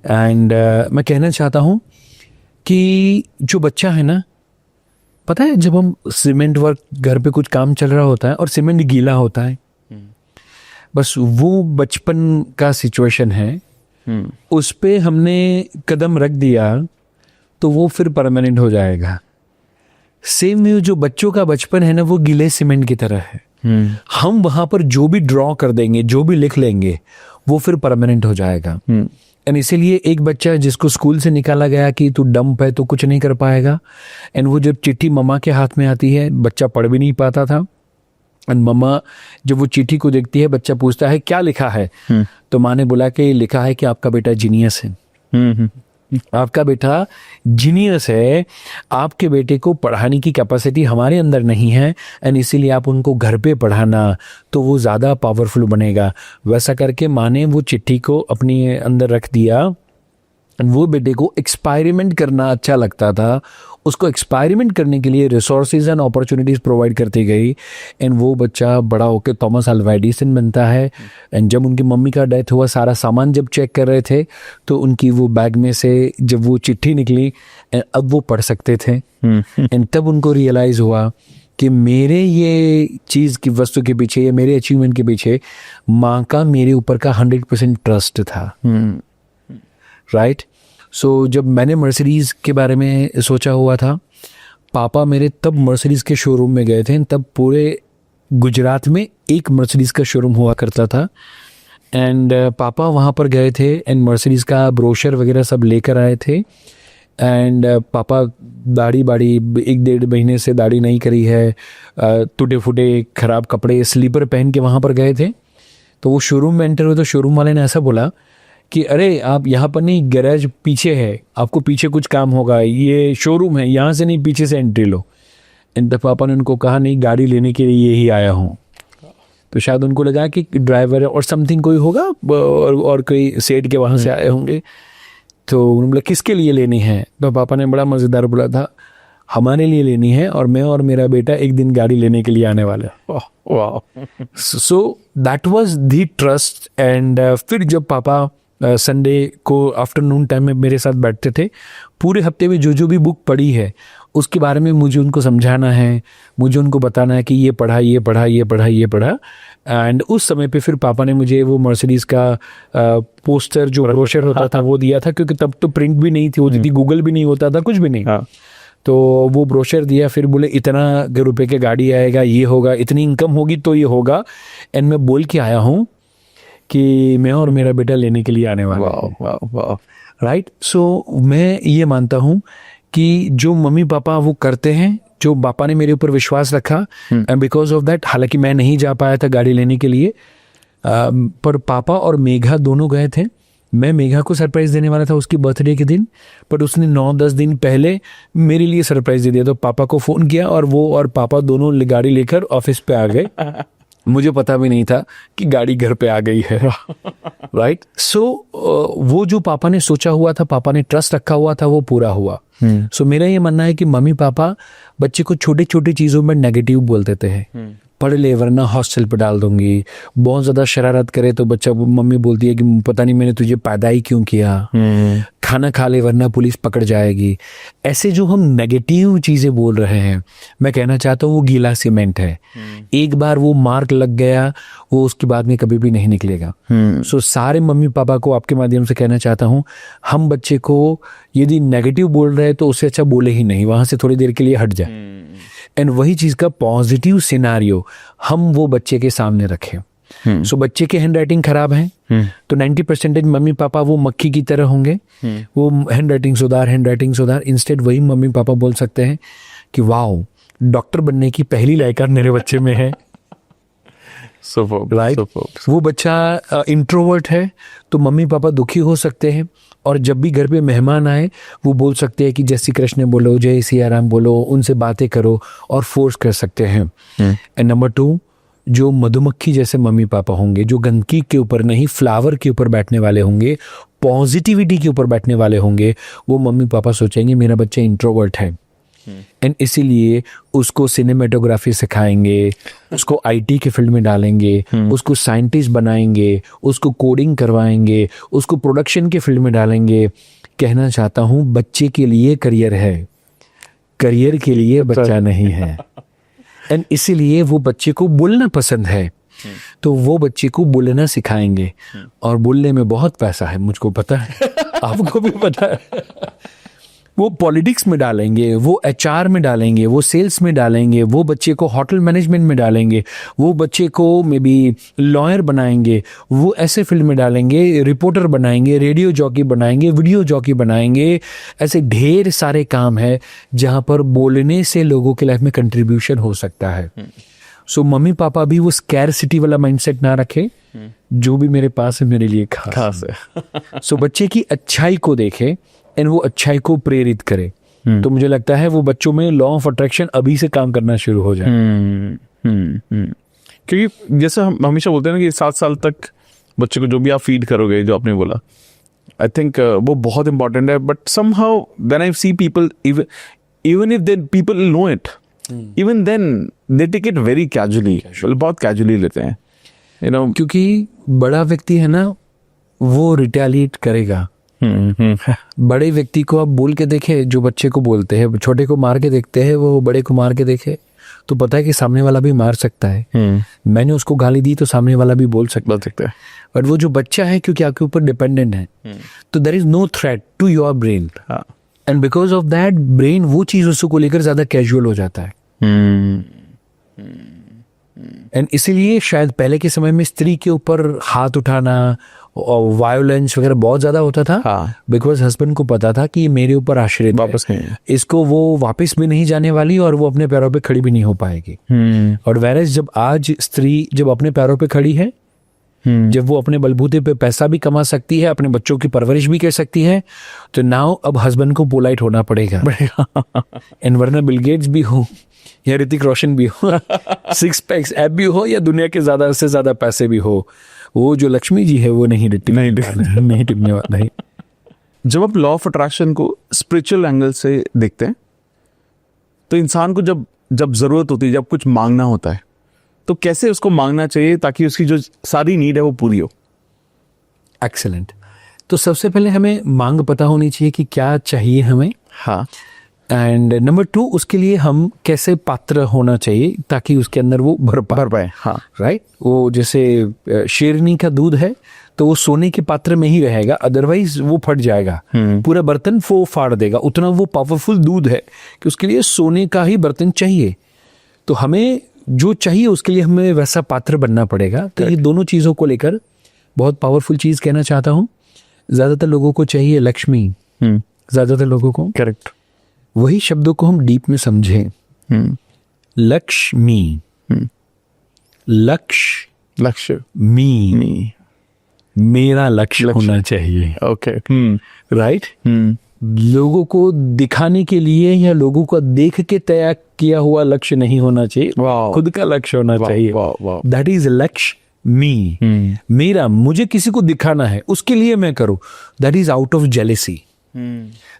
एंड मैं कहना चाहता हूँ कि जो बच्चा है ना, पता है जब हम सीमेंट वर्क, घर पे कुछ काम चल रहा होता है और सीमेंट गीला होता है, बस वो बचपन का सिचुएशन है, उस पे हमने कदम रख दिया तो वो फिर परमानेंट हो जाएगा। सेम में जो बच्चों का बचपन है ना, वो गीले सीमेंट की तरह है। हम वहां पर जो भी ड्रॉ कर देंगे, जो भी लिख लेंगे, वो फिर परमानेंट हो जाएगा। एंड इसीलिए एक बच्चा जिसको स्कूल से निकाला गया कि तू डंप है तो कुछ नहीं कर पाएगा, एंड वो जब चिट्ठी मम्मा के हाथ में आती है, बच्चा पढ़ भी नहीं पाता था, एंड मम्मा जब वो चिट्ठी को देखती है, बच्चा पूछता है क्या लिखा है, तो माँ ने बोला कि लिखा है कि आपका बेटा जीनियस है। आपका बेटा जीनियस है, आपके बेटे को पढ़ाने की कैपेसिटी हमारे अंदर नहीं है, एंड इसीलिए आप उनको घर पे पढ़ाना तो वो ज़्यादा पावरफुल बनेगा। वैसा करके माँ ने वो चिट्ठी को अपने अंदर रख दिया। वो बेटे को एक्सपेरिमेंट करना अच्छा लगता था, उसको एक्सपेरिमेंट करने के लिए रिसोर्सेज एंड अपॉर्चुनिटीज़ प्रोवाइड करती गई, एंड वो बच्चा बड़ा होकर थॉमस अल्वा एडिसन बनता है। एंड जब उनकी मम्मी का डेथ हुआ, सारा सामान जब चेक कर रहे थे तो उनकी वो बैग में से जब वो चिट्ठी निकली, अब वो पढ़ सकते थे। एंड तब उनको रियलाइज हुआ कि मेरे ये चीज़ की वस्तु के पीछे या मेरे अचीवमेंट के पीछे माँ का मेरे ऊपर का 100% ट्रस्ट था। राइट। सो जब मैंने मर्सिडीज़ के बारे में सोचा हुआ था, पापा मेरे तब मर्सिडीज़ के शोरूम में गए थे। तब पूरे गुजरात में एक मर्सिडीज़ का शोरूम हुआ करता था, एंड पापा वहाँ पर गए थे एंड मर्सिडीज़ का ब्रोशर वगैरह सब लेकर आए थे। एंड पापा दाढ़ी 1-1.5 महीने से दाढ़ी नहीं करी है, टूटे फूटे ख़राब कपड़े, स्लीपर पहन के वहाँ पर गए थे। तो वो शोरूम में एंटर हुए तो शोरूम वाले ने ऐसा बोला कि अरे आप यहाँ पर नहीं, गैराज पीछे है, आपको पीछे कुछ काम होगा, ये शोरूम है, यहाँ से नहीं, पीछे से एंट्री लो। एंड पापा ने उनको कहा नहीं, गाड़ी लेने के लिए ही आया हूँ। तो शायद उनको लगा कि ड्राइवर और समथिंग कोई होगा और कोई सेठ के वहाँ से आए होंगे। तो उन्होंने बोला किसके लिए लेनी है? तो पापा ने बड़ा मज़ेदार बोला था, हमारे लिए लेनी है और मैं और मेरा बेटा एक दिन गाड़ी लेने के लिए आने वाला है। वाह। So that was the trust. And फिर जब पापा संडे को आफ्टरनून टाइम में मेरे साथ बैठते थे, पूरे हफ्ते में जो भी बुक पढ़ी है उसके बारे में मुझे उनको समझाना है, मुझे उनको बताना है कि ये पढ़ा, ये पढ़ा, ये पढ़ा, ये पढ़ा। एंड उस समय पे फिर पापा ने मुझे वो मर्सिडीज़ का पोस्टर जो ब्रोशर होता था वो दिया था, क्योंकि तब तो प्रिंट भी नहीं थी, होती थी, गूगल भी नहीं होता था, कुछ भी नहीं। तो वो ब्रोशर दिया, फिर बोले इतना रुपए के गाड़ी आएगा, ये होगा, इतनी इनकम होगी तो ये होगा। एंड मैं बोल के आया हूँ कि मैं और मेरा बेटा लेने के लिए आने वाला है। राइट। सो मैं ये मानता हूँ कि जो मम्मी पापा वो करते हैं, जो पापा ने मेरे ऊपर विश्वास रखा, एंड बिकॉज ऑफ दैट, हालांकि मैं नहीं जा पाया था गाड़ी लेने के लिए, पर पापा और मेघा दोनों गए थे। मैं मेघा को सरप्राइज़ देने वाला था उसकी बर्थडे के दिन, पर उसने 9-10 दिन पहले मेरे लिए सरप्राइज़ दे दिया। तो पापा को फ़ोन किया और वो और पापा दोनों गाड़ी लेकर ऑफिस पे आ गए। मुझे पता भी नहीं था कि गाड़ी घर पे आ गई है। राइट। सो वो जो पापा ने सोचा हुआ था, पापा ने ट्रस्ट रखा हुआ था, वो पूरा हुआ। सो मेरा ये मानना है कि मम्मी पापा बच्चे को छोटी छोटी चीज़ों में नेगेटिव बोल देते हैं, पढ़ ले वरना हॉस्टल पे डाल दूंगी, बहुत ज़्यादा शरारत करे तो बच्चा, मम्मी बोलती है कि पता नहीं मैंने तुझे पैदा ही क्यों किया, खाना खा ले वरना पुलिस पकड़ जाएगी। ऐसे जो हम नेगेटिव चीज़ें बोल रहे हैं, मैं कहना चाहता हूँ वो गीला सीमेंट है। एक बार वो मार्क लग गया, वो उसके बाद में कभी भी नहीं निकलेगा। सो सारे मम्मी पापा को आपके माध्यम से कहना चाहता हूँ, हम बच्चे को यदि नेगेटिव बोल रहे हैं तो उससे अच्छा बोले ही नहीं, वहाँ से थोड़ी देर के लिए हट जाए। एंड वही चीज़ का पॉजिटिव सिनारियो हम वो बच्चे के सामने रखें। सो बच्चे की हैंड राइटिंग खराब है तो 90% मम्मी पापा वो मक्खी की तरह होंगे, वो हैंड राइटिंग सुधार। इंस्टेड वही मम्मी पापा बोल सकते हैं कि वाओ, डॉक्टर बनने की पहली लायकात मेरे बच्चे में है। राइट। वो बच्चा इंट्रोवर्ट है तो मम्मी पापा दुखी हो सकते हैं, और जब भी घर पे मेहमान आए वो बोल सकते हैं कि जय श्री कृष्ण बोलो, जय सिया राम बोलो, उनसे बातें करो और फोर्स कर सकते हैं। एंड नंबर 2, जो मधुमक्खी जैसे मम्मी पापा होंगे, जो गंदगी के ऊपर नहीं फ्लावर के ऊपर बैठने वाले होंगे, पॉजिटिविटी के ऊपर बैठने वाले होंगे, वो मम्मी पापा सोचेंगे मेरा बच्चा इंट्रोवर्ट है एंड इसीलिए उसको सिनेमेटोग्राफी सिखाएंगे, उसको आईटी के फील्ड में डालेंगे, उसको साइंटिस्ट बनाएंगे, उसको कोडिंग करवाएंगे, उसको प्रोडक्शन के फील्ड में डालेंगे। कहना चाहता हूँ बच्चे के लिए करियर है, करियर के लिए बच्चा नहीं है। एंड इसीलिए वो बच्चे को बोलना पसंद है तो वो बच्चे को बोलना सिखाएंगे। और बोलने में बहुत पैसा है, मुझको पता है, आपको भी पता है। वो पॉलिटिक्स में डालेंगे, वो एचआर में डालेंगे, वो सेल्स में डालेंगे, वो बच्चे को होटल मैनेजमेंट में डालेंगे, वो बच्चे को मे बी लॉयर बनाएंगे, वो ऐसे फील्ड में डालेंगे, रिपोर्टर बनाएंगे, रेडियो जॉकी बनाएंगे, वीडियो जॉकी बनाएंगे। ऐसे ढेर सारे काम है जहाँ पर बोलने से लोगों के लाइफ में कंट्रीब्यूशन हो सकता है। सो मम्मी पापा भी वो स्कैरसिटी वाला माइंडसेट ना रखे, जो भी मेरे पास है मेरे लिए खास है। सो बच्चे की अच्छाई को देखे एंड वो अच्छाई को प्रेरित करे। तो मुझे लगता है वो बच्चों में लॉ ऑफ अट्रैक्शन अभी से काम करना शुरू हो जाए। क्योंकि जैसे हम हमेशा बोलते हैं ना कि 7 साल तक बच्चे को जो भी आप फीड करोगे, जो आपने बोला, आई थिंक वो बहुत इंपॉर्टेंट है। But somehow when I see people, even if the people know it, even then they take it very casually, बहुत कैजुअली लेते हैं, यू नो। क्योंकि बड़ा व्यक्ति है ना, वो रिटेलिएट करेगा। बड़े व्यक्ति को आप बोल के देखे, जो बच्चे को बोलते हैं, छोटे को मार के देखते हैं, वो बड़े को मार के देखे तो पता है कि सामने वाला भी मार सकता है। मैंने उसको गाली दी तो सामने वाला भी बोल सकता है। बट वो जो बच्चा है, क्योंकि आपके ऊपर डिपेंडेंट है, तो there is no threat to your brain, and because of that brain वो चीज उसको लेकर ज्यादा कैजुअल हो जाता है। एंड इसीलिए शायद पहले के समय में स्त्री के ऊपर हाथ उठाना और वायोलेंस वगैरह बहुत ज्यादा होता था, बिकॉज हस्बैंड को पता था कि ये मेरे ऊपर आश्रित वापस है, इसको वो वापस भी नहीं जाने वाली और वो अपने पैरों पे खड़ी भी नहीं हो पाएगी। और वैरस जब आज स्त्री जब अपने पैरों पे खड़ी है, जब वो अपने बलबूते पे पैसा भी कमा सकती है, अपने बच्चों की परवरिश भी कर सकती है, तो नाउ अब हस्बैंड को पोलाइट होना पड़ेगा। एंड वरना बिल गेट्स भी हो या ऋतिक रोशन भी हो, 6 पैक्स ऐप भी हो या दुनिया के ज्यादा से ज्यादा पैसे भी हो, वो जो लक्ष्मी जी है वो नहीं टिकने वाला है। जब आप लॉ ऑफ अट्रैक्शन को स्पिरिचुअल एंगल से देखते हैं, तो इंसान को जब जरूरत होती है, जब कुछ मांगना होता है, तो कैसे उसको मांगना चाहिए ताकि उसकी जो सारी नीड है वो पूरी हो? एक्सीलेंट। तो सबसे पहले हमें मांग पता होनी चाहिए कि क्या चाहिए हमें। हाँ। एंड नंबर 2, उसके लिए हम कैसे पात्र होना चाहिए ताकि उसके अंदर वो भर पाए। हाँ, राइट। वो जैसे शेरनी का दूध है तो वो सोने के पात्र में ही रहेगा, अदरवाइज वो फट जाएगा, पूरा बर्तन वो फाड़ देगा। उतना वो पावरफुल दूध है कि उसके लिए सोने का ही बर्तन चाहिए। तो हमें जो चाहिए उसके लिए हमें वैसा पात्र बनना पड़ेगा। तो ये दोनों चीज़ों को लेकर बहुत पावरफुल चीज़ कहना चाहता हूँ। ज़्यादातर लोगों को चाहिए लक्ष्मी, ज़्यादातर लोगों को। करेक्ट। वही शब्दों को हम डीप में समझें। लक्ष्मी, लक्ष्य मी, मेरा लक्ष्य होना चाहिए। ओके। राइट। लोगों को दिखाने के लिए या लोगों को देख के तय किया हुआ लक्ष्य नहीं होना चाहिए, खुद का लक्ष्य होना चाहिए। दैट इज लक्ष्य मी, मेरा, मुझे किसी को दिखाना है उसके लिए मैं करूं। That is out of jealousy.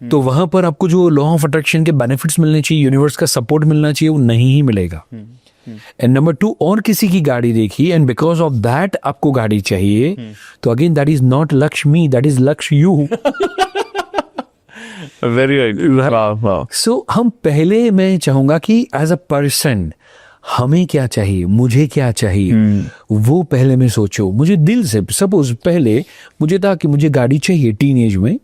तो वहां पर आपको जो लॉ ऑफ अट्रैक्शन के बेनिफिट्स मिलने चाहिए, यूनिवर्स का सपोर्ट मिलना चाहिए, वो नहीं ही मिलेगा। एंड नंबर 2, और किसी की गाड़ी देखी एंड बिकॉज ऑफ दैट आपको गाड़ी चाहिए, तो अगेन दैट इज नॉट लक्ष्य मी, दैट इज लक्ष्य यू। Very right. सो हम पहले, मैं चाहूंगा कि एज अ पर्सन हमें क्या चाहिए, मुझे क्या चाहिए, वो पहले मैं सोचो। मुझे दिल से, सपोज पहले मुझे था कि मुझे गाड़ी चाहिए टीनेज में,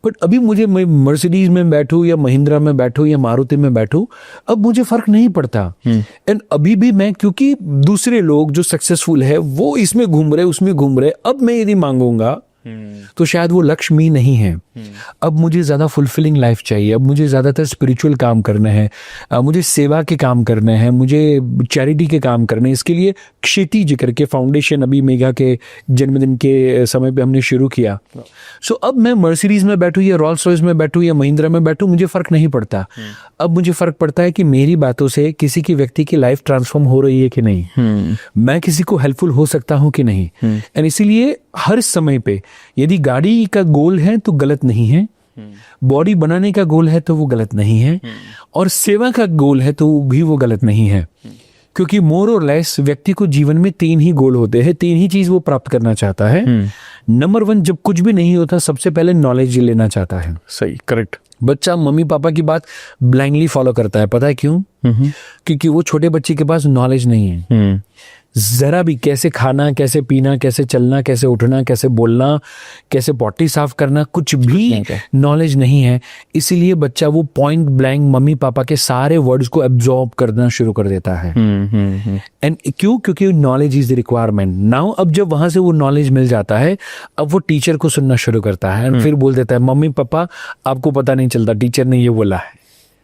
बट अभी मुझे, मैं मर्सिडीज में बैठूं या महिंद्रा में बैठूं या मारुति में बैठूं, अब मुझे फर्क नहीं पड़ता। एंड अभी भी मैं, क्योंकि दूसरे लोग जो सक्सेसफुल है वो इसमें घूम रहे, उसमें घूम रहे, अब मैं यदि मांगूंगा तो शायद वो लक्ष्मी नहीं है। अब मुझे ज़्यादा फुलफिलिंग लाइफ चाहिए, अब मुझे ज़्यादातर स्पिरिचुअल काम करने हैं, मुझे सेवा के काम करने हैं, मुझे चैरिटी के काम करने हैं। इसके लिए क्षितिज करके फाउंडेशन अभी मेघा के जन्मदिन के समय पे हमने शुरू किया। सो अब मैं मर्सिडीज में बैठूँ या रॉल्स रॉयस में बैठूँ या महिंद्रा में बैठूँ, मुझे फ़र्क नहीं पड़ता। अब मुझे फ़र्क पड़ता है कि मेरी बातों से किसी की व्यक्ति की लाइफ ट्रांसफॉर्म हो रही है कि नहीं, मैं किसी को हेल्पफुल हो सकता हूँ कि नहीं। एंड इसीलिए हर समय पे यदि गाड़ी का गोल है तो गलत नहीं है, बॉडी बनाने का गोल है तो वो गलत नहीं है, और सेवा का गोल है तो भी वो गलत नहीं है। क्योंकि मोर और लेस व्यक्ति को जीवन में 3 ही गोल होते हैं, 3 ही चीज वो प्राप्त करना चाहता है। नंबर 1, जब कुछ भी नहीं होता सबसे पहले नॉलेज लेना चाहता है। सही, करेक्ट। बच्चा मम्मी पापा की बात ब्लाइंडली फॉलो करता है, पता है क्यों? क्योंकि वो छोटे बच्चे के पास नॉलेज नहीं है। जरा भी कैसे खाना, कैसे पीना, कैसे चलना, कैसे उठना, कैसे बोलना, कैसे पॉटी साफ करना, कुछ भी नॉलेज नहीं है। इसीलिए बच्चा वो पॉइंट ब्लैंक मम्मी पापा के सारे वर्ड्स को एब्जॉर्ब करना शुरू कर देता है। एंड क्यों? क्योंकि knowledge is the requirement now. अब जब वहां से वो नॉलेज मिल जाता है, अब वो टीचर को सुनना शुरू करता है, फिर बोल देता है मम्मी पापा आपको पता नहीं चलता, टीचर ने ये बोला है,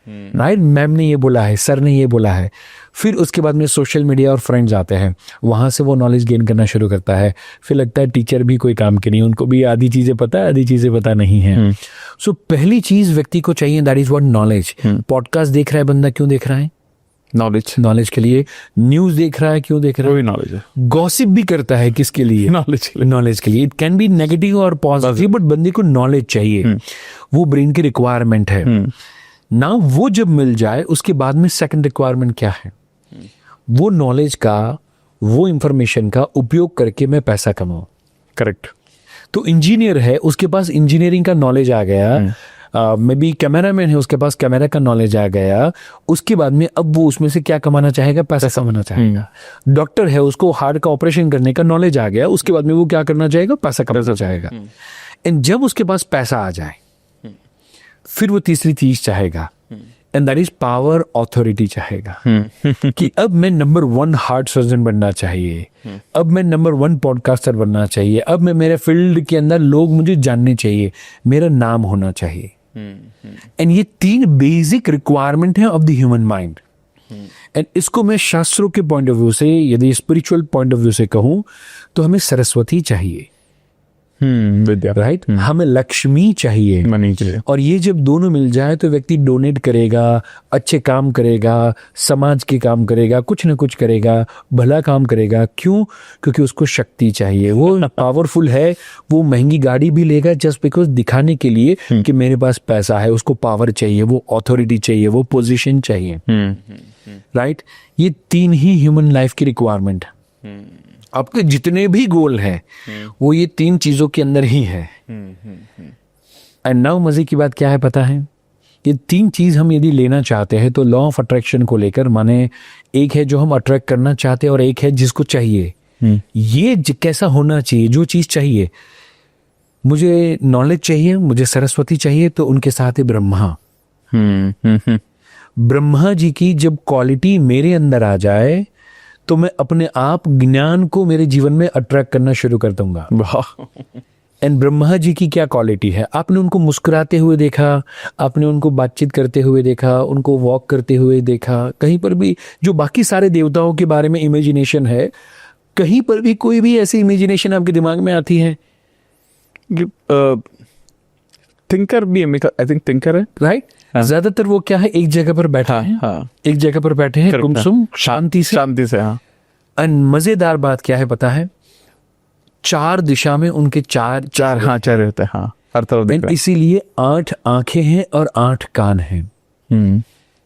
राइट, मैम ने ये बोला है, सर ने ये बोला है। फिर उसके बाद में सोशल मीडिया और फ्रेंड्स आते हैं, वहां से वो नॉलेज गेन करना शुरू करता है। फिर लगता है टीचर भी कोई काम के नहीं, उनको भी आधी चीजें पता है, आधी चीजें पता नहीं है। सो पहली चीज व्यक्ति को चाहिए, that is what knowledge. Podcast देख रहा है बंदा, क्यों देख रहा है? नॉलेज के लिए। न्यूज देख रहा है, क्यों देख रहा है? नॉलेज है। गॉसिप भी करता है, किसके लिए? नॉलेज के लिए। इट कैन बी नेगेटिव और पॉजिटिव, बट बंदे को नॉलेज चाहिए, वो ब्रेन की रिक्वायरमेंट है ना। वो जब मिल जाए उसके बाद में सेकंड रिक्वायरमेंट क्या है? वो नॉलेज का, वो इंफॉर्मेशन का उपयोग करके मैं पैसा कमाऊं। करेक्ट। तो इंजीनियर है, उसके पास इंजीनियरिंग का नॉलेज आ गया। मे बी कैमरामैन है, उसके पास कैमरा का नॉलेज आ गया। उसके बाद में अब वो उसमें से क्या कमाना चाहेगा? पैसा कमाना चाहेगा। डॉक्टर है, उसको हार्ट का ऑपरेशन करने का नॉलेज आ गया। उसके बाद में वो क्या करना चाहेगा? पैसा कमाना चाहेगा। एंड जब उसके पास पैसा आ जाए, फिर वो तीसरी चीज चाहेगा, and that is power, authority चाहेगा। कि अब मैं नंबर 1 हार्ट सर्जन बनना चाहिए, अब मैं नंबर 1 पॉडकास्टर बनना चाहिए, अब मैं मेरे फील्ड के अंदर लोग मुझे जानने चाहिए, मेरा नाम होना चाहिए। एंड ये 3 बेसिक रिक्वायरमेंट है of the human mind. And इसको मैं शास्त्रों के पॉइंट ऑफ व्यू से, यदि स्पिरिचुअल पॉइंट ऑफ व्यू से कहूं, तो हमें सरस्वती चाहिए, विद्या, राइट। हमें लक्ष्मी चाहिए, मनी चाहिए। और ये जब दोनों मिल जाए तो व्यक्ति डोनेट करेगा, अच्छे काम करेगा, समाज के काम करेगा, कुछ ना कुछ करेगा, भला काम करेगा। क्यों? क्योंकि उसको शक्ति चाहिए, वो पावरफुल है, वो महंगी गाड़ी भी लेगा जस्ट बिकॉज दिखाने के लिए कि मेरे पास पैसा है। उसको पावर चाहिए, वो ऑथोरिटी चाहिए, वो पोजीशन चाहिए, राइट। ये 3 ही ह्यूमन लाइफ की रिक्वायरमेंट है। आपके जितने भी गोल हैं वो ये 3 चीजों के अंदर ही है। एंड नाउ मजे की बात क्या है पता है? ये 3 चीज हम यदि लेना चाहते हैं तो लॉ ऑफ अट्रैक्शन को लेकर, माने एक है जो हम अट्रैक्ट करना चाहते हैं और एक है जिसको चाहिए। ये कैसा होना चाहिए? जो चीज चाहिए, मुझे नॉलेज चाहिए, मुझे सरस्वती चाहिए, तो उनके साथ है ब्रह्मा। ब्रह्मा जी की जब क्वालिटी मेरे अंदर आ जाए तो मैं अपने आप ज्ञान को मेरे जीवन में अट्रैक्ट करना शुरू कर दूंगा। एंड ब्रह्मा जी की क्या क्वालिटी है? आपने उनको मुस्कुराते हुए देखा, आपने उनको बातचीत करते हुए देखा, उनको वॉक करते हुए देखा, कहीं पर भी जो बाकी सारे देवताओं के बारे में इमेजिनेशन है, कहीं पर भी कोई भी ऐसी इमेजिनेशन आपके दिमाग में आती है? थिंकर भी, आई थिंक थिंकर है, राइट। ज्यादातर वो क्या है, एक जगह पर बैठा है, एक जगह पर बैठे हैं, गुमसुम शांति से। एंड मजेदार बात क्या है पता है? 4 दिशा में उनके चार रहते हैं, हर तरफ। इसीलिए 8 आंखें हैं और 8 कान हैं।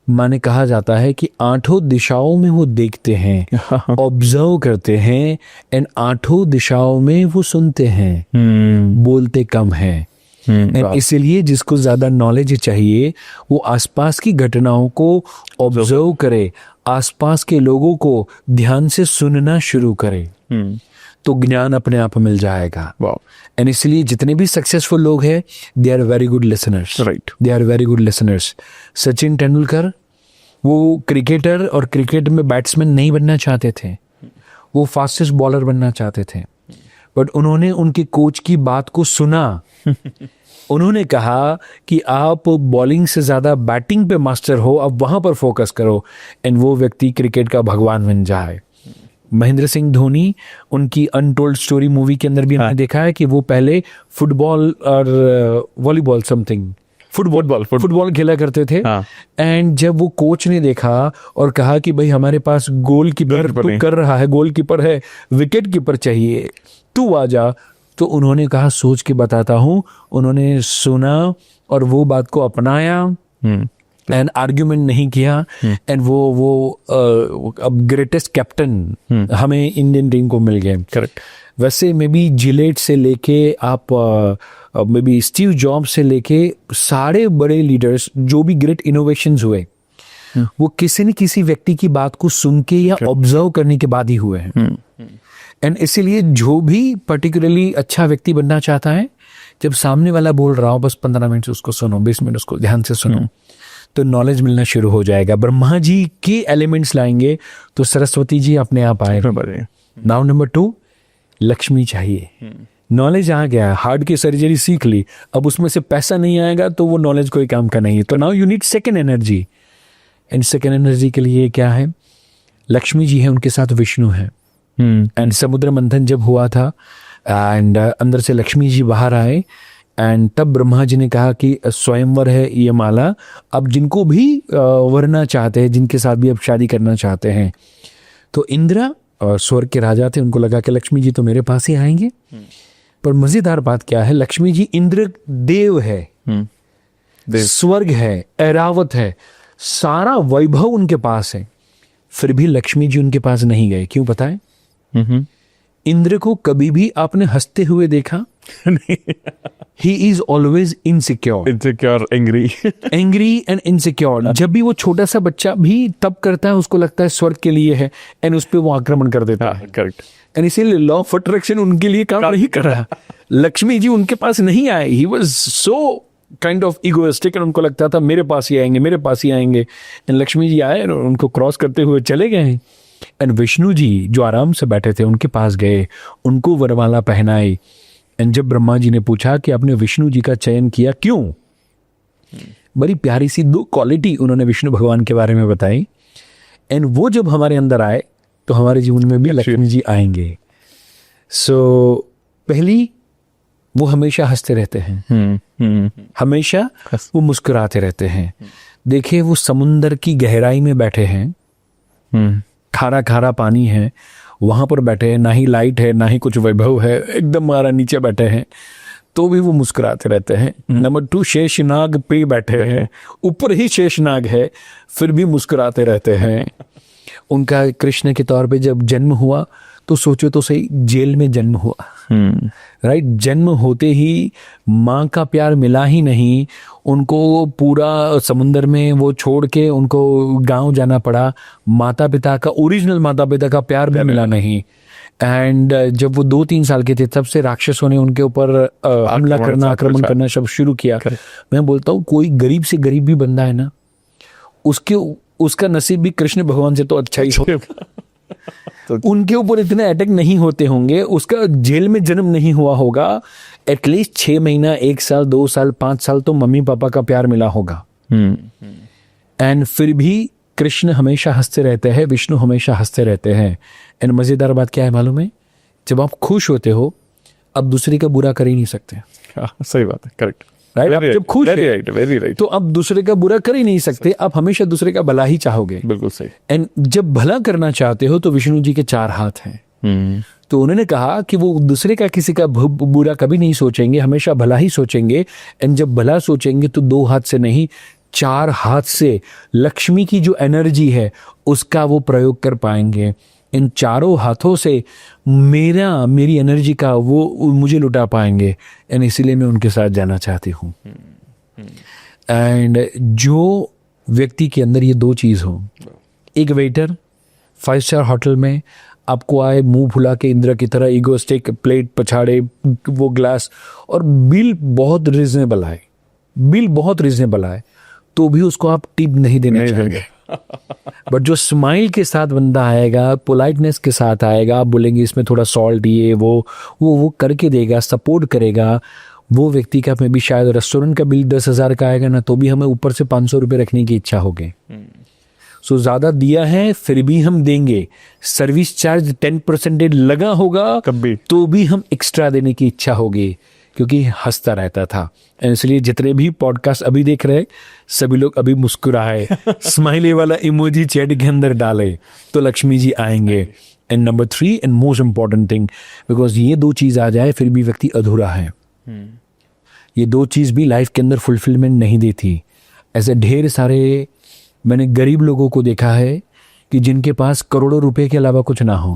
माने कहा जाता है कि 8 दिशाओं में वो देखते हैं, ऑब्जर्व करते हैं, एंड 8 दिशाओं में वो सुनते हैं, बोलते कम हैं। इसीलिए जिसको ज्यादा नॉलेज चाहिए वो आसपास की घटनाओं को ऑब्जर्व करे, आसपास के लोगों को ध्यान से सुनना शुरू करे, तो ज्ञान अपने आप मिल जाएगा। एंड इसलिए जितने भी सक्सेसफुल लोग हैं, they are very good listeners, right. They are very good listeners. Sachin Tendulkar वो क्रिकेटर और क्रिकेट में बैट्समैन नहीं बनना चाहते थे, वो फास्टेस्ट बॉलर बनना चाहते थे। बट उन्होंने उनके कोच की बात को सुना। उन्होंने कहा कि आप बॉलिंग से ज़्यादा बैटिंग पे मास्टर हो, अब वहाँ पर फोकस करो, एंड वो व्यक्ति क्रिकेट का भगवान बन जाए। महेंद्र सिंह धोनी, उनकी अनटोल्ड स्टोरी मूवी के अंदर भी हमने देखा है कि वो पहले फुटबॉल और वॉलीबॉल फुटबॉल खेला करते थे। एंड जब वो कोच ने देखा और कहा कि भाई हमारे पास गोलकीपर तू कर रहा है, गोलकीपर है, विकेट कीपर चाहिए, तू आ जा, तो उन्होंने कहा सोच के बताता हूँ। उन्होंने सुना और वो बात को अपनाया एंड आर्ग्यूमेंट नहीं किया, एंड वो अब ग्रेटेस्ट कैप्टन हमें इंडियन टीम को मिल गए। करेक्ट। वैसे मे बी जिलेट से लेके आप मे बी स्टीव जॉब्स से लेके सारे बड़े लीडर्स जो भी ग्रेट इनोवेशंस हुए, वो किसी न किसी व्यक्ति की बात को सुन के या ऑब्जर्व करने के बाद ही हुए हैं। एंड इसीलिए जो भी पर्टिकुलरली अच्छा व्यक्ति बनना चाहता है, जब सामने वाला बोल रहा हो बस 15 मिनट उसको सुनो, 20 मिनट उसको ध्यान से सुनो, तो नॉलेज मिलना शुरू हो जाएगा। ब्रह्मा जी के एलिमेंट्स लाएंगे तो सरस्वती जी अपने आप आए। नाउ नंबर 2, लक्ष्मी चाहिए। नॉलेज आ गया, हार्ट की सर्जरी सीख ली, अब उसमें से पैसा नहीं आएगा तो वो नॉलेज कोई काम का नहीं है। तो now you need second energy, and second energy के लिए क्या है? लक्ष्मी जी है, उनके साथ विष्णु है। एंड समुद्र मंथन जब हुआ था एंड अंदर से लक्ष्मी जी बाहर आए, एंड तब ब्रह्मा जी ने कहा कि स्वयंवर है ये माला, अब जिनको भी वरना चाहते हैं, जिनके साथ भी अब शादी करना चाहते हैं। तो इंद्र और स्वर्ग के राजा थे, उनको लगा कि लक्ष्मी जी तो मेरे पास ही आएंगे। पर मजेदार बात क्या है, लक्ष्मी जी इंद्र देव है, स्वर्ग है, ऐरावत है, सारा वैभव उनके पास है, फिर भी लक्ष्मी जी उनके पास नहीं गए। क्यों बताएं? इंद्र को कभी भी आपने हंसते हुए देखा? He is always insecure, angry and insecure। जब भी वो छोटा सा बच्चा भी तब करता है, उसको लगता है स्वर्ग के लिए है, एंड उस पे वो आक्रमण कर देता है। करेक्ट। एंड इसीलिए लॉ ऑफ अट्रैक्शन उनके लिए काम नहीं कर रहा। लक्ष्मी जी उनके पास नहीं आए, he was so kind of egoistic, and उनको लगता था मेरे पास ही आएंगे, मेरे पास ही आएंगे। एंड लक्ष्मी जी आए और उनको क्रॉस करते हुए चले गए। एंड विष्णु जी जो आराम से बैठे थे उनके पास गए, उनको वरमाला पहनाई। एंड जब ब्रह्मा जी ने पूछा कि आपने विष्णु जी का चयन किया क्यों, बड़ी प्यारी सी 2 क्वालिटी उन्होंने विष्णु भगवान के बारे में बताई। एंड वो जब हमारे अंदर आए तो हमारे जीवन में भी लक्ष्मी जी आएंगे। सो पहली, वो हमेशा हंसते रहते हैं, हमेशा वो मुस्कुराते रहते हैं। देखिए वो समुंदर की गहराई में बैठे हैं, खारा खारा पानी है, वहां पर बैठे हैं, ना ही लाइट है ना ही कुछ वैभव है, एकदम मारा नीचे बैठे हैं, तो भी वो मुस्कुराते रहते हैं। नंबर 2, शेषनाग पे बैठे हैं, ऊपर ही शेषनाग है, फिर भी मुस्कुराते रहते हैं। उनका कृष्ण के तौर पे जब जन्म हुआ तो सोचो तो सही, जेल में जन्म हुआ, राइट। जन्म होते ही माँ का प्यार मिला ही नहीं, उनको पूरा समुंदर में वो छोड़ के उनको गांव जाना पड़ा। माता पिता का, ओरिजिनल माता पिता का प्यार भी मिला नहीं। एंड जब वो 2-3 साल के थे तब से राक्षसों ने उनके ऊपर हमला करना, आक्रमण करना सब शुरू किया। मैं बोलता हूँ कोई गरीब से गरीब भी बंदा है ना, उसका नसीब भी कृष्ण भगवान से तो अच्छा ही होगा। तो उनके ऊपर इतने अटैक नहीं होते होंगे, उसका जेल में जन्म नहीं हुआ होगा, एटलीस्ट 6 महीना, 1 साल, 2 साल, 5 साल तो मम्मी पापा का प्यार मिला होगा। एंड फिर भी कृष्ण हमेशा हंसते रहते हैं, विष्णु हमेशा हंसते रहते हैं। एंड मजेदार बात क्या है मालूम है, जब आप खुश होते हो अब दूसरे का बुरा कर ही नहीं सकते। सही बात है, करेक्ट, राइट। जब खुश वेरी राइट, तो अब दूसरे का बुरा कर ही नहीं सकते, आप हमेशा दूसरे का भला ही चाहोगे। बिल्कुल सही। एंड जब भला करना चाहते हो तो विष्णु जी के 4 हाथ हैं। तो उन्होंने कहा कि वो दूसरे का किसी का बुरा कभी नहीं सोचेंगे, हमेशा भला ही सोचेंगे। एंड जब भला सोचेंगे तो 2 हाथ से नहीं, 4 हाथ से लक्ष्मी की जो एनर्जी है उसका वो प्रयोग कर पाएंगे। इन 4 हाथों से मेरी एनर्जी का वो मुझे लुटा पाएंगे। एंड इसीलिए मैं उनके साथ जाना चाहती हूँ। एंड जो व्यक्ति के अंदर ये 2 चीज़ हो, एक वेटर 5 स्टार होटल में आपको आए मुंह फुला के इंद्र की तरह, ईगोस्टिक, प्लेट पछाड़े वो ग्लास, और बिल बहुत रिजनेबल आए, तो भी उसको आप टिप नहीं देना चाहेंगे। बट जो स्माइल के साथ बंदा आएगा, पोलाइटनेस के साथ आएगा, आप बोलेंगे इसमें थोड़ा सॉल्ट ये वो करके देगा, सपोर्ट करेगा, वो व्यक्ति का में भी शायद रेस्टोरेंट का बिल 10,000 का आएगा ना, तो भी हमें ऊपर से 500 रुपये रखने की इच्छा होगी। सो ज़्यादा दिया है फिर भी हम देंगे, सर्विस चार्ज 10% लगा होगा कभी तो भी हम एक्स्ट्रा देने की इच्छा होगी, क्योंकि हंसता रहता था। इसलिए जितने भी पॉडकास्ट अभी देख रहे सभी लोग अभी मुस्कुराए, स्माइली वाला इमोजी चैट के अंदर डाले तो लक्ष्मी जी आएंगे। And number 3 and most important thing, because ये 2 चीज़ आ जाए फिर भी व्यक्ति अधूरा है। ये 2 चीज़ भी लाइफ के अंदर फुलफिलमेंट नहीं देती। ऐसे ढेर सारे मैंने गरीब लोगों को देखा है कि जिनके पास करोड़ों रुपए के अलावा कुछ ना हो,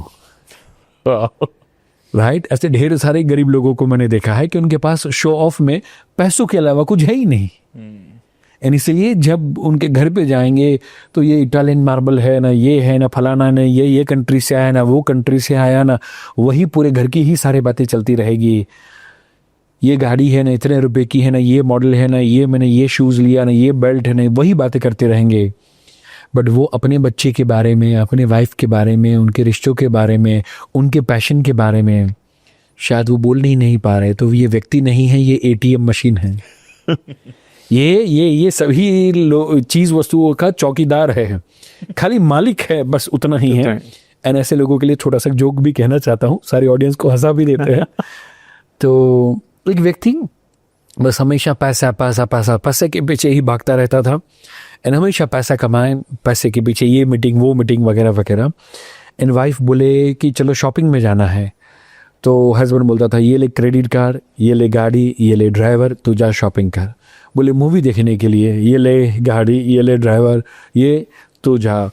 राइट। ऐसे ढेर सारे गरीब लोगों को मैंने देखा है कि उनके पास शो ऑफ में पैसों के अलावा कुछ है ही नहीं। एंड इसलिए जब उनके घर पे जाएंगे तो ये इटालियन मार्बल है ना, ये है ना, फलाना ने ये कंट्री से आया ना, वो कंट्री से आया ना, वही पूरे घर की ही सारी बातें चलती रहेगी। ये गाड़ी है ना, इतने रुपए की है ना, ये मॉडल है ना, ये मैंने ये शूज़ लिया ना, ये बेल्ट है ना, वही बातें करते रहेंगे। बट वो अपने बच्चे के बारे में, अपने वाइफ के बारे में, उनके रिश्तों के बारे में, उनके पैशन के बारे में शायद वो बोल नहीं पा रहे। तो ये व्यक्ति नहीं है, ये ATM मशीन है। ये सभी चीज़ वस्तुओं का चौकीदार है, खाली मालिक है, बस उतना ही है। एंड ऐसे लोगों के लिए छोटा सा जोक भी कहना चाहता हूँ, सारी ऑडियंस को हंसा भी देते हैं। तो एक व्यक्ति बस हमेशा पैसा पैसा पैसा पैसे के पीछे ही भागता रहता था। एंड हमेशा पैसा कमाए, पैसे के पीछे ये मीटिंग वो मीटिंग वगैरह वगैरह। एंड वाइफ बोले कि चलो शॉपिंग में जाना है, तो हस्बैंड बोलता था ये ले क्रेडिट कार्ड, ये ले गाड़ी, ये ले ड्राइवर, तू जा शॉपिंग कर। बोले मूवी देखने के लिए ये ले गाड़ी, ये ले ड्राइवर, ये तू जा।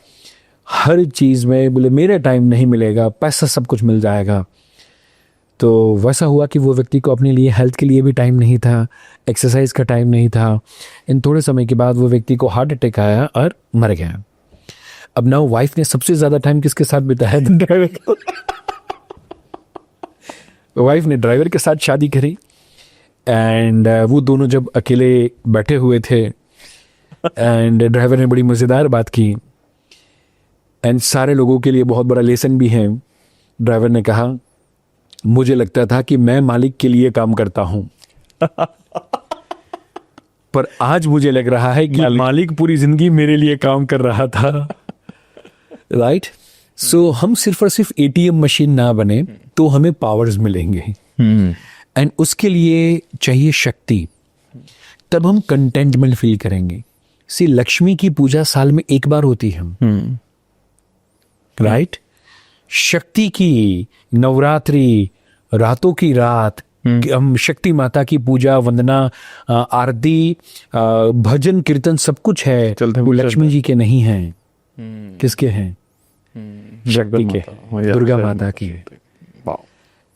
हर चीज़ में बोले मेरे टाइम नहीं मिलेगा, पैसा सब कुछ मिल जाएगा। तो वैसा हुआ कि वो व्यक्ति को अपने लिए हेल्थ के लिए भी टाइम नहीं था, एक्सरसाइज का टाइम नहीं था। इन थोड़े समय के बाद वो व्यक्ति को हार्ट अटैक आया और मर गया। अब ना वाइफ ने सबसे ज़्यादा टाइम किसके साथ बिताया? ड्राइवर। वाइफ ने ड्राइवर के साथ शादी करी। एंड वो दोनों जब अकेले बैठे हुए थे एंड ड्राइवर ने बड़ी मज़ेदार बात की एंड सारे लोगों के लिए बहुत बड़ा लेसन भी है। ड्राइवर ने कहा मुझे लगता था कि मैं मालिक के लिए काम करता हूं पर आज मुझे लग रहा है कि मालिक पूरी जिंदगी मेरे लिए काम कर रहा था। राइट। सो हम सिर्फ और सिर्फ ATM मशीन ना बने तो हमें पावर्स मिलेंगे। एंड उसके लिए चाहिए शक्ति, तब हम कंटेंटमेंट फील करेंगे। सी लक्ष्मी की पूजा साल में एक बार होती है। राइट। शक्ति की नवरात्रि, रातों की रात, हम शक्ति माता की पूजा, वंदना, आरती, भजन कीर्तन सब कुछ है, वो लक्ष्मी जी के नहीं है। किसके हैं? शक्ति के, दुर्गा माता की।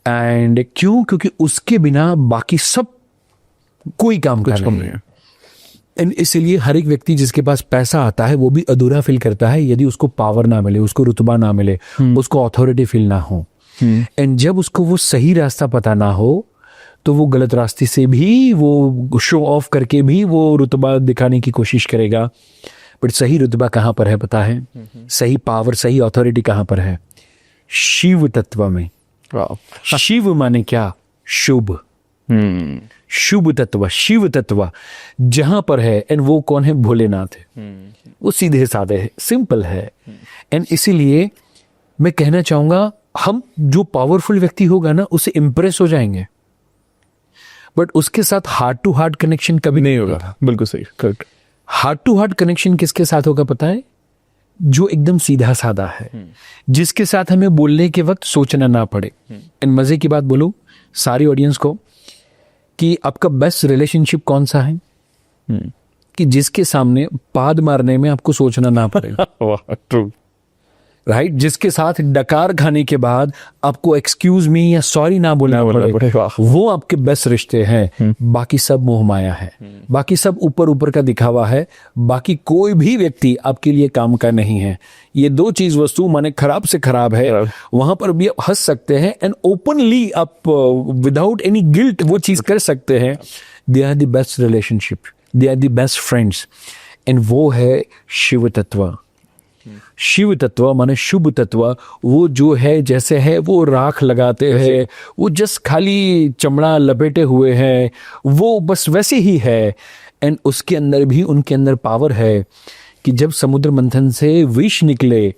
एंड क्यों? क्योंकि उसके बिना बाकी सब कोई काम कर नहीं है। एंड इसलिए हर एक व्यक्ति जिसके पास पैसा आता है वो भी अधूरा फील करता है यदि उसको पावर ना मिले, उसको रुतबा ना मिले, उसको अथॉरिटी फील ना हो। एंड जब उसको वो सही रास्ता पता ना हो तो वो गलत रास्ते से भी, वो शो ऑफ करके भी वो रुतबा दिखाने की कोशिश करेगा। बट सही रुतबा कहाँ पर है पता है? सही पावर, सही अथॉरिटी कहाँ पर है? शिव तत्व में। शिव माने क्या? शुभ। शुभ तत्व, शिव तत्व जहां पर है। एंड वो कौन है? भोलेनाथ है। वो सीधे साधे है, सिंपल है। एंड इसीलिए मैं कहना चाहूंगा हम जो पावरफुल व्यक्ति होगा ना उससे इंप्रेस हो जाएंगे, बट उसके साथ हार्ट टू हार्ट कनेक्शन कभी नहीं होगा। बिल्कुल सही, correct. Heart to heart connection किसके साथ होगा पता है? जो एकदम सीधा साधा है, जिसके साथ हमें बोलने के वक्त सोचना ना पड़े। एंड मजे की बात बोलूं सारी ऑडियंस को कि आपका बेस्ट रिलेशनशिप कौन सा है? कि जिसके सामने पाद मारने में आपको सोचना ना पड़े। ट्रू। राइट। जिसके साथ डकार खाने के बाद आपको एक्सक्यूज मी या सॉरी ना बोलना पड़े, वो आपके बेस्ट रिश्ते हैं। बाकी सब मोह माया है, बाकी सब ऊपर ऊपर का दिखावा है, बाकी कोई भी व्यक्ति आपके लिए काम का नहीं है। ये 2 चीज वस्तु माने खराब से खराब है, वहां पर भी आप हंस सकते हैं एंड ओपनली आप विदाउट एनी गिल्ट वो चीज कर सकते हैं। They are the best relationship, they are the best friends. And वो है शिव तत्व। शिव तत्व माने शुभ तत्व, वो जो है जैसे है वो राख लगाते हैं, वो जस्ट खाली चमड़ा लपेटे हुए हैं, वो बस वैसे ही है। एंड उसके अंदर भी उनके अंदर पावर है कि जब समुद्र मंथन से विष निकले,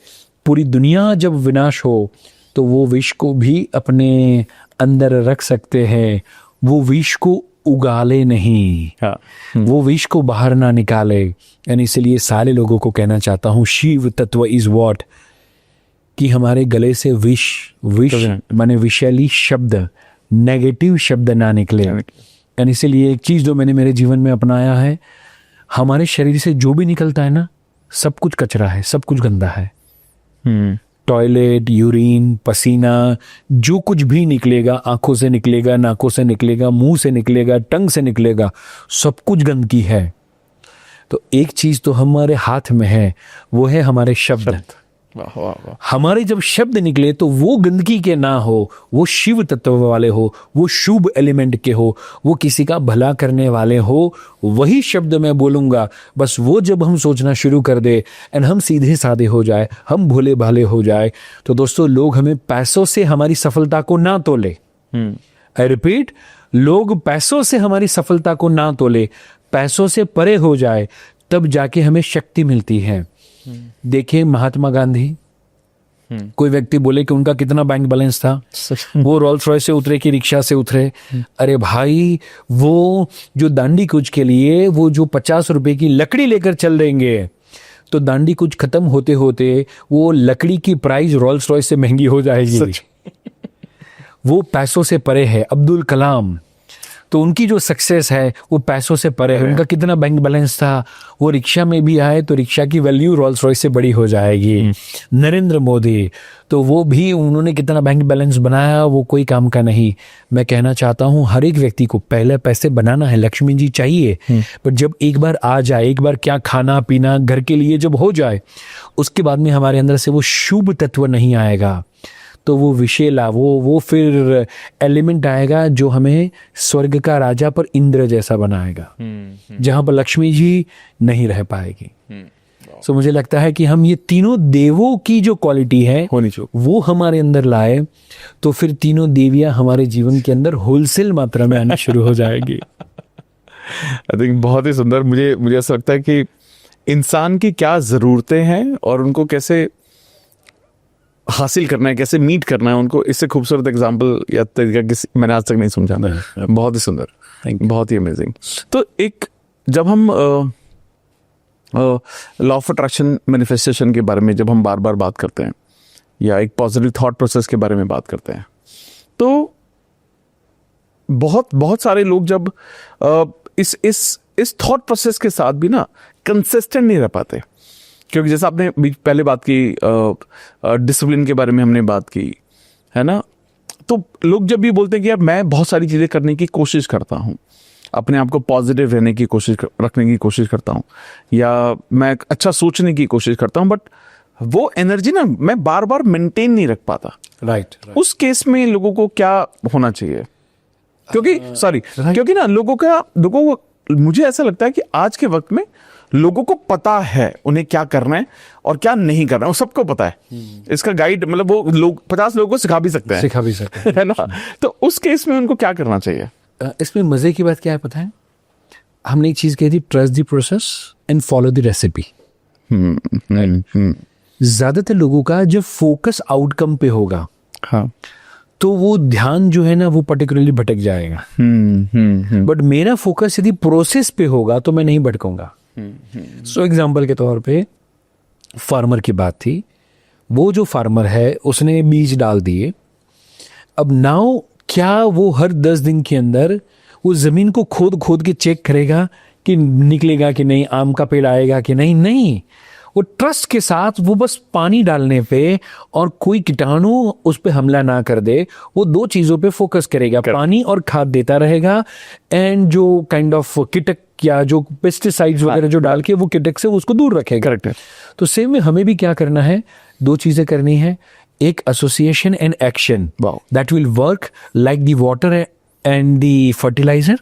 पूरी दुनिया जब विनाश हो तो वो विष को भी अपने अंदर रख सकते हैं, वो विष को उगाले नहीं, हाँ। वो विष को बाहर ना निकाले। यानी इसलिए सारे लोगों को कहना चाहता हूँ शिव तत्व इज व्हाट, कि हमारे गले से विष माने विषैली शब्द, नेगेटिव शब्द ना निकले। यानी इसलिए एक चीज जो मैंने मेरे जीवन में अपनाया है, हमारे शरीर से जो भी निकलता है ना, सब कुछ कचरा है, सब कुछ गंदा है। टॉयलेट, यूरिन, पसीना, जो कुछ भी निकलेगा, आंखों से निकलेगा, नाकों से निकलेगा, मुंह से निकलेगा, टंग से निकलेगा, सब कुछ गंदगी है। तो एक चीज तो हमारे हाथ में है, वो है हमारे शब्द। वाह वाह वाह। हमारे जब शब्द निकले तो वो गंदगी के ना हो, वो शिव तत्व वाले हो, वो शुभ एलिमेंट के हो, वो किसी का भला करने वाले हो, वही शब्द मैं बोलूंगा। बस वो जब हम सोचना शुरू कर दे एंड हम सीधे साधे हो जाए, हम भोले भाले हो जाए, तो दोस्तों लोग हमें पैसों से हमारी सफलता को ना तोले। आई रिपीट, लोग पैसों से हमारी सफलता को ना तोले, पैसों से परे हो जाए, तब जाके हमें शक्ति मिलती है। देखिए महात्मा गांधी, कोई व्यक्ति बोले कि उनका कितना बैंक बैलेंस था, वो रोल्स रॉयस से उतरे कि रिक्शा से उतरे। अरे भाई, वो जो दांडी कूच के लिए वो जो 50 रुपए की लकड़ी लेकर चल देंगे, तो दांडी कूच खत्म होते होते वो लकड़ी की प्राइस रोल्स रॉयस से महंगी हो जाएगी। वो पैसों से परे है। अब्दुल कलाम, तो उनकी जो सक्सेस है वो पैसों से परे है। उनका कितना बैंक बैलेंस था, वो रिक्शा में भी आए तो रिक्शा की वैल्यू रोल्स रॉयस से बड़ी हो जाएगी। नरेंद्र मोदी, तो वो भी उन्होंने कितना बैंक बैलेंस बनाया, वो कोई काम का नहीं। मैं कहना चाहता हूँ हर एक व्यक्ति को पहले पैसे बनाना है, लक्ष्मी जी चाहिए, पर जब एक बार आ जाए, एक बार क्या खाना पीना घर के लिए जब हो जाए, उसके बाद में हमारे अंदर से वो शुभ तत्व नहीं आएगा, तो वो विशेला, वो फिर एलिमेंट आएगा जो हमें स्वर्ग का राजा पर इंद्र जैसा बनाएगा, जहां पर लक्ष्मी जी नहीं रह पाएगी। सो मुझे लगता है कि हम ये तीनों देवों की जो क्वालिटी है होनी चाहिए, वो हमारे अंदर लाए, तो फिर तीनों देवियां हमारे जीवन के अंदर होलसेल मात्रा में आनी शुरू हो जाएगी। आई थिंक बहुत ही सुंदर। मुझे ऐसा लगता है कि इंसान की क्या जरूरतें हैं और उनको कैसे हासिल करना है, कैसे मीट करना है उनको, इससे खूबसूरत एग्जाम्पल या तरीका मैंने आज तक नहीं समझा। बहुत ही सुंदर, बहुत ही अमेजिंग। तो एक जब हम लॉ ऑफ अट्रैक्शन मैनिफेस्टेशन के बारे में जब हम बार बार बात करते हैं, या एक पॉजिटिव थॉट प्रोसेस के बारे में बात करते हैं, तो बहुत सारे लोग जब इस थॉट प्रोसेस के साथ भी ना कंसिस्टेंट नहीं रह पाते, क्योंकि जैसा आपने पहले बात की, डिसिप्लिन के बारे में हमने बात की, है ना। तो लोग जब भी बोलते हैं कि यार मैं बहुत सारी चीज़ें करने की कोशिश करता हूँ, अपने आप को पॉजिटिव रहने की रखने की कोशिश करता हूँ, या मैं अच्छा सोचने की कोशिश करता हूँ, बट वो एनर्जी ना मैं बार बार मेंटेन नहीं रख पाता। राइट। उस केस में लोगों को क्या होना चाहिए? क्योंकि ना लोगों को मुझे ऐसा लगता है कि आज के वक्त में लोगों को पता है उन्हें क्या करना है और क्या नहीं करना है, वो सबको पता है। इसका गाइड मतलब वो लोग 50 लोगों को सिखा भी सकते हैं है ना। तो उस केस में उनको क्या करना चाहिए? इसमें मजे की बात क्या है पता है, हमने एक चीज कही थी, trust the process and follow the recipe. ज्यादातर लोगों का जब फोकस आउटकम पे होगा, हाँ, तो वो ध्यान जो है ना वो पर्टिकुलरली भटक जाएगा। बट मेरा फोकस यदि प्रोसेस पे होगा तो मैं नहीं भटकूंगा। सो एग्जाम्पल के तौर पे फार्मर की बात थी, वो जो फार्मर है उसने बीज डाल दिए, अब नाउ क्या वो हर 10 दिन के अंदर वो जमीन को खोद के चेक करेगा कि निकलेगा कि नहीं, आम का पेड़ आएगा कि नहीं, वो ट्रस्ट के साथ वो बस पानी डालने पे और कोई कीटाणु उस पे हमला ना कर दे, वो 2 चीजों पे फोकस करेगा, पानी और खाद देता रहेगा, एंड जो काइंड ऑफ कीटक या जो पेस्टिसाइड्स वगैरह जो डाल के वो कीटक से उसको दूर रखेगा। करेक्ट है। तो सेम में हमें भी क्या करना है, 2 चीजें करनी है, एक association and action that will work like the water and the fertiliser,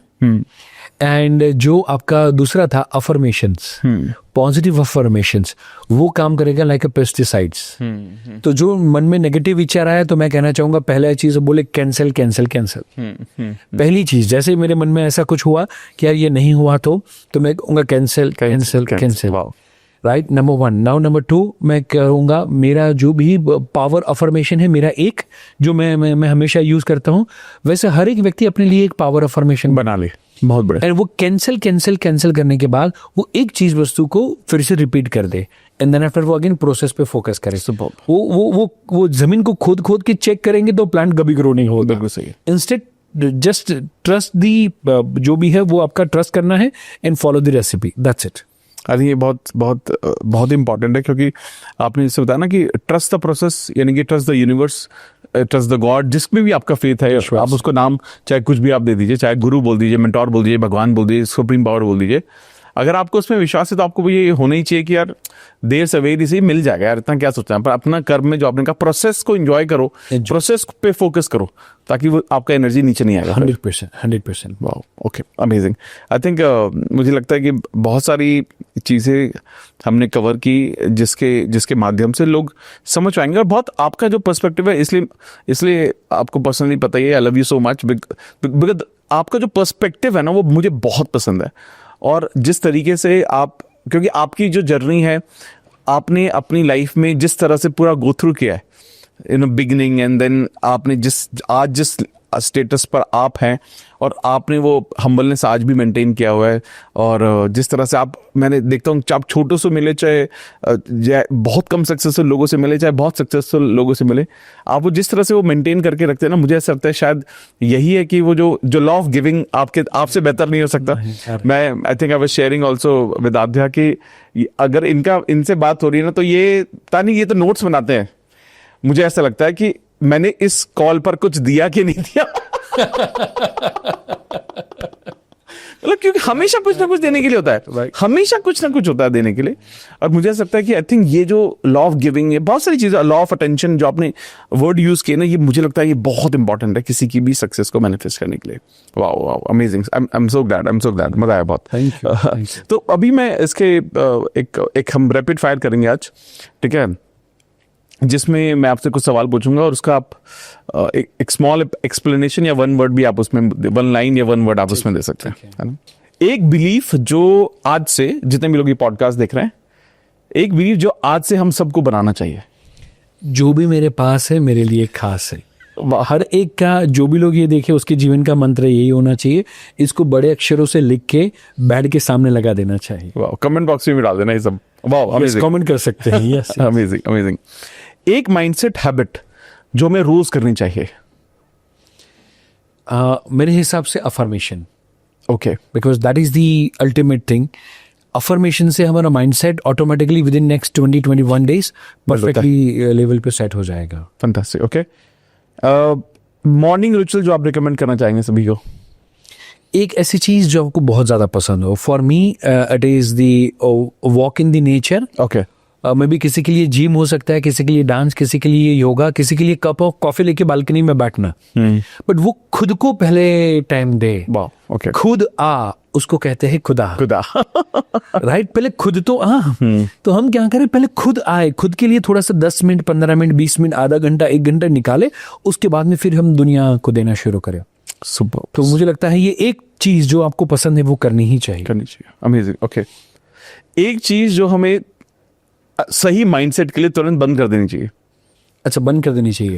and जो आपका दूसरा था अफर्मेशंस, पॉजिटिव अफर्मेशंस, वो काम करेगा लाइक अ पेस्टिसाइड्स। तो जो मन में नेगेटिव विचार आया तो मैं कहना चाहूंगा पहला चीज बोले कैंसिल कैंसिल कैंसिल। पहली चीज, जैसे मेरे मन में ऐसा कुछ हुआ कि यार ये नहीं हुआ तो मैं कहूंगा cancel cancel cancel, right, number 1। Now number 2 मैं कहूँगा मेरा जो भी पावर अफर्मेशन है, मेरा एक जो मैं हमेशा यूज करता हूँ, वैसे हर एक व्यक्ति अपने लिए एक पावर अफर्मेशन बना ले, बहुत बड़े। एंड वो कैंसिल कैंसिल कैंसिल करने के बाद वो एक चीज वस्तु को फिर से रिपीट कर दे, एंड देन आफ्टर वो अगेन प्रोसेस पे फोकस करे। वो जमीन को खोद खोद के चेक करेंगे तो प्लांट कभी ग्रो नहीं होगा। बिल्कुल सही है। इंस्टेड जस्ट ट्रस्ट दी, जो भी है वो आपका ट्रस्ट करना है and follow the recipe, that's it. I think ये बहुत इंपॉर्टेंट है, क्योंकि आपने जैसे बताया ना कि ट्रस्ट द प्रोसेस, यानी कि trust the universe, trust the God, जिसमें भी आपका फेथ है, आप उसको नाम चाहे कुछ भी आप दे दीजिए, चाहे गुरु बोल दीजिए, मेंटोर बोल दीजिए, भगवान बोल दीजिए, सुप्रीम पावर बोल दीजिए। अगर आपको उसमें विश्वास है तो आपको ये होना ही चाहिए कि यार देर सवेर इसे मिल जाएगा, यार इतना क्या सोचना है। पर अपना कर्म में जो आपने कहा, प्रोसेस को एंजॉय करो, प्रोसेस पे फोकस करो, ताकि वो आपका एनर्जी नीचे नहीं आएगा। 100%। Wow, okay, amazing. I think मुझे लगता है कि बहुत सारी चीज़ें हमने कवर की जिसके माध्यम से लोग समझ पाएंगे, और बहुत आपका जो पर्सपेक्टिव है, इसलिए आपको पर्सनली पता ही है, I love you so much, because आपका जो पर्सपेक्टिव है ना वो मुझे बहुत पसंद है। और जिस तरीके से आप, क्योंकि आपकी जो जर्नी है, आपने अपनी लाइफ में जिस तरह से पूरा गो थ्रू किया है, बिगिनिंग एंड देन आपने जिस स्टेटस पर आप हैं, और आपने वो हम्बलनेस आज भी मेंटेन किया हुआ है। और जिस तरह से मैंने देखता हूँ, आप छोटों से मिले, चाहे बहुत कम सक्सेसफुल लोगों से मिले, चाहे बहुत सक्सेसफुल लोगों से मिले, आप वो जिस तरह से वो मेंटेन करके रखते हैं ना, मुझे ऐसा लगता है शायद यही है कि वो जो लॉ ऑफ गिविंग आपसे बेहतर नहीं हो सकता। मैं I think I was sharing also with आध्या कि अगर इनसे बात हो रही है ना, तो ये तो नोट्स बनाते हैं। मुझे ऐसा लगता है कि मैंने इस कॉल पर कुछ दिया कि नहीं दिया, मतलब क्योंकि हमेशा कुछ ना कुछ देने के लिए होता है, हमेशा कुछ ना कुछ होता है देने के लिए। और मुझे ऐसा लगता है कि आई थिंक ये जो लॉ ऑफ गिविंग है, बहुत सारी चीजें, लॉ ऑफ अटेंशन जो आपने वर्ड यूज किए ना, ये मुझे लगता है ये बहुत इंपॉर्टेंट है किसी की भी सक्सेस को मैनिफेस्ट करने के लिए। Wow wow, amazing, I am so glad, मजा आया बहुत। Thank you. तो अभी मैं इसके एक हम रैपिड फायर करेंगे आज, ठीक है, जिसमें मैं आपसे कुछ सवाल पूछूंगा, और उसका आप एक स्मॉल एक्सप्लेनेशन या वन वर्ड भी आप उसमें, वन लाइन या वन वर्ड आप उसमें दे सकते हैं, है ना। एक बिलीफ जो आज से, जितने भी लोग ये पॉडकास्ट देख रहे हैं, एक बिलीफ जो आज से हम सबको बनाना चाहिए। जो भी मेरे पास है मेरे लिए खास है। हर एक का, जो भी लोग ये देखे, उसके जीवन का मंत्र यही होना चाहिए। इसको बड़े अक्षरों से लिख के बेड के सामने लगा देना चाहिए। वाह, कमेंट बॉक्स में भी डाल देना ये सब। वाह, अमेजिंग, कमेंट कर सकते हैं। Yes, amazing. एक माइंडसेट हैबिट जो हमें रोज करनी चाहिए। मेरे हिसाब से affirmation, okay, because that is the ultimate thing. Affirmation से हमारा mindset automatically with in next 20-21 days perfectly level पे सेट हो जाएगा। Fantastic, okay. मॉर्निंग रिचुअल जो आप रिकमेंड करना चाहेंगे सभी को। एक ऐसी चीज जो आपको बहुत ज्यादा पसंद हो। For me it is the walk in the nature. Okay, may be किसी के लिए जिम हो सकता है, किसी के लिए डांस, किसी के लिए योगा, किसी के लिए कप ऑफ कॉफी लेके बालकनी में बैठना। बट वो खुद को पहले टाइम दे। ओके, खुद उसको कहते हैं खुदा। राइट, पहले खुद तो तो हम क्या करें, पहले खुद आए, खुद के लिए थोड़ा सा 10 मिनट, 15 मिनट, 20 मिनट, आधा घंटा, 1 घंटा निकाले, उसके बाद में फिर हम दुनिया को देना शुरू करें। सुपर। तो मुझे लगता है ये एक चीज जो आपको पसंद है वो करनी ही चाहिए। Amazing, okay. एक चीज जो हमें सही माइंडसेट के लिए तुरंत बंद कर देनी चाहिए। अच्छा, बंद कर देनी चाहिए।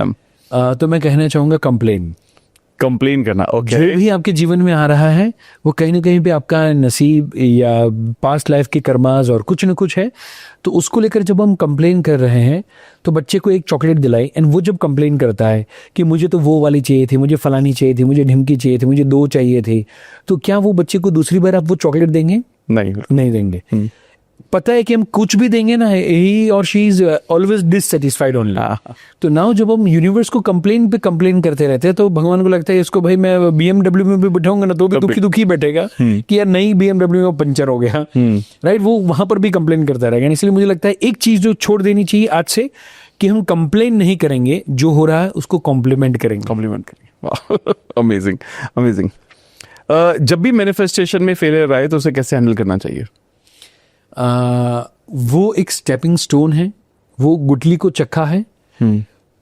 तो मैं कहना चाहूंगा कंप्लेन करना। ओके, जो भी आपके जीवन में आ रहा है वो कहीं ना कहीं पे आपका नसीब या पास्ट लाइफ के कर्माज और कुछ न कुछ है। तो उसको लेकर जब हम कंप्लेन कर रहे हैं, तो बच्चे को एक चॉकलेट दिलाई, एंड वो जब कंप्लेन करता है कि मुझे तो वो वाली चाहिए थी, मुझे फलानी चाहिए थी, मुझे ढिमकी चाहिए थी, मुझे 2 चाहिए थे, तो क्या वो बच्चे को दूसरी बार आप वो चॉकलेट देंगे? नहीं देंगे। पता है कि हम कुछ भी देंगे ना, ही और she is always dissatisfied only. तो नाउ जब हम यूनिवर्स को कंप्लेन करते रहते हैं, तो भगवान को लगता है इसको भाई मैं BMW में भी बैठाऊंगा ना तो भी दुखी बैठेगा कि यार नई BMW में पंचर हो गया। राइट, वो वहां पर भी कंप्लेन करता रहेगा। इसलिए मुझे लगता है एक चीज जो छोड़ देनी चाहिए आज से, कि हम कंप्लेन नहीं करेंगे, जो हो रहा है उसको कॉम्प्लीमेंट करेंगे। अमेजिंग। जब भी मैनिफेस्टेशन में फेलियर आए तो उसे कैसे हैंडल करना चाहिए? वो एक स्टेपिंग स्टोन है, वो गुटली को चक्का है,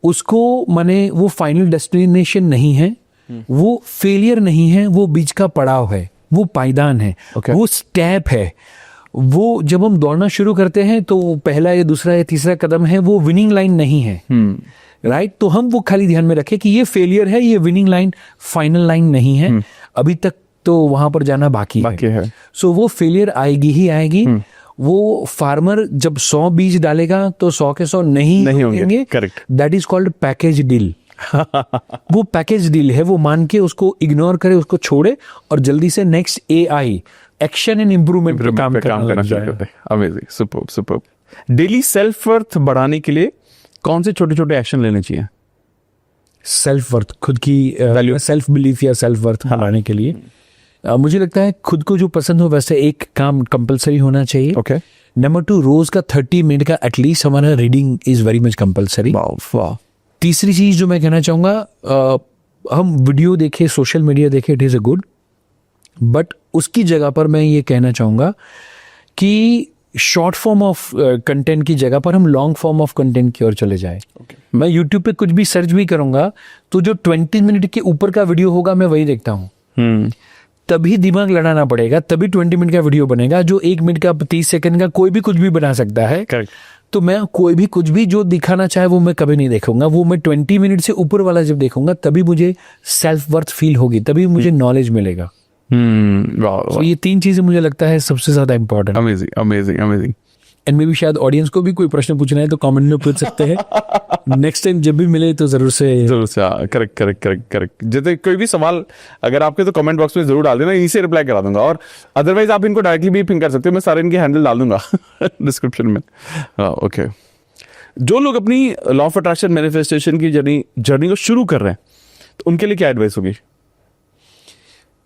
उसको माने वो फाइनल डेस्टिनेशन नहीं है, वो फेलियर नहीं है, वो बीच का पड़ाव है, वो पायदान है, वो स्टेप है। वो जब हम दौड़ना शुरू करते हैं तो पहला या दूसरा या तीसरा कदम है, वो विनिंग लाइन नहीं है, राइट? तो हम वो खाली ध्यान में रखें कि ये फेलियर है, ये विनिंग लाइन, फाइनल लाइन नहीं है, अभी तक तो वहां पर जाना बाकी है। सो वो फेलियर आएगी ही आएगी। वो फार्मर जब 100 बीज डालेगा तो 100 के 100 नहीं होंगे। Correct. That is called package deal. वो पैकेज डील है, वो मान के उसको इग्नोर करे, उसको छोड़े और जल्दी से next AI action and improvement पे काम करना शुरू करते हैं। Amazing, superb, superb. Daily self worth बढ़ाने के लिए कौन से छोटे छोटे एक्शन लेने चाहिए? सेल्फ वर्थ, खुद की वैल्यू, सेल्फ बिलीफ या सेल्फ वर्थ बढ़ाने के लिए मुझे लगता है खुद को जो पसंद हो वैसे एक काम कंपलसरी होना चाहिए। ओके। नंबर 2, रोज का 30 मिनट का एटलीस्ट हमारा reading is very much compulsory. तीसरी चीज जो मैं कहना चाहूंगा, हम वीडियो देखें, सोशल मीडिया देखें, it is a good, but उसकी जगह पर मैं ये कहना चाहूंगा कि शॉर्ट फॉर्म ऑफ कंटेंट की जगह पर हम लॉन्ग फॉर्म ऑफ कंटेंट की ओर चले जाए। मैं यूट्यूब पे कुछ भी सर्च भी करूंगा तो जो 20 मिनट के ऊपर का वीडियो होगा मैं वही देखता हूँ। तभी दिमाग लड़ाना पड़ेगा, तभी 20 मिनट का वीडियो बनेगा। जो 1 मिनट का, 30 सेकंड का कोई भी कुछ भी बना सकता है। Correct. तो मैं कोई भी कुछ भी जो दिखाना चाहे वो मैं कभी नहीं देखूंगा। वो मैं 20 मिनट से ऊपर वाला जब देखूंगा तभी मुझे सेल्फ वर्थ फील होगी, तभी मुझे नॉलेज मिलेगा। तो ये 3 चीजें मुझे लगता है सबसे ज्यादा important. Amazing, amazing, amazing. And may be शायद ऑडियंस को भी कोई प्रश्न पूछना है तो कमेंट में पूछ सकते हैं। नेक्स्ट टाइम जब भी मिले तो जरूर से करेक्ट, करेक्ट, करेक्ट, करेक्ट। जैसे कोई भी सवाल अगर आपके तो कमेंट बॉक्स में जरूर डाल देना, इसे रिप्लाई करा दूंगा। और अदरवाइज आप इनको डायरेक्टली भी पिंग कर सकते हो, मैं सारे इनके हैंडल डाल दूंगा डिस्क्रिप्शन में। ओके। जो लोग अपनी लॉ ऑफ अट्रैक्शन मैनिफेस्टेशन की जर्नी को शुरू कर रहे हैं तो उनके लिए क्या एडवाइस होगी?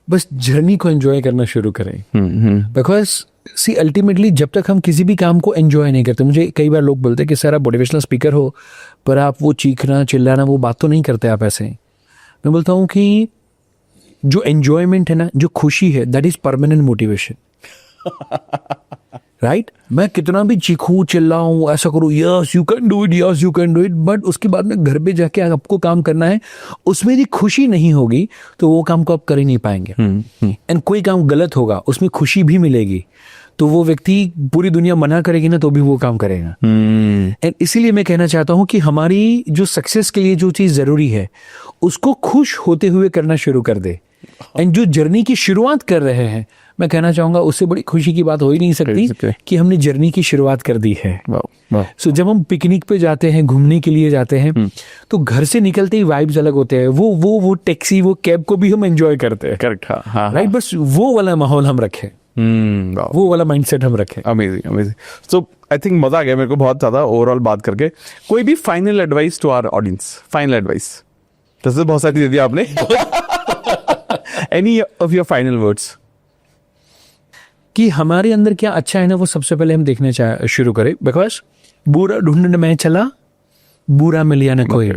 बस जर्नी को एंजॉय करना शुरू करें। बिकॉज सी अल्टीमेटली जब तक हम किसी भी काम को एंजॉय नहीं करते, मुझे कई बार लोग बोलते हैं कि सर आप मोटिवेशनल स्पीकर हो पर आप वो चीखना चिल्लाना वो बात तो नहीं करते आप ऐसे। मैं बोलता हूँ कि जो एंजॉयमेंट है ना, जो खुशी है, that is permanent motivation. Right? मैं कितना भी चीखूं चिल्लाऊं ऐसा करूं, yes you can do it, yes you can do it, but उसके बाद में घर पे जाके आपको काम करना है, उसमें यदि खुशी नहीं होगी तो वो काम को आप कर ही नहीं पाएंगे। एंड कोई काम गलत होगा उसमें खुशी भी मिलेगी तो वो व्यक्ति, पूरी दुनिया मना करेगी ना तो भी वो काम करेगा। एंड इसीलिए मैं कहना चाहता हूं कि हमारी जो सक्सेस के लिए जो चीज जरूरी है उसको खुश होते हुए करना शुरू कर दे। एंड जो जर्नी की शुरुआत कर रहे हैं, मैं कहना चाहूंगा उससे बड़ी खुशी की बात हो ही नहीं सकती कि हमने जर्नी की शुरुआत कर दी है। सो जब हम पिकनिक पे जाते हैं, घूमने के लिए जाते हैं, तो घर से निकलते ही वाइब्स अलग होते हैं। वो टैक्सी, वो कैब को भी हम एंजॉय करते हैं। करेक्ट। राइट? बस वो वाला माहौल हम रखें, वो वाला माइंडसेट हम रखें। Amazing, amazing. So I think मजा आ गया मेरे को बहुत ज्यादा ओवरऑल बात करके। कोई भी final advice to our audience? Final advice जैसे बहुत सारी दे दी आपने। Any of your final words? कि हमारे अंदर क्या अच्छा है ना, वो सबसे पहले हम देखने शुरू करें। बिकॉज बुरा ढूंढने में चला, बुरा मिलिया न कोई,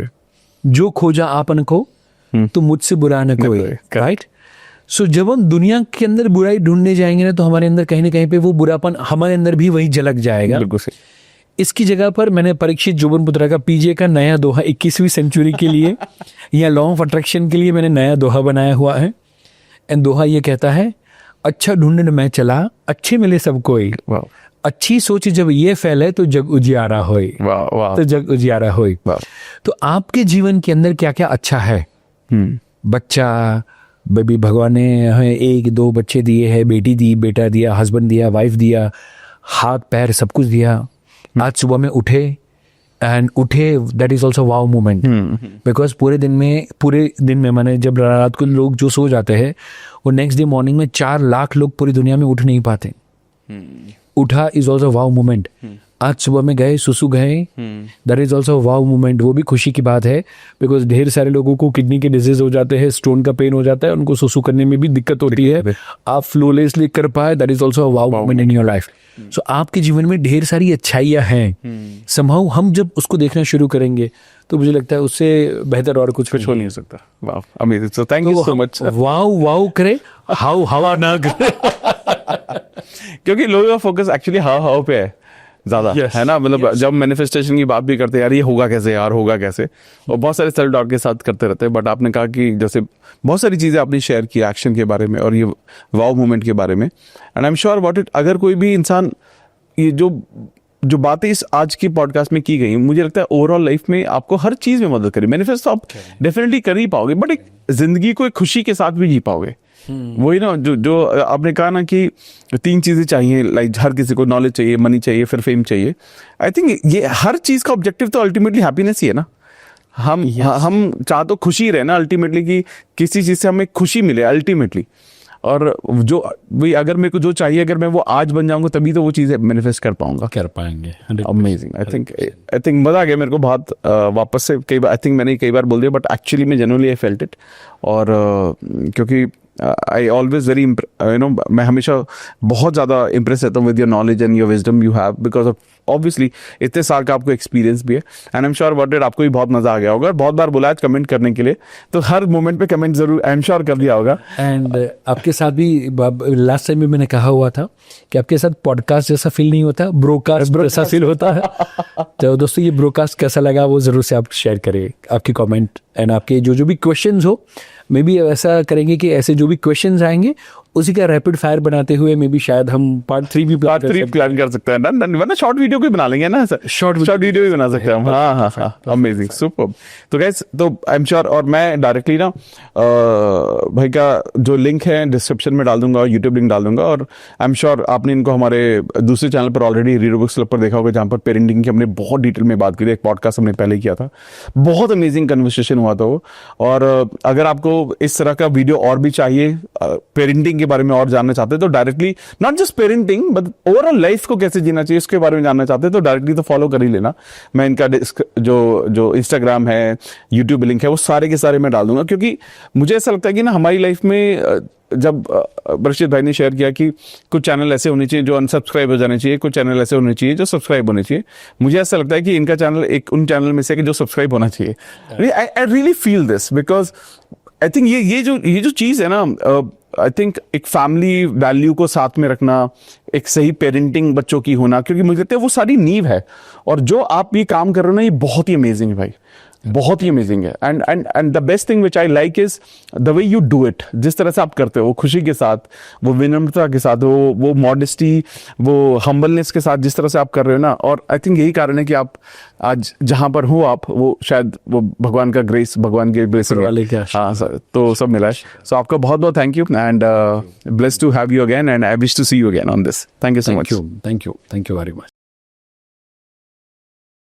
जो खोजा आपन को तो मुझसे बुरा न कोई। राइट? सो जब हम दुनिया के अंदर बुराई ढूंढने जाएंगे ना तो हमारे अंदर कहीं ना कहीं पे वो बुरापन हमारे अंदर भी वही झलक जाएगा। बिल्कुल सही। इसकी जगह पर मैंने परीक्षित जोबनपुत्रा का PJ का नया दोहा 21वीं सेंचुरी के लिए या लॉ ऑफ अट्रैक्शन के लिए मैंने नया दोहा बनाया हुआ है। एंड दोहा ये कहता है, अच्छा ढूंढने मैं चला, अच्छे मिले सब कोई, अच्छी सोच जब ये फैले तो जग उजियारा होए, तो जग उजियारा होए। तो आपके जीवन के अंदर क्या क्या अच्छा है? बच्चा, बेबी, भगवान ने हमें 1-2 बच्चे दिए हैं, बेटी दी, बेटा दिया, हस्बैंड दिया, वाइफ दिया, हाथ पैर सब कुछ दिया। आज सुबह में उठे that is also wow moment. Because पूरे दिन में मैंने जब रात को लोग जो सो जाते हैं वो नेक्स्ट डे मॉर्निंग में 4 लाख लोग पूरी दुनिया में उठ नहीं पाते। उठा इज ऑल्सो वाव मोमेंट। आज सुबह में गए, सुसु गए, that is also wow moment. वो भी खुशी की बात है, बिकॉज ढेर सारे लोगों को किडनी के डिजीज हो जाते हैं, स्टोन का पेन हो जाता है, उनको सुसु करने में भी दिक्कत होती है। आप फ्लोलेसली कर पाए, that is also wow moment in your life. So आपके जीवन में ढेर सारी अच्छाइयाँ हैं, समहाउ हम जब उसको देखना शुरू करेंगे तो मुझे लगता है उससे बेहतर और कुछ हो नहीं सकता। वाह, amazing. So thank you so much. Wow wow करे, हाउ हवा ना करे। क्योंकि लोगों का फोकस एक्चुअली हाव पे है ज्यादा, है ना। मतलब जब मैनिफेस्टेशन की बात भी करते हैं, यार ये होगा कैसे, यार होगा कैसे, और बहुत सारे सेल्फ डाउट के साथ करते रहते हैं। बट आपने कहा कि जैसे बहुत सारी चीजें आपने शेयर की एक्शन के बारे में और ये वाव मूवमेंट के बारे में, and I am sure about it. अगर कोई भी इंसान ये जो बातें इस आज की पॉडकास्ट में की गई, मुझे लगता है ओवरऑल लाइफ में आपको हर चीज में मदद करें। मैनिफेस्ट तो आप डेफिनेटली कर ही पाओगे, बट एक जिंदगी को एक खुशी के साथ भी जी पाओगे। वही ना, जो आपने कहा ना कि 3 चीजें चाहिए, लाइक हर किसी को नॉलेज चाहिए, मनी चाहिए, फिर फेम चाहिए। आई थिंक ये हर चीज का ऑब्जेक्टिव तो अल्टीमेटली हैप्पीनेस ही है ना। हम चाह तो खुशी रहे ना अल्टीमेटली, कि किसी चीज से हमें खुशी मिले अल्टीमेटली। और जो भाई अगर मेरे को जो चाहिए, अगर मैं वो आज बन जाऊंगा तभी तो वो चीजें मैनिफेस्ट कर पाऊंगा, कर पाएंगे। अमेजिंग। आई थिंक मजा आ गया मेरे को बहुत। वापस से कई बार आई थिंक मैंने कई बार बोल दिया, बट एक्चुअली में जेन्युइनली आई फेल्ट इट। और क्योंकि आई ऑलवेज वेरी मैं हमेशा बहुत ज़्यादा इम्प्रेस रहता हूँ with your knowledge and your wisdom you have, because of obviously इतने साल का आपको एक्सपीरियंस भी है। And I am sure about it, आपको भी बहुत मजा आ गया होगा। बहुत बार बोला है कमेंट करने के लिए, तो हर मोमेंट पे कमेंट जरूर आई एम श्योर कर दिया होगा। एंड आपके साथ भी लास्ट टाइम भी मैंने कहा हुआ था कि आपके साथ पॉडकास्ट जैसा फील नहीं होता, ब्रोकास्ट जैसा फील होता है। तो दोस्तों ये ब्रोकास्ट कैसा लगा वो जरूर से आप शेयर करें, आपकी कमेंट एंड आपके जो भी क्वेश्चंस हो। मे बी ऐसा करेंगे कि ऐसे जो भी क्वेश्चंस आएंगे उसी का रैपिड फायर बनाते हुए मे बी शायद हम पार्ट 3 भी प्लान कर सकते हैं ना, वरना शॉर्ट वीडियो भी बना लेंगे ना, शॉर्ट वीडियो भी बना सकते हैं हम। हाँ, अमेजिंग, सुपर। तो गाइस, तो आई एम श्योर, और मैं डायरेक्टली ना भाई का जो लिंक है डिस्क्रिप्शन में डाल दूंगा और यूट्यूब लिंक डाल दूंगा। और आई एम श्योर आपने इनको हमारे दूसरे चैनल पर ऑलरेडी रीडर बुक्स क्लब पर देखा होगा, जहाँ पर पेरेंटिंग की हमने बहुत डिटेल में बात की थी। एक पॉडकास्ट हमने पहले किया था, बहुत अमेजिंग कन्वर्सेशन हुआ था वो। और अगर आपको इस तरह का वीडियो और भी चाहिए, पेरेंटिंग के बारे में और जानना चाहते हैं, तो directly not just parenting but overall life को कैसे जीना चाहिए इसके बारे में जानना चाहते हैं, तो डायरेक्टली तो फॉलो कर ही लेना। मैं इनका जो इंस्टाग्राम है, यूट्यूब लिंक है, वो सारे के सारे मैं डाल दूंगा। क्योंकि मुझे ऐसा लगता है कि ना हमारी लाइफ में जब बर्षित भाई ने शेयर किया कि कुछ चैनल ऐसे होने चाहिए जो अनसब्सक्राइब हो जाने चाहिए, कुछ चैनल ऐसे होने चाहिए जो सब्सक्राइब होने चाहिए, मुझे ऐसा लगता है कि इनका चैनल एक उन चैनल में से कि जो सब्सक्राइब होना चाहिए। I really feel this, because I think ये जो चीज़ है ना, आई थिंक एक फैमिली वैल्यू को साथ में रखना, एक सही पेरेंटिंग बच्चों की होना, क्योंकि मुझे लगता है वो सारी नींव है। और जो आप ये काम कर रहे हो ना, ये बहुत ही अमेजिंग है भाई, बहुत ही अमेजिंग है। And the best thing which I like is the way you do it. जिस तरह से आप करते हो, वो खुशी के साथ, वो विनम्रता के साथ, वो मॉडेस्टी, वो हम्बलनेस के साथ जिस तरह से आप कर रहे हो ना, और आई थिंक यही कारण है कि आप आज जहां पर हो आप, वो शायद वो भगवान का ग्रेस, भगवान के ब्लेसिंग, हाँ सर, तो सब मिला है। सो आपका बहुत बहुत thank you and blessed to have you again and I wish to see you again on this. Thank you so much. Thank you very much.